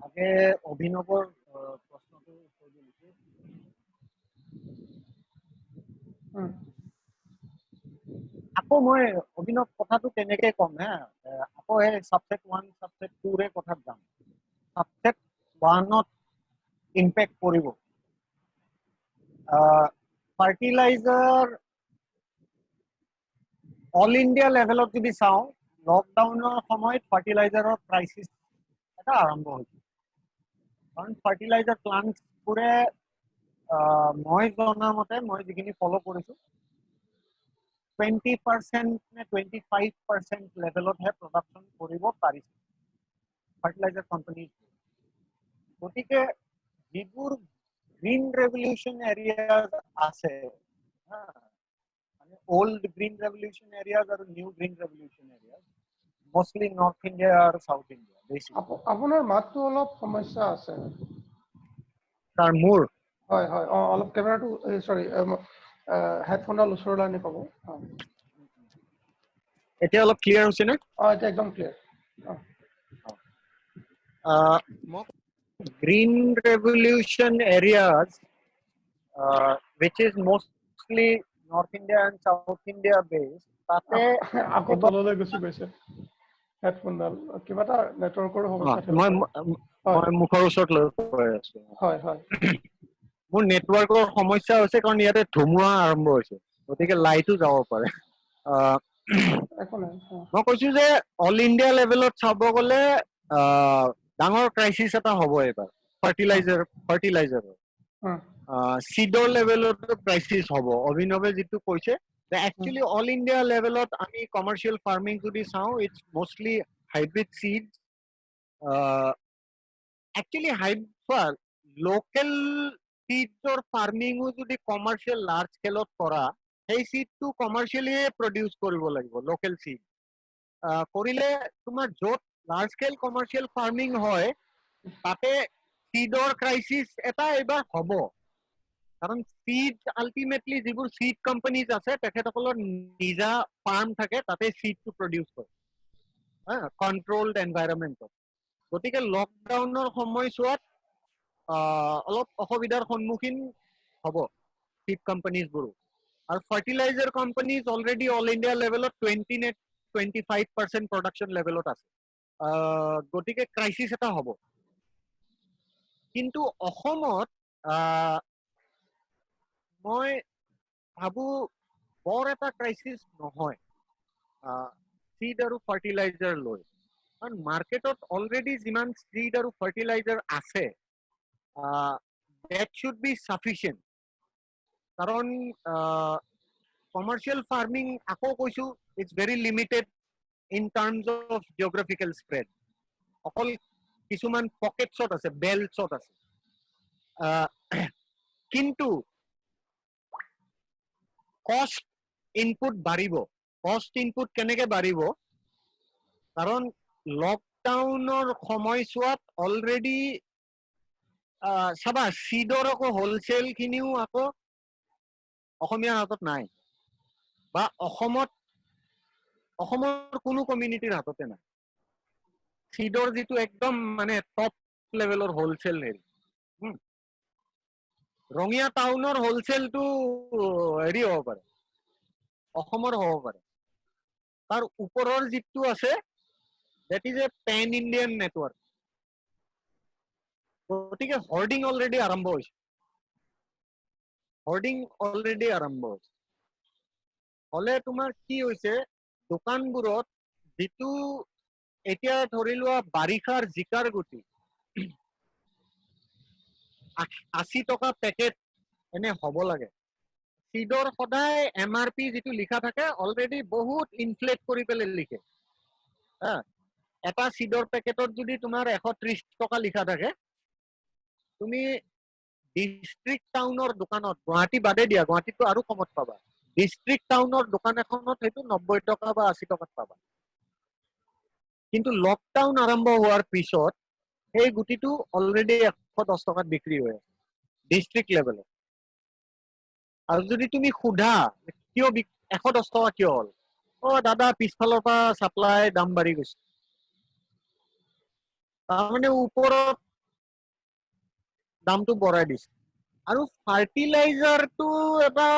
আগে অভিনৱৰ প্ৰশ্নটো উত্তৰ দিছে আকৌ মই অভিনৱ কথাটো তেনেকে কম হা আকৌ এই সাবজেক্ট 1 সাবজেক্ট 2 ৰে কথাত যাম সাবজেক্ট 1ত ইম্পেক্ট কৰিব ফাৰ্টিলাইজাৰ অল ইণ্ডিয়া লেভেলত যদি চাওঁ লকডাউনৰ সময়ত ফাৰ্টিলাইজাৰৰ ক্ৰাইচিছ এটা আৰম্ভ হৈছিল কাৰণ ফাৰ্টিলাইজাৰ প্লান্টবোৰে মই জনা মতে মই যিখিনি ফলো কৰিছোঁ 20% নে 25% লেভেলতহে প্ৰডাকশ্যন কৰিব পাৰিছে ফাৰ্টিলাইজাৰ কোম্পানী গতিকে যিবোৰ গ্ৰীণ ৰেভলিউশ্যন এৰিয়াজ আছে মানে ওল্ড গ্ৰীণ ৰেভলিউশ্যন এৰিয়াজ আৰু new green revolution areas mostly north India আৰু সাউথ ইণ্ডিয়া বেছি আপোনাৰ মাতটো অলপ সমস্যা আছে তাৰ মোৰ হয় হয় অলপ কেমেৰাটো সৰি হেডফোনডাল ওচৰলৈ আনি পাব এতিয়া অলপ ক্লিয়াৰ হৈছে নে এতিয়া একদম clear green revolution areas which is mostly North India and South India based তাতে আকৌ তললৈ গুচি গৈছে হেডফোনডাল কিবা এটা নেটৱৰ্কৰ সমস্যা মই মুখৰ ওচৰত লৈ কৈ আছো হয় হয় মোৰ নেটৱৰ্কৰ সমস্যা হৈছে কাৰণ ইয়াতে ধুমুহা আৰম্ভ হৈছে গতিকে লাইটো যাব পাৰে মই কৈছো যে অল ইণ্ডিয়া লেভেলত চাব গ'লে ডাঙৰ ক্ৰাইচিছ এটা হ'ব এবাৰ ফাৰ্টিলাইজাৰৰ সিডৰ লেভেলতো ক্ৰাইচিছ হ'ব অভিনৱে যিটো কৈছে একচুৱেলি অল ইণ্ডিয়া লেভেলত আমি কমাৰ্চিয়েল ফাৰ্মিং যদি চাওঁ it's mostly hybrid seeds actually local সিডৰ ফাৰ্মিঙো যদি কমাৰ্চিয়েল লাৰ্জ স্কেলত কৰা সেই সিডটো কমাৰ্চিয়েলি প্ৰডিউচ কৰিব লাগিব লোকেল সিড কৰিলে তোমাৰ য'ত লাৰ্জ স্কেল কমাৰ্চিয়েল ফাৰ্মিং হয় তাতে সিডৰ ক্ৰাইচিছ এটা এইবাৰ হ'ব কাৰণ সিড আল্টিমেটলি যিবোৰ সিড কোম্পানীজ আছে তেখেতসকলৰ নিজা ফাৰ্ম থাকে তাতে সিডটো প্ৰডিউচ কৰে কণ্ট্ৰলড এনভাইৰনমেণ্টত গতিকে লকডাউনৰ সময়ছোৱাত অলপ অসুবিধাৰ সন্মুখীন হ'ব সিড কোম্পানীজবোৰো আৰু fertiliser companies already all India লেভেলত 20 নে 25% প্ৰডাকশ্যন লেভেলত আছে গতিকে ক্ৰাইচিছ এটা হ'ব কিন্তু অসমত মই ভাবো বৰ এটা ক্ৰাইচিছ নহয় সিড আৰু ফাৰ্টিলাইজাৰ লৈ কাৰণ মাৰ্কেটত অলৰেডি যিমান সিড আৰু ফাৰ্টিলাইজাৰ আছে that should be sufficient কাৰণ কমাৰ্চিয়েল ফাৰ্মিং আকৌ কৈছো it's very limited in terms of geographical spread অকল কিছুমান পকেটছত আছে বেল্টছত আছে কিন্তু কষ্ট ইনপুট বাঢ়িব কষ্ট ইনপুট কেনেকে বাঢ়িব কাৰণ লকডাউনৰ সময়ছোৱাত অলৰেডি চাবা সিডৰ আকৌ হোলচেল খিনিও আকৌ অসমীয়াৰ হাতত নাই বা অসমৰ কোনো কমিউনিটিৰ হাততে নাই সিডৰ যিটো একদম মানে টপ লেভেলৰ হোলচেল হেৰি ৰঙিয়া টাউনৰ হোলচেলটো হেৰি হ'ব পাৰে অসমৰ হ'ব পাৰে তাৰ ওপৰৰ যিটো আছে that is a pan Indian network গতিকে হৰ্ডিং অলৰেডি আৰম্ভ হৈছে হলে তোমাৰ কি হৈছে দোকানবোৰত যিটো এতিয়া ধৰি লোৱা বাৰিষাৰ জিকাৰ গুটি 80 টকা পেকেট এনে হ'ব লাগে সিডৰ সদায় MRP যেটো লিখা থাকে অলৰেডি বহুত ইনফ্লেট কৰি পেলাই লিখে হা এটা সিডৰ পেকেটত যদি তোমাৰ 130 টকা লিখা থাকে তুমি ডিস্ট্ৰিক্ট টাউনৰ দোকানত গুৱাহাটী বাদে দিয়া গুৱাহাটীতো আৰু কমত পাবা ডিস্ট্ৰিক্ট টাউনৰ দোকান এখনত হেতু 90 টকা বা 80 টকাত পাবা কিন্তু লকডাউন আৰম্ভ হোৱাৰ পিছত এই গুটিটো অলৰেডি 110 টকাত বিক্ৰী হৈ আছে ডিস্ট্ৰিক্ট লেভেলত আৰু যদি তুমি খুদা কিয় 110 টকা কিয় হল দাদা পিছফালৰ পৰা সাপ্লাই দাম বাঢ়ি গৈছে তাৰমানে ওপৰত দামটো বঢ়াই দিছে আৰু ফাৰ্টিলাইজাৰটো এটা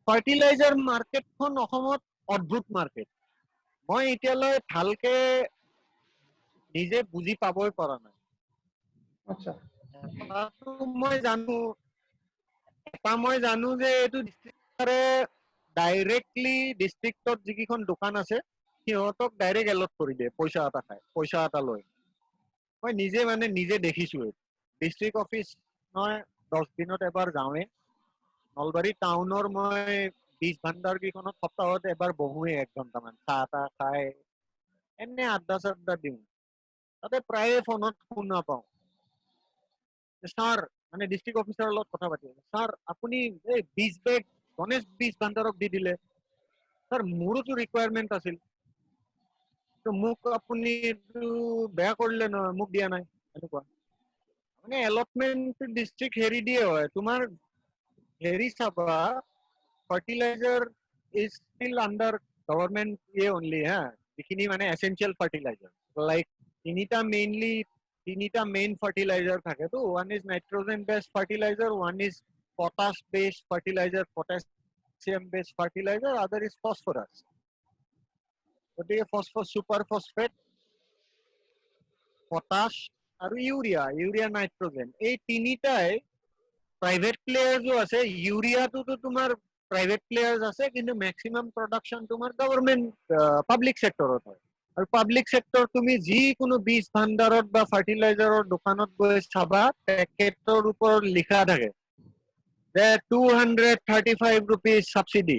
ফাৰ্টিলাইজাৰ মাৰ্কেটখন অসমত অদ্ভুত মাৰ্কেট মই এতিয়ালৈ ভালকে নিজে বুজি পাবই পৰা নাই আচ্ছা মই জানো যে এইটো ডিস্ট্ৰিক্টৰে ডাইৰেক্টলি ডিস্ট্ৰিক্টত যিকেইখন দোকান আছে সিহঁতক ডাইৰেক্ট এলট কৰি দিয়ে পইচা এটা লৈ মই নিজে দেখিছো ডিস্ট্ৰিক্ট অফিচ মই 10 দিনত এবাৰ যাওঁৱে নলবাৰী টাউনৰ মই 20 ভাণ্ডাৰ কেইখনত সপ্তাহত এবাৰ বহোৱে 1 ঘণ্টামান চাহ খাই এনে আড্ডা দিওঁ তাতে প্ৰায়ে ফোনত শুনা পাওঁ স্যাৰ মানে ডিস্ট্ৰিক্ট অফিচাৰৰ লগত কথা পাতি স্যাৰ আপুনি এই 20 বেগ গণেশ 20 ভাণ্ডাৰক দি দিলে স্যাৰ মোৰোতো ৰিকুৱাৰমেণ্ট আছিল তো মোক আপুনি বেয়া কৰিলে নহয় মোক দিয়া নাই এনেকুৱা মানে এলটমেন্ট ডিস্ট্ৰিক্ট হেৰি দিয়ে হয় তোমাৰ হেৰি চাবা fertiliser is still under government only হা যিখিনি মানে এসেনশিয়াল ফাৰ্টিলাইজাৰ লাইক তিনিটা মেইন ফাৰ্টিলাইজাৰ থাকে তো one is nitrogen based fertiliser one is potash based fertiliser potassium based fertiliser other is phosphorus গতিকে ফসফৰাস সুপাৰ ফসফেট পটাশ আৰু ইউৰিয়া নাইট্ৰোজেন এই তিনিটাই প্ৰাইভেট প্লেয়াৰ্সও আছে ইউৰিয়াটো তোমাৰ প্ৰাইভেট প্লেয়াৰ্স আছে কিন্তু ম্যাক্সিমাম প্ৰডাকশন তোমাৰ গভৰ্নমেন্ট পাব্লিক সেক্টৰত হয় আৰু পাব্লিক সেক্টৰ তুমি যিকোনো বীজ ভাণ্ডাৰত বা ফাৰ্টিলাইজাৰৰ দোকানত গৈ চাবা পেকেটৰ ওপৰত লিখা থাকে যে 235 rupees সাবসিডি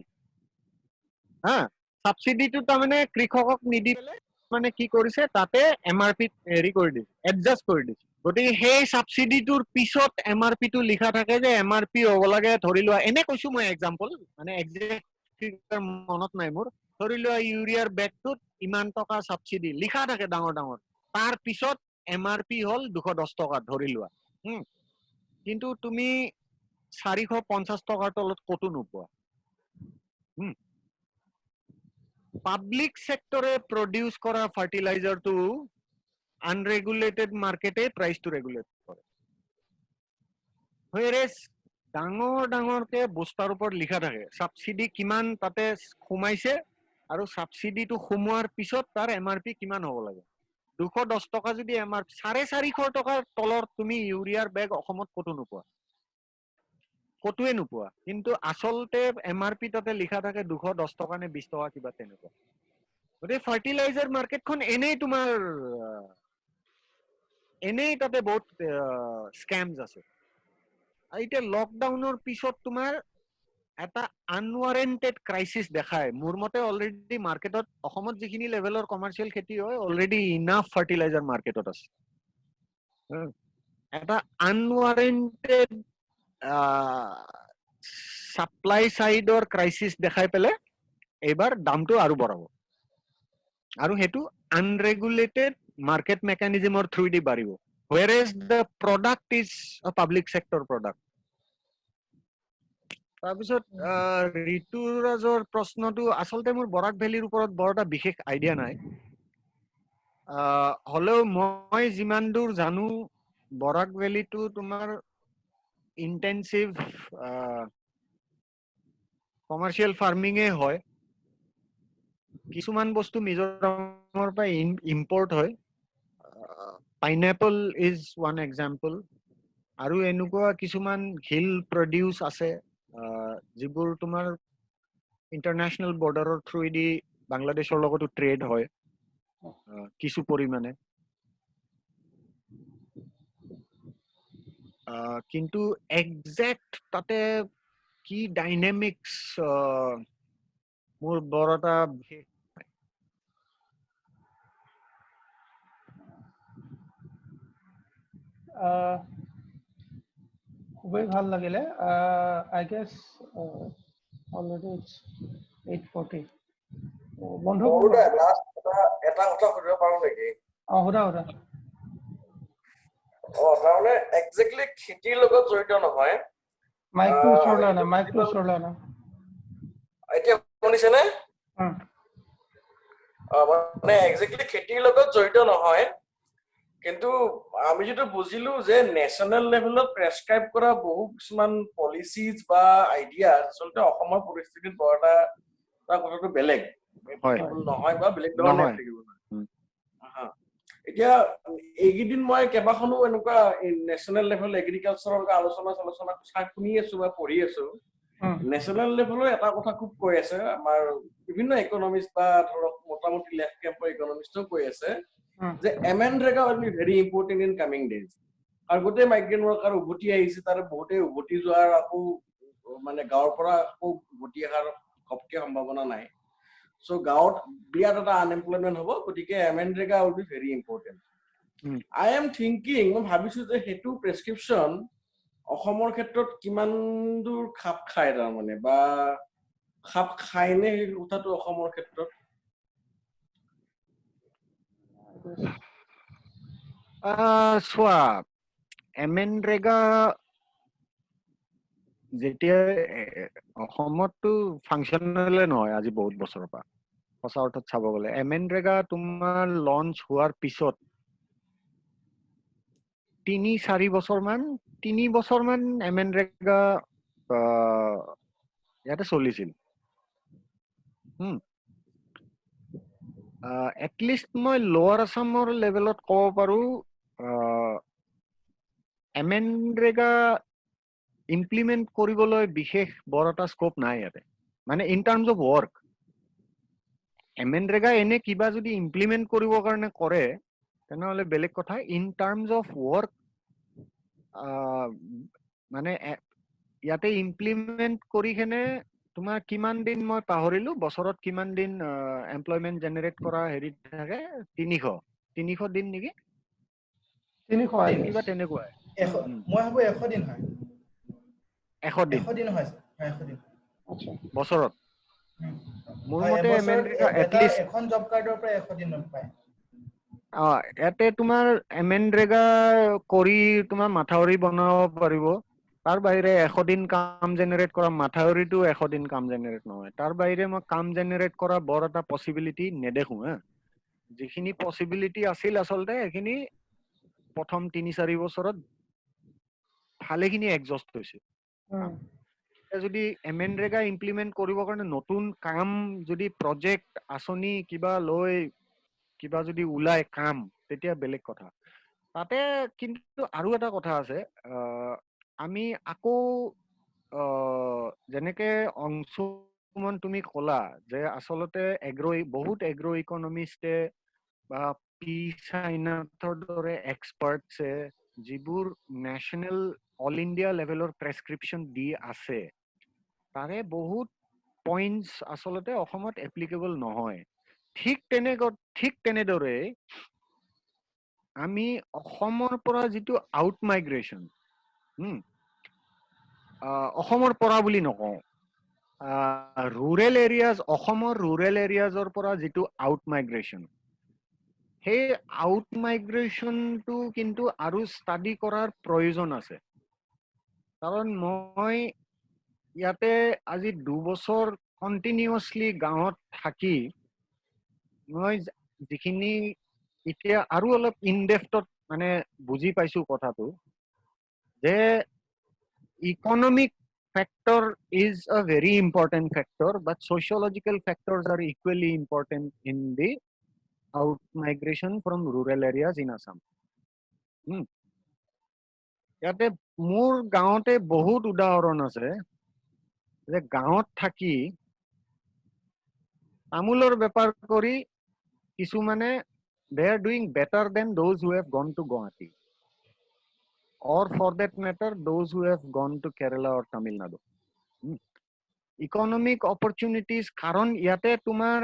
হা সাবসিডিটো তাৰমানে কৃষকক নিদি মানে কি কৰিছে তাতে এমআৰপি হেৰি কৰি দিছে এডজাস্ট কৰি দিছে গতিকে সেই সাবসিডিটোৰ পিছত এমআৰপি টো লিখা থাকে যে এমআৰপি হ'ব লাগে ধৰি লোৱা এনে কৈছো মই এক্সাম্পল মানে এক্সাক্ট মনত নাই মোৰ ধৰি লোৱা ইউৰিয়াৰ বেগটোত ইমান টকা সাবসিডি লিখা থাকে ডাঙৰ তাৰ পিছত এমআৰপি হল 210 টকা ধৰি লোৱা কিন্তু তুমি 450 টকাৰ তলত কতো নোপোৱা পাব্লিক সেক্টৰে প্ৰডিউস কৰা ফাৰ্টিলাইজাৰটো আনৰেগুলেটেড মাৰ্কেটে প্ৰাইসটো ৰেগুলেট কৰে whereas ডাঙৰকে বস্তাৰ ওপৰত লিখা থাকে সাবসিডি কিমান তাতে সোমাইছে আৰু সাবসিডিটো সোমোৱাৰ পিছত তাৰ এমআৰপি কিমান হ'ব লাগে 210 টকা যদি এমআৰপি 450 টকাৰ তলৰ তুমি ইউৰিয়াৰ বেগ অসমত কতোৱে নোপোৱা কিন্তু আচলতে এমআৰপি তাতে লিখা থাকে 210 টকা নে 20 টকা কিবা তেনেকুৱা গতিকে ফাৰ্টিলাইজাৰ মাৰ্কেটখন এনেই তাতে বহুত স্ক্যামস আছে এতিয়া লকডাউনৰ পিছত তোমাৰ এটা আনৱাৰেন্টেড ক্ৰাইসিস দেখায় মোৰ মতে অলৰেডি মাৰ্কেটত অসমত যিখিনি লেভেলৰ কমাৰ্শিয়াল খেতি হয় অলৰেডি ইনাফ ফাৰ্টিলাইজাৰ মাৰ্কেটত আছে এটা আনৱাৰেন্টেড সাপ্লাই সাইডৰ ক্ৰাইসিস দেখাই পেলে এবাৰ দামটো আৰু বঢ়াব আৰু হেতু আনৰেগুলেটেড মাৰ্কেট মেকানিজমৰ থ্ৰু দি বাঢ়িব whereas the product is a public sector product তাৰপিছত ঋতুৰাজৰ প্ৰশ্নটো আচলতে মোৰ বৰাক ভেলিৰ ওপৰত বৰ এটা বিশেষ আইডিয়া নাই হলেও মই যিমান দূৰ জানো বৰাক ভেলিটো তোমাৰ ইন্টেনসিভ কমাৰ্শিয়াল ফাৰ্মিঙে হয় কিছুমান বস্তু মিজোৰামৰ পৰা ইম্পৰ্ট হয় পাইনাপল ইজ ওয়ান এক্সাম্পল আৰু এনেকুৱা কিছুমান হিল প্ৰডিউস আছে যিবোৰ তোমাৰ ইন্টাৰনেশনাল বৰ্ডাৰৰ থ্ৰুদি বাংলাদেশৰ লগতো ট্ৰেড হয় কিছু পৰিমাণে কিন্তু একজেক্ট তাতে কি ডাইনামিক্স মোৰ বৰ এটা বিশেষ খুবই ভাল লাগিলে আই গেছ অলৰেডি ইটস 8:40 বন্ধু এটা কথা সুধিব পাৰো নেকি সোধা তাৰমানে একজেক্টলি খেতিৰ লগত জড়িত নহয় মাইকটো ওচৰলৈ আনা এতিয়া শুনিছেনে মানে একজেক্টলি খেতিৰ লগত জড়িত নহয় কিন্তু আমি যেটো বুজিলো যে নেশনাল লেভেলত প্ৰেসক্ৰাইব কৰা বহু কিছুমান পলিচিজ বা আইডিয়া আচলতে অসমৰ পৰিস্থিতিত বৰ এটা কথাটো বেলেগ নহয় বা বেলেগ ধৰণে থাকিব এতিয়া এইকেইদিন মই কেইবাখনো এনেকুৱা নেশনাল লেভেল এগ্ৰিকালচাৰৰ আলোচনা শুনি আছো বা পঢ়ি আছো নেশনাল লেভেলৰ এটা কথা খুব কৈ আছে আমাৰ বিভিন্ন ইকনমিষ্ট বা ধৰক মোটামুটি লেফট কেম্পৰ ইকনমিষ্টও কৈ আছে যে MNREGA will be very important in coming days আৰু গোটেই মাইগ্ৰেণ্ট ৱৰ্কাৰ উভতি আহিছে তাৰ বহুতে উভতি যোৱাৰ আকৌ মানে গাঁৱৰ পৰা আকৌ উভতি অহাৰ ঘপকে সম্ভাৱনা নাই সো গাঁৱত বিৰাট এটা আনএমপ্লয়মেণ্ট হ'ব গতিকে MNREGA will be very important I am thinking মই ভাবিছো যে সেইটো প্ৰেছক্ৰিপশ্যন অসমৰ ক্ষেত্ৰত কিমান দূৰ খাপ খায় তাৰমানে বা খাপ খায়নে সেই কথাটো অসমৰ ক্ষেত্ৰত চোৱা এমেনৰেগা যেতিয়া অসমততো ফাংচনেলে নহয় আজি বহুত বছৰৰ পৰা সঁচা অৰ্থত চাব গ'লে এমেনৰেগা তোমাৰ লঞ্চ হোৱাৰ পিছত 3-4 বছৰ মান এমেনৰেগা ইয়াতে চলিছিল এটলিষ্ট মই লোৱাৰ আসামৰ লেভেলত ক'ব পাৰো এমেনৰেগা ইমপ্লিমেন্ট কৰিবলৈ বিশেষ বৰ এটা স্কোপ নাই ইয়াতে মানে ইন টাৰ্মছ অফ ৱৰ্ক এমেনৰেগা এনে কিবা যদি ইমপ্লিমেন্ট কৰিবৰ কাৰণে কৰে তেনেহ'লে বেলেগ কথা ইন টাৰ্মছ অফ ৱৰ্ক মানে ইয়াতে ইমপ্লিমেন্ট কৰি কেনে তোমাৰ কিমান দিন মই পাহৰিলো বছৰত কিমান দিন এমপ্লয়মেন্ট জেনাৰেট কৰা হেৰি থাকে 300 দিন নেকি 300 কিবা তেনেকুৱা মই ভাবো 100 দিন হয় 100 দিন হয় 100 দিন বছৰত মোৰ মতে এমেনৰেগা এটলিষ্ট এখন জব কাৰ্ডৰ পৰা 100 দিন পায় ইয়াতে তোমাৰ এমেনৰেগা কৰি তোমাৰ মাথাউৰি বনাব পাৰিব তাৰ বাহিৰে 100 দিন কাম জেনাৰেট কৰা মাথাউৰিটো 100 দিন কাম জেনাৰেট নহয় তাৰ বাহিৰে মই কাম জেনাৰেট কৰা বৰ এটা পসিবিলিটি নেদেখো যিখিনি পসিবিলিটি আছিল আচলতে এইখিনি প্ৰথম 3-4 বছৰত ভালেখিনি এক্সস্ট হৈছে যদি এমেনৰেগা ইমপ্লিমেন্ট কৰিবৰ কাৰণে নতুন কাম যদি প্ৰজেক্ট আঁচনি কিবা লৈ কিবা যদি ওলাই কাম তেতিয়া বেলেগ কথা তাতে কিন্তু আৰু এটা কথা আছে আমি আকৌ যেনেকে অংশুমান তুমি ক'লা যে আচলতে বহুত এগ্ৰো ইকনমিষ্টে বা পি চাইনাথৰ দৰে এক্সপাৰ্টছে যিবোৰ নেশ্যনেল অল ইণ্ডিয়া লেভেলৰ প্ৰেছক্ৰিপশ্যন দি আছে তাৰে বহুত পইণ্টছ আচলতে অসমত এপ্লিকেবল নহয় ঠিক তেনেদৰে আমি অসমৰ পৰা যিটো আউট মাইগ্ৰেশ্যন অসমৰ পৰা বুলি নকওঁ অসমৰ ৰুৰেল এৰিয়াজৰ পৰা যিটো আউট মাইগ্ৰেশ্যন সেই আউট মাইগ্ৰেশ্যনটো কিন্তু আৰু ষ্টাডি কৰাৰ প্ৰয়োজন আছে কাৰণ মই ইয়াতে আজি 2 বছৰ কণ্টিনিউয়াছলি গাঁৱত থাকি মই যিখিনি এতিয়া আৰু অলপ ইনডেপথত মানে বুজি পাইছো কথাটো যে economic factor is a very important factor but sociological factors are equally important in the out migration from rural areas in Assam ইয়াতে মোৰ গাঁৱতে বহুত উদাহৰণ আছে যে গাঁৱত থাকি তামোলৰ বেপাৰ কৰি কিছুমানে they are doing better than those who have gone to Guwahati or for that matter those who have gone to Kerala or Tamil Nadu. Economic opportunities karon yate tumar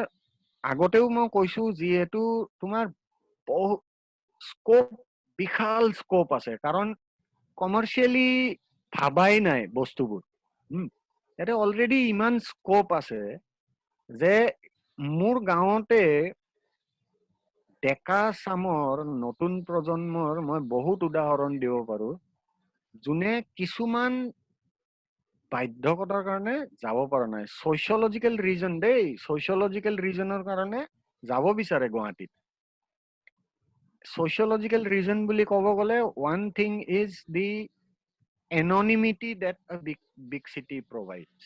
আগতেও মই কৈছো যেহেতু তোমাৰ স্কোপ বিশাল স্কোপ আছে কাৰণ কমাৰ্চিয়েলি ভাবাই নাই বস্তুবোৰ ইয়াতে অলৰেডি ইমান স্কোপ আছে যে মোৰ গাঁৱতে ডেকা চামৰ নতুন প্ৰজন্মৰ মই বহুত উদাহৰণ দিব পাৰো যোনে কিছুমান বাধ্যকতাৰ কাৰণে যাব পৰা নাই সোশিয়োলজিক্যাল ৰিজন দেই সোশিয়োলজিক্যাল ৰিজনৰ কাৰণে যাব বিচাৰে গুৱাহাটীত সোশিয়োলজিক্যাল ৰিজন বুলি ক'ব গ'লে one thing is the anonymity that a big city provides.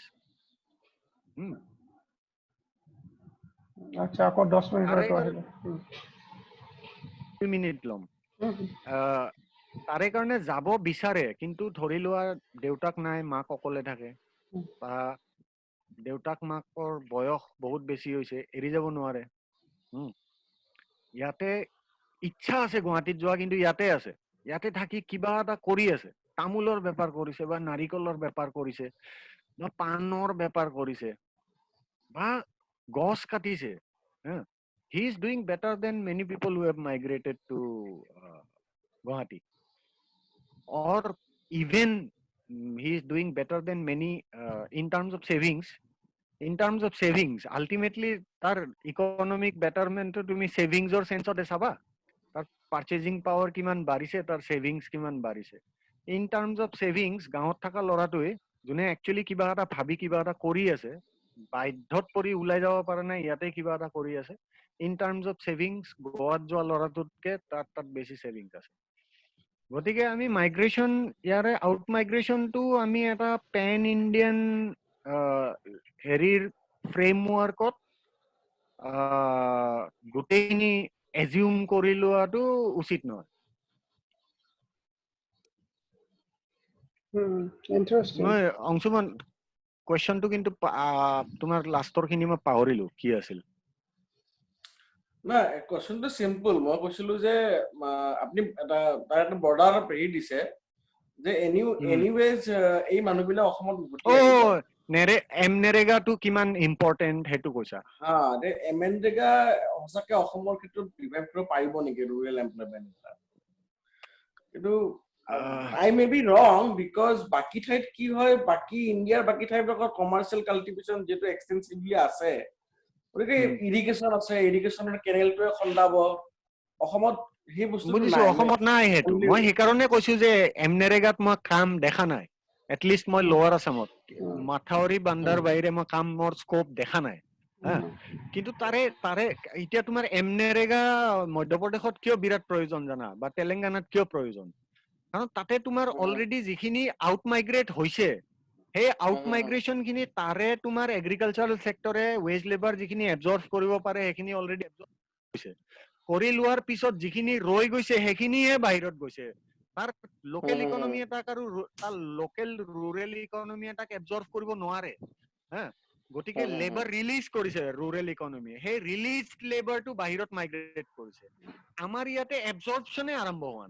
আচ্ছা আকৌ 10 মিনিটৰ এটা আহিলে 2 মিনিট লম তাৰে কাৰণে যাব বিচাৰে কিন্তু ধৰি লোৱা দেউতাক নাই মাক অকলে থাকে বা দেউতাক মাকৰ বয়স বহুত বেছি হৈছে এৰি যাব নোৱাৰে ইয়াতে ইচ্ছা আছে গুৱাহাটীত যোৱা কিন্তু ইয়াতে আছে ইয়াতে থাকি কিবা এটা কৰি আছে তামোলৰ বেপাৰ কৰিছে বা নাৰিকলৰ বেপাৰ কৰিছে বা পানৰ বেপাৰ কৰিছে বা গছ কাটিছে he is doing better than many people who have migrated to Guwahati or even he is doing better than many in terms of savings ultimately tar economic betterment tumi savings or sense of desaba tar purchasing power kiman barise tar savings kiman barise in terms of savings gaot thaka loratoi june actually kiba eta bhabi kiba eta kori ase বাধ্যত পৰি উলাই যাব পৰা নাই ইয়াতে কিবা এটা কৰি আছে in terms of savings গোৱাত যোৱা লৰাটোতকে তাত বেছি সেভিংস আছে গতিকে আমি মাইগ্ৰেশন ইয়াৰে আউট মাইগ্ৰেশনটো আমি এটা পেন ইণ্ডিয়ান হেৰিৰ ফ্ৰেমৱৰ্কত গোটেইখিনি এজিউম কৰি লোৱাটো উচিত নহয় ইন্টাৰেষ্টিং মই অংশুমান কোৱেশ্চনটো কিন্তু তোমাৰ লাষ্টৰ খিনি মই পাহৰিলো কি আছিল না কোৱেশ্চনটো সিম্পল মই কৈছিলো যে আপুনি এটা বৰ্ডাৰ পেৰি দিছে যে এনিৱেজ এই মানুহবিলাক অসমত গুটি আহিব এমনেৰেগাটো কিমান ইম্পৰ্টেন্ট হেতু কৈছা হা দে এমনেৰেগা হসাকে অসমৰ ক্ষেত্ৰত ৰিভাইভ কৰিব পাৰিব নেকি ৰুৰেল এমপ্লয়মেন্ট কিন্তু I may be wrong because বাকি ঠাইত কি হয় বাকি ইন্ডিয়াৰ বাকি ঠাইবিলাকত কমাৰ্চিয়েল কাল্টিভেশ্যন যেটো এক্সটেন্সিভলি আছে ওকে ইৰিগেশ্যন আছে ইৰিগেশ্যনৰ কেনেলটোৱে খন্দাব অসমত হে বস্তুটো বুজিছো নাই অসমত নাই হেতু মই সেইকাৰণে কৈছো যে এমনেৰেগাত মই কাম দেখা নাই এটলিষ্ট মই লোৱাৰ আসামত মাথাউৰি বান্দাৰ বাহিৰে মই কামৰ স্কোপ দেখা নাই কিন্তু তাৰে এতিয়া তোমাৰ এমনেৰেগা মধ্যপ্ৰদেশত কিয় বিৰাট প্ৰয়োজন জানা বা তেলেংগানাত কিয় প্ৰয়োজন কাৰণ তাতে তোমাৰ অলৰেডি যিখিনি আউট মাইগ্ৰেট হৈছে সেই আউট মাইগ্ৰেশন খিনি তাৰে তোমাৰ এগ্ৰিকালচাৰাল সেক্টৰে ওয়েজ লেবাৰ যিখিনি এবজৰ্ব কৰিব পাৰে সেইখিনি অলৰেডি এবজৰ্ব হৈছে কৰি লোৱাৰ পিছত যিখিনি ৰৈ গৈছে সেইখিনিহে বাহিৰত গৈছে তাৰ লোকেল ইকনমি এটাক আৰু তাৰ লোকেল ৰুৰেল ইকনমি এটাক এবজৰ্ব কৰিব নোৱাৰে হা গতিকে লেবাৰ ৰিলিজ কৰিছে ৰুৰেল ইকনমি সেই ৰিলিজ লেবাৰটো বাহিৰত মাইগ্ৰেট কৰিছে আমাৰ ইয়াতে এবজৰ্বচনে আৰম্ভ হোৱা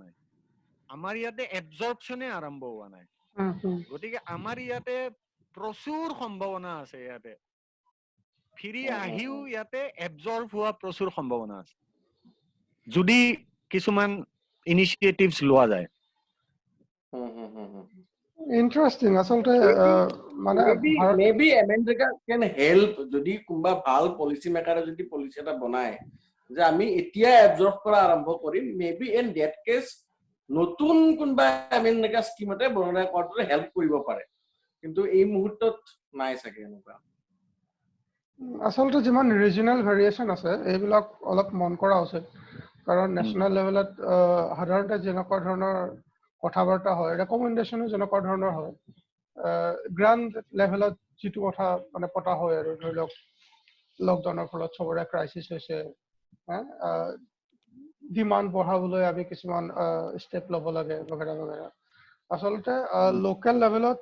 নাই গতিকে আমাৰ ইয়াতে প্ৰচুৰ সম্ভাৱনা আছে ইয়াতে ফিৰি আহিও ইয়াতে এবজৰ্ব হোৱা প্ৰচুৰ সম্ভাৱনা আছে যদি কিছুমান ইনিশিয়েটিভস লোৱা যায় ইন্টাৰেষ্টিং আচলতে মানে মেবি এমেৰিকা কেন হেল্প যদি কোনবা ভাল পলিসি মেকাৰে যদি পলিসি এটা বনায় যে আমি এতিয়া এবজৰ্ব কৰা আৰম্ভ কৰিম মেবি ইন দ্যাট কেস নতুন কোনবা আমেৰিকা স্কিমতে বনাই কৰাটো হেল্প কৰিব পাৰে কিন্তু এই মুহূৰ্তত নাই চাগে এনেকুৱা আচলতে যিমান ৰিজনাল ভেৰিয়েচন আছে এইবিলাক অলপ মন কৰা উচিত কাৰণ নেশ্যনেল লেভেলত সাধাৰণতে যেনেকুৱা ধৰণৰ কথাবাৰ্তা হয় ৰেকমেণ্ডেশ্যনো যেনেকুৱা ধৰণৰ হয় গ্ৰাণ্ড লেভেলত যিটো কথা মানে পতা হয় আৰু ধৰি লওক লকডাউনৰ ফলত চবৰে ক্ৰাইচিছ হৈছে ডিমাণ্ড বঢ়াবলৈ আমি কিছুমান ষ্টেপ ল'ব লাগে বগেৰা বগেৰা আচলতে লোকেল লেভেলত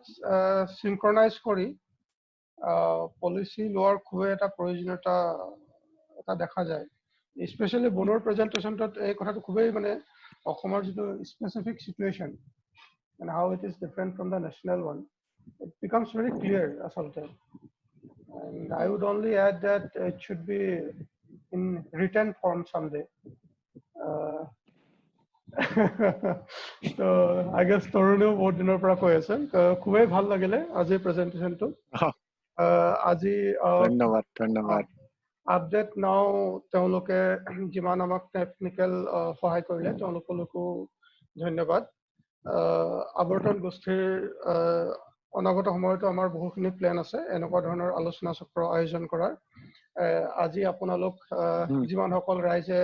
চিনক্ৰনাইজ কৰি পলিচি লোৱাৰ খুবেই এটা প্ৰয়োজনীয়তা এটা দেখা যায় স্পেচিয়েলি বৰ্ডৰ প্ৰেজেণ্টেশ্যনটোত এই কথাটো খুবেই মানে অসমৰ যিটো specific situation and how it is different from the national one, it becomes very clear asalte. And I would only add that it should be in written form someday. So I guess Toruneo বহুত দিনৰ পৰা কৈ আছে খুবেই ভাল লাগিলে আজি প্ৰেজেন্টেশনটো আজি ধন্যবাদ ধন্যবাদ আপডেট নাও তেওঁলোকে যিমান আমাক টেকনিক্যাল সহায় কৰিলে তেওঁলোকলৈকো ধন্যবাদ আৱৰ্তন গোষ্ঠীৰ অনাগত সময়তো আমাৰ বহুখিনি প্ল্যান আছে এনেকুৱা ধৰণৰ আলোচনা চক্ৰ আয়োজন কৰাৰ আজি আপোনালোক যিমানসকল ৰাইজে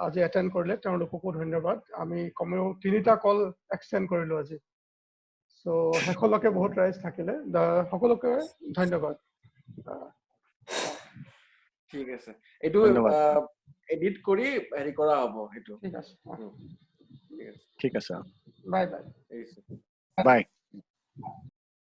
আজি এটেন্ড কৰিলে তেওঁলোককো ধন্যবাদ আমি কমেও 3টা কল এক্সটেন্ড কৰিলো আজি সো সকলোকে বহুত ৰাইজ থাকিলে সকলোকে ধন্যবাদ ঠিক আছে এটো এডিট কৰি হেৰি কৰা হ'ব এটো ঠিক আছে ঠিক আছে বাই বাই বাই